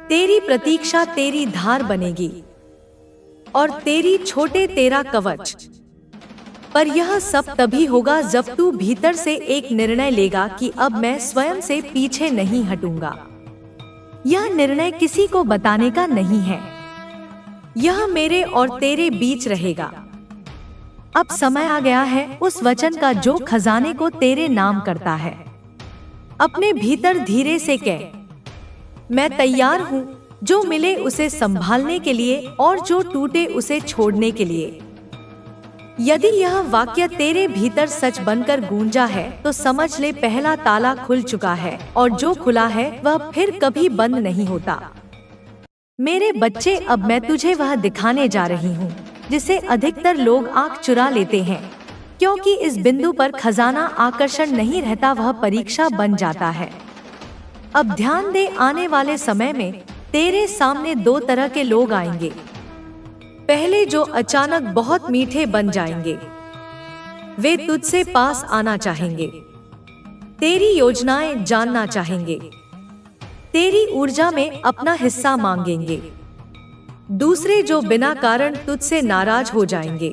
तेरी प्रतीक्षा तेरी धार बनेगी और तेरी छोटे तेरा कवच। पर यह सब तभी होगा जब तू भीतर से एक निर्णय लेगा कि अब मैं स्वयं से पीछे नहीं हटूंगा। यह निर्णय किसी को बताने का नहीं है, यह मेरे और तेरे बीच रहेगा। अब समय आ गया है उस वचन का जो खजाने को तेरे नाम करता है। अपने भीतर धीरे से कह, मैं तैयार हूँ, जो मिले उसे संभालने के लिए और जो टूटे उसे छोड़ने के लिए। यदि यह वाक्य तेरे भीतर सच बनकर गूंजा है तो समझ ले, पहला ताला खुल चुका है और जो खुला है वह फिर कभी बंद नहीं होता। मेरे बच्चे, अब मैं तुझे वह दिखाने जा रही हूँ जिसे अधिकतर लोग आंख चुरा लेते हैं, क्योंकि इस बिंदु पर खजाना आकर्षण नहीं रहता, वह परीक्षा बन जाता है। अब ध्यान दे, आने वाले समय में तेरे सामने दो तरह के लोग आएंगे। पहले जो अचानक बहुत मीठे बन जाएंगे, वे तुझसे पास आना चाहेंगे, तेरी योजनाएं जानना चाहेंगे, तेरी ऊर्जा में अपना हिस्सा मांगेंगे। दूसरे जो बिना कारण तुझसे नाराज हो जाएंगे,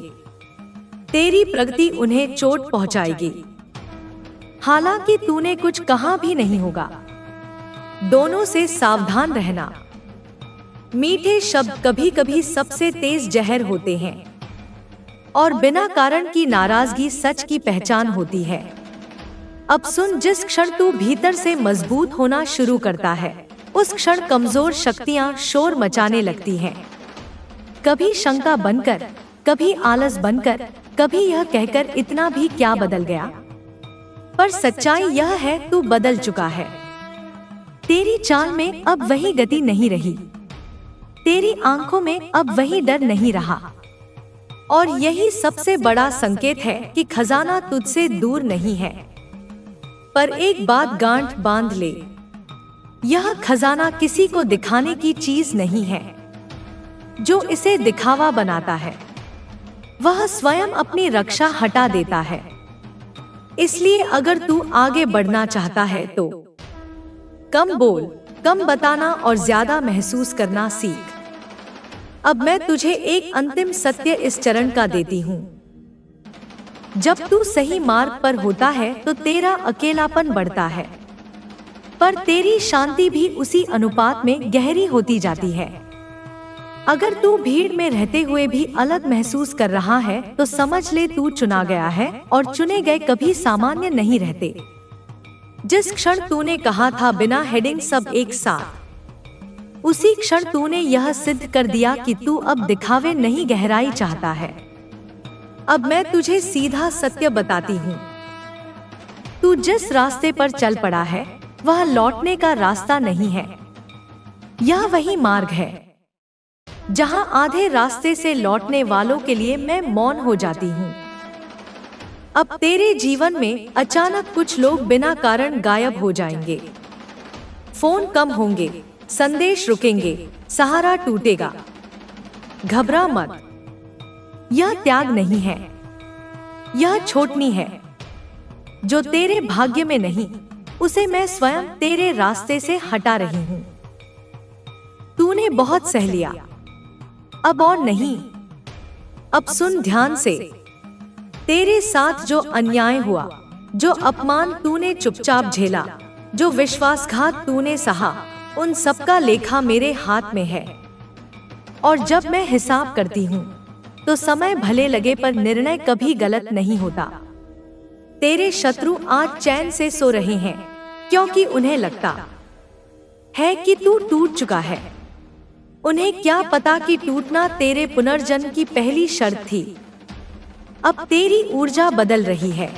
तेरी प्रगति उन्हें चोट पहुंचाएगी, हालांकि तूने कुछ कहा भी नहीं होगा। दोनों से सावधान रहना। मीठे शब्द कभी कभी सबसे तेज जहर होते हैं और बिना कारण की नाराजगी सच की पहचान होती है। अब सुन, जिस क्षण तू भीतर से मजबूत होना शुरू करता है उस क्षण कमजोर शक्तियां शोर मचाने लगती हैं। कभी शंका बनकर, कभी आलस बनकर, कभी यह कहकर इतना भी क्या बदल गया। पर सच्चाई यह है, तू बदल चुका है। तेरी चाल में अब वही गति नहीं रही, तेरी आंखों में अब वही डर नहीं रहा। और यही सबसे बड़ा संकेत है कि खजाना तुझसे दूर नहीं है। पर एक बात गांठ बांध ले, यह खजाना किसी को दिखाने की चीज नहीं है। जो इसे दिखावा बनाता है वह स्वयं अपनी रक्षा हटा देता है। इसलिए अगर तू आगे बढ़ना चाहता है तो कम बोल, कम बताना और ज्यादा महसूस करना सीख। अब मैं तुझे एक अंतिम सत्य इस चरण का देती हूँ। जब तू सही मार्ग पर होता है तो तेरा अकेलापन बढ़ता है, पर तेरी शांति भी उसी अनुपात में गहरी होती जाती है। अगर तू भीड़ में रहते हुए भी अलग महसूस कर रहा है तो समझ ले तू चुना गया है और चुने गए कभी सामान्य नहीं रहते। जिस क्षण तूने कहा था बिना हेडिंग सब एक साथ, उसी क्षण तूने यह सिद्ध कर दिया कि तू अब दिखावे नहीं गहराई चाहता है। अब मैं तुझे सीधा सत्य बताती हूँ, तू जिस रास्ते पर चल पड़ा है वह लौटने का रास्ता नहीं है। यह वही मार्ग है जहाँ आधे रास्ते से लौटने वालों के लिए मैं मौन हो जाती हूँ। अब तेरे जीवन में अचानक कुछ लोग बिना कारण गायब हो जाएंगे। फोन कम होंगे, संदेश रुकेंगे, सहारा टूटेगा। घबरा मत, यह त्याग नहीं है, यह छोटनी है जो तेरे भाग्य में नहीं, उसे मैं स्वयं तेरे रास्ते से हटा रही हूँ। तूने बहुत सह लिया, अब और नहीं। अब सुन ध्यान से, तेरे साथ जो अन्याय हुआ, जो अपमान तूने चुपचाप झेला, जो विश्वासघात तूने सहा, उन सबका लेखा मेरे हाथ में है। और जब मैं हिसाब करती हूँ तो समय भले लगे पर निर्णय कभी गलत नहीं होता। तेरे शत्रु आज चैन से सो रहे हैं क्योंकि उन्हें लगता है कि तू टूट चुका है। उन्हें क्या पता कि टूटना तेरे पुनर्जन्म की पहली शर्त थी। अब तेरी ऊर्जा बदल रही है।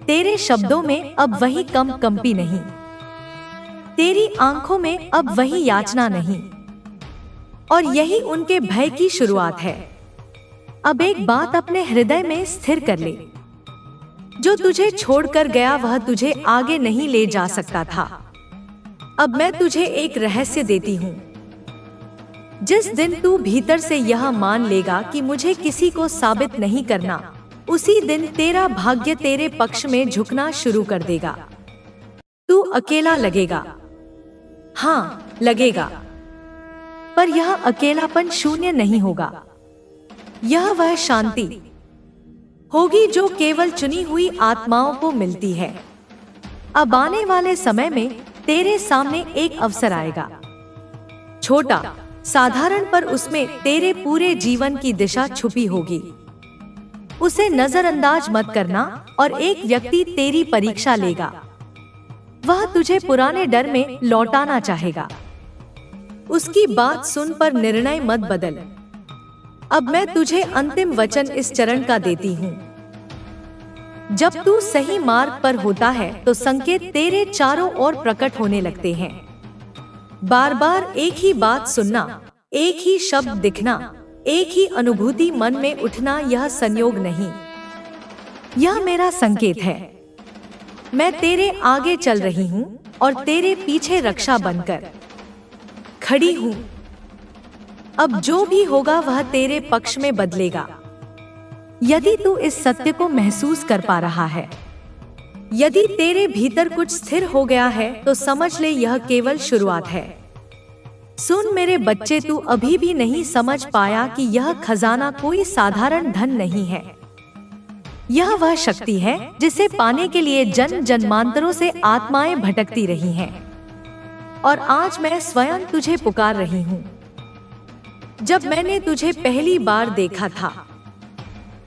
तेरे शब्दों में अब वही कंपी नहीं, तेरी आंखों में अब वही याचना नहीं। और यही उनके भय की शुरुआत है। अब एक बात अपने हृदय में स्थिर कर ले, जो तुझे छोड़कर गया वह तुझे आगे नहीं ले जा सकता था। अब मैं तुझे एक रहस्य देती हूँ। जिस दिन तू भीतर से यह मान लेगा कि मुझे किसी को साबित नहीं करना, उसी दिन तेरा भाग्य तेरे पक्ष में झुकना शुरू कर देगा। तू अकेला लगेगा, हाँ लगेगा, पर यह अकेलापन शून्य नहीं होगा। यह वह शांति होगी जो केवल चुनी हुई आत्माओं को मिलती है। अब आने वाले समय में तेरे सामने एक अवसर आएगा, छोटा साधारण, पर उसमें तेरे पूरे जीवन की दिशा छुपी होगी। उसे नजरअंदाज मत करना। और एक व्यक्ति तेरी परीक्षा लेगा, वह तुझे पुराने डर में लौटाना चाहेगा। उसकी बात सुन पर निर्णय मत बदल। अब मैं तुझे अंतिम वचन इस चरण का देती हूँ। जब तू सही मार्ग पर होता है तो संकेत तेरे चारों ओर प्रकट होने लगते हैं। बार बार एक ही बात सुनना, एक ही शब्द दिखना, एक ही अनुभूति मन में उठना, यह संयोग नहीं, यह मेरा संकेत है। मैं तेरे आगे चल रही हूँ और तेरे पीछे रक्षा बनकर खड़ी हूँ। अब जो भी होगा वह तेरे पक्ष में बदलेगा। यदि तू इस सत्य को महसूस कर पा रहा है, यदि तेरे भीतर कुछ स्थिर हो गया है, तो समझ ले यह केवल शुरुआत है। सुन मेरे बच्चे, तू अभी भी नहीं समझ पाया कि यह खजाना कोई साधारण धन नहीं है। यह वह शक्ति है जिसे पाने के लिए जन्म जन्मांतरों से आत्माएं भटकती रही हैं। और आज मैं स्वयं तुझे पुकार रही हूँ। जब मैंने तुझे पहली बार देखा था,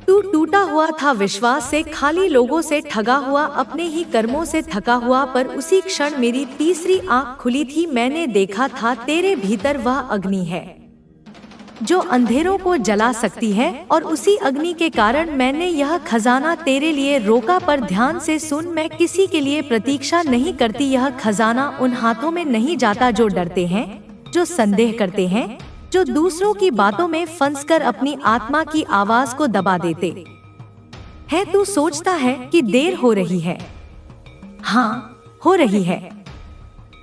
तू टूटा हुआ था, विश्वास से खाली, लोगों से ठगा हुआ, अपने ही कर्मों से थका हुआ। पर उसी क्षण मेरी तीसरी आंख खुली थी। मैंने देखा था तेरे भीतर वह अग्नि है जो अंधेरों को जला सकती है, और उसी अग्नि के कारण मैंने यह खजाना तेरे लिए रोका। पर ध्यान से सुन, मैं किसी के लिए प्रतीक्षा नहीं करती। यह खजाना उन हाथों में नहीं जाता जो डरते हैं, जो संदेह करते हैं, जो दूसरों की बातों में फंसकर अपनी आत्मा की आवाज को दबा देते हैं। तू सोचता है कि देर हो रही है, हाँ हो रही है।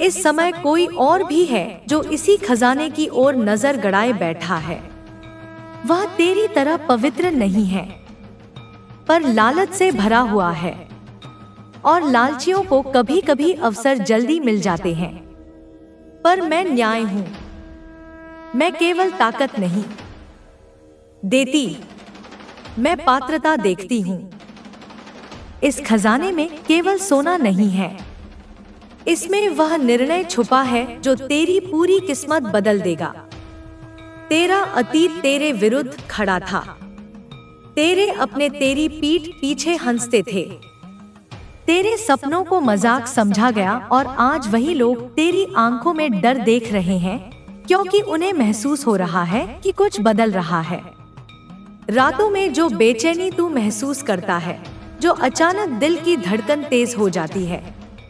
इस समय कोई और भी है जो इसी खजाने की ओर नजर गड़ाए बैठा है। वह तेरी तरह पवित्र नहीं है, पर लालच से भरा हुआ है। और लालचियों को कभी कभी अवसर जल्दी मिल जाते हैं, पर मैं न्याय हूँ। मैं केवल ताकत नहीं देती, मैं पात्रता देखती हूँ। इस खजाने में केवल सोना नहीं है, इसमें वह निर्णय छुपा है जो तेरी पूरी किस्मत बदल देगा। तेरा अतीत तेरे विरुद्ध खड़ा था, तेरे अपने तेरी पीठ पीछे हंसते थे, तेरे सपनों को मजाक समझा गया। और आज वही लोग तेरी आंखों में डर देख रहे हैं, क्योंकि उन्हें महसूस हो रहा है कि कुछ बदल रहा है। रातों में जो बेचैनी तू महसूस करता है, जो अचानक दिल की धड़कन तेज हो जाती है,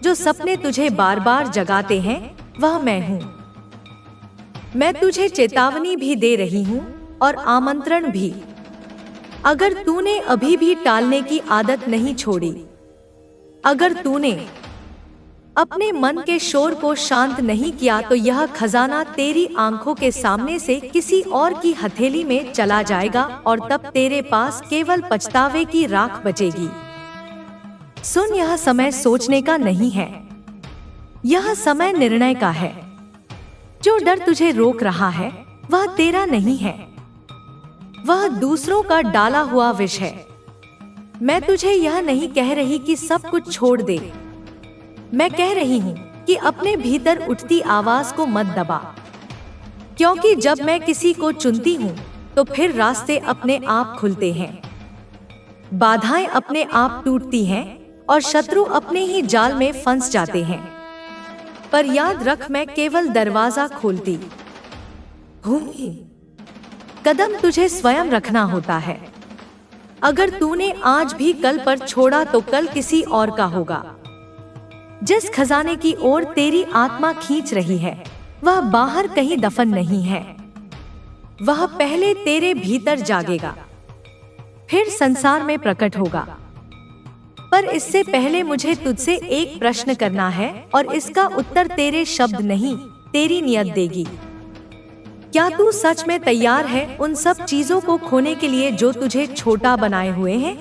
जो सपने तुझे बार बार जगाते हैं, वह मैं हूँ। मैं तुझे चेतावनी भी दे रही हूँ और आमंत्रण भी। अगर तूने अभी भी टालने की आदत नहीं छोड़ी, अगर तूने अपने मन के शोर को शांत नहीं किया तो यह खजाना तेरी आंखों के सामने से किसी और की हथेली में चला जाएगा और तब तेरे पास केवल पछतावे की राख बचेगी। सुन, यह समय सोचने का नहीं है, यह समय निर्णय का है। जो डर तुझे रोक रहा है वह तेरा नहीं है, वह दूसरों का डाला हुआ विष है। मैं तुझे यह नहीं कह रही कि सब कुछ छोड़ दे, मैं कह रही हूँ कि अपने भीतर उठती आवाज को मत दबा, क्योंकि जब मैं किसी को चुनती हूँ तो फिर रास्ते अपने आप खुलते हैं, बाधाएं अपने आप टूटती हैं और शत्रु अपने ही जाल में फंस जाते हैं। पर याद रख, मैं केवल दरवाजा खोलती हूँ, कदम तुझे स्वयं रखना होता है। अगर तूने आज भी कल पर छोड़ा तो कल किसी और का होगा। जिस खजाने की ओर तेरी आत्मा खींच रही है वह बाहर कहीं दफन नहीं है, वह पहले तेरे भीतर जागेगा, फिर संसार में प्रकट होगा। पर इससे पहले मुझे तुझसे एक प्रश्न करना है और इसका उत्तर तेरे शब्द नहीं, तेरी नियत देगी। क्या तू सच में तैयार है उन सब चीजों को खोने के लिए जो तुझे छोटा बनाए हुए हैं?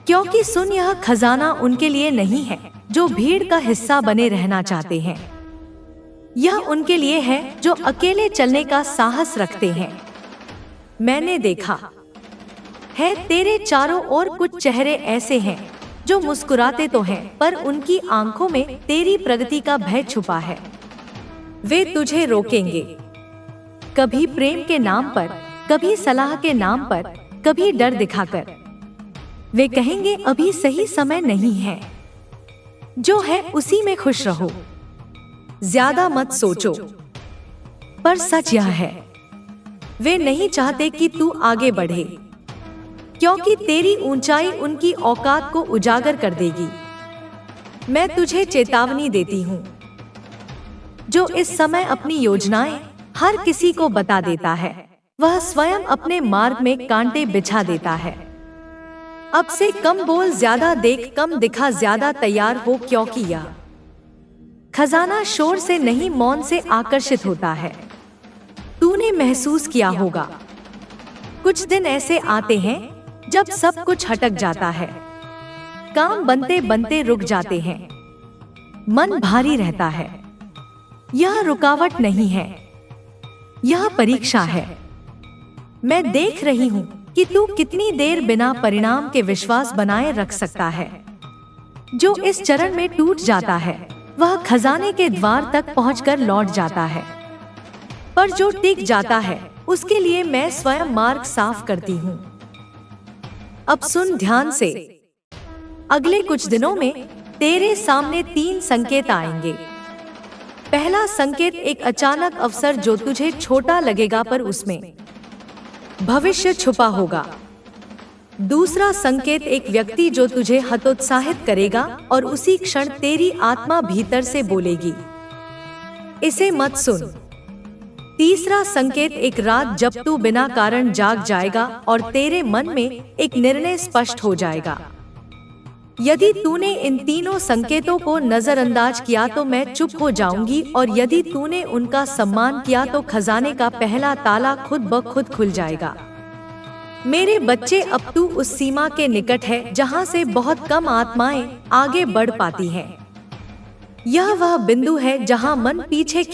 क्योंकि सुन, यह खजाना उनके लिए नहीं है जो भीड़ का हिस्सा बने रहना चाहते हैं, यह उनके लिए है जो अकेले चलने का साहस रखते हैं। मैंने देखा है तेरे चारों ओर कुछ चेहरे ऐसे हैं जो मुस्कुराते तो हैं पर उनकी आंखों में तेरी प्रगति का भय छुपा है। वे तुझे रोकेंगे, कभी प्रेम के नाम पर, कभी सलाह के नाम पर, कभी डर दिखाकर। वे कहेंगे अभी सही समय नहीं है, जो है उसी में खुश रहो, ज्यादा मत सोचो। पर सच यह है, वे नहीं चाहते कि तू आगे बढ़े, क्योंकि तेरी ऊंचाई उनकी औकात को उजागर कर देगी। मैं तुझे चेतावनी देती हूँ, जो इस समय अपनी योजनाएं हर किसी को बता देता है वह स्वयं अपने मार्ग में कांटे बिछा देता है। अब से कम बोल, ज्यादा देख, कम दिखा, ज्यादा तैयार हो, क्योंकि यह खजाना शोर से नहीं मौन से आकर्षित होता है। तूने महसूस किया होगा, कुछ दिन ऐसे आते हैं जब सब कुछ हटक जाता है, काम बनते बनते रुक जाते हैं, मन भारी रहता है। यह रुकावट नहीं है, यह परीक्षा है। मैं देख रही हूँ कि तू कितनी देर बिना परिणाम के विश्वास बनाए रख सकता है। जो इस चरण में टूट जाता है वह खजाने के द्वार तक पहुंचकर लौट जाता है, पर जो टिक जाता है उसके लिए मैं स्वयं मार्ग साफ करती हूँ। अब सुन ध्यान से, अगले कुछ दिनों में तेरे सामने 3 संकेत आएंगे। पहला संकेत एक अचानक अवसर जो तुझे छोटा लगेगा पर उसमें भविष्य छुपा होगा। दूसरा संकेत एक व्यक्ति जो तुझे हतोत्साहित करेगा और उसी क्षण तेरी आत्मा भीतर से बोलेगी, इसे मत सुन। तीसरा संकेत एक रात जब तू बिना कारण जाग जाएगा और तेरे मन में एक निर्णय स्पष्ट हो जाएगा। यदि तूने इन तीनों संकेतों को नजरअंदाज किया तो मैं चुप हो जाऊंगी, और यदि तूने उनका सम्मान किया तो खजाने का पहला ताला खुद ब खुद खुल जाएगा। मेरे बच्चे, अब तू उस सीमा के निकट है जहां से बहुत कम आत्माएं आगे बढ़ पाती हैं। यह वह बिंदु है जहां मन पीछे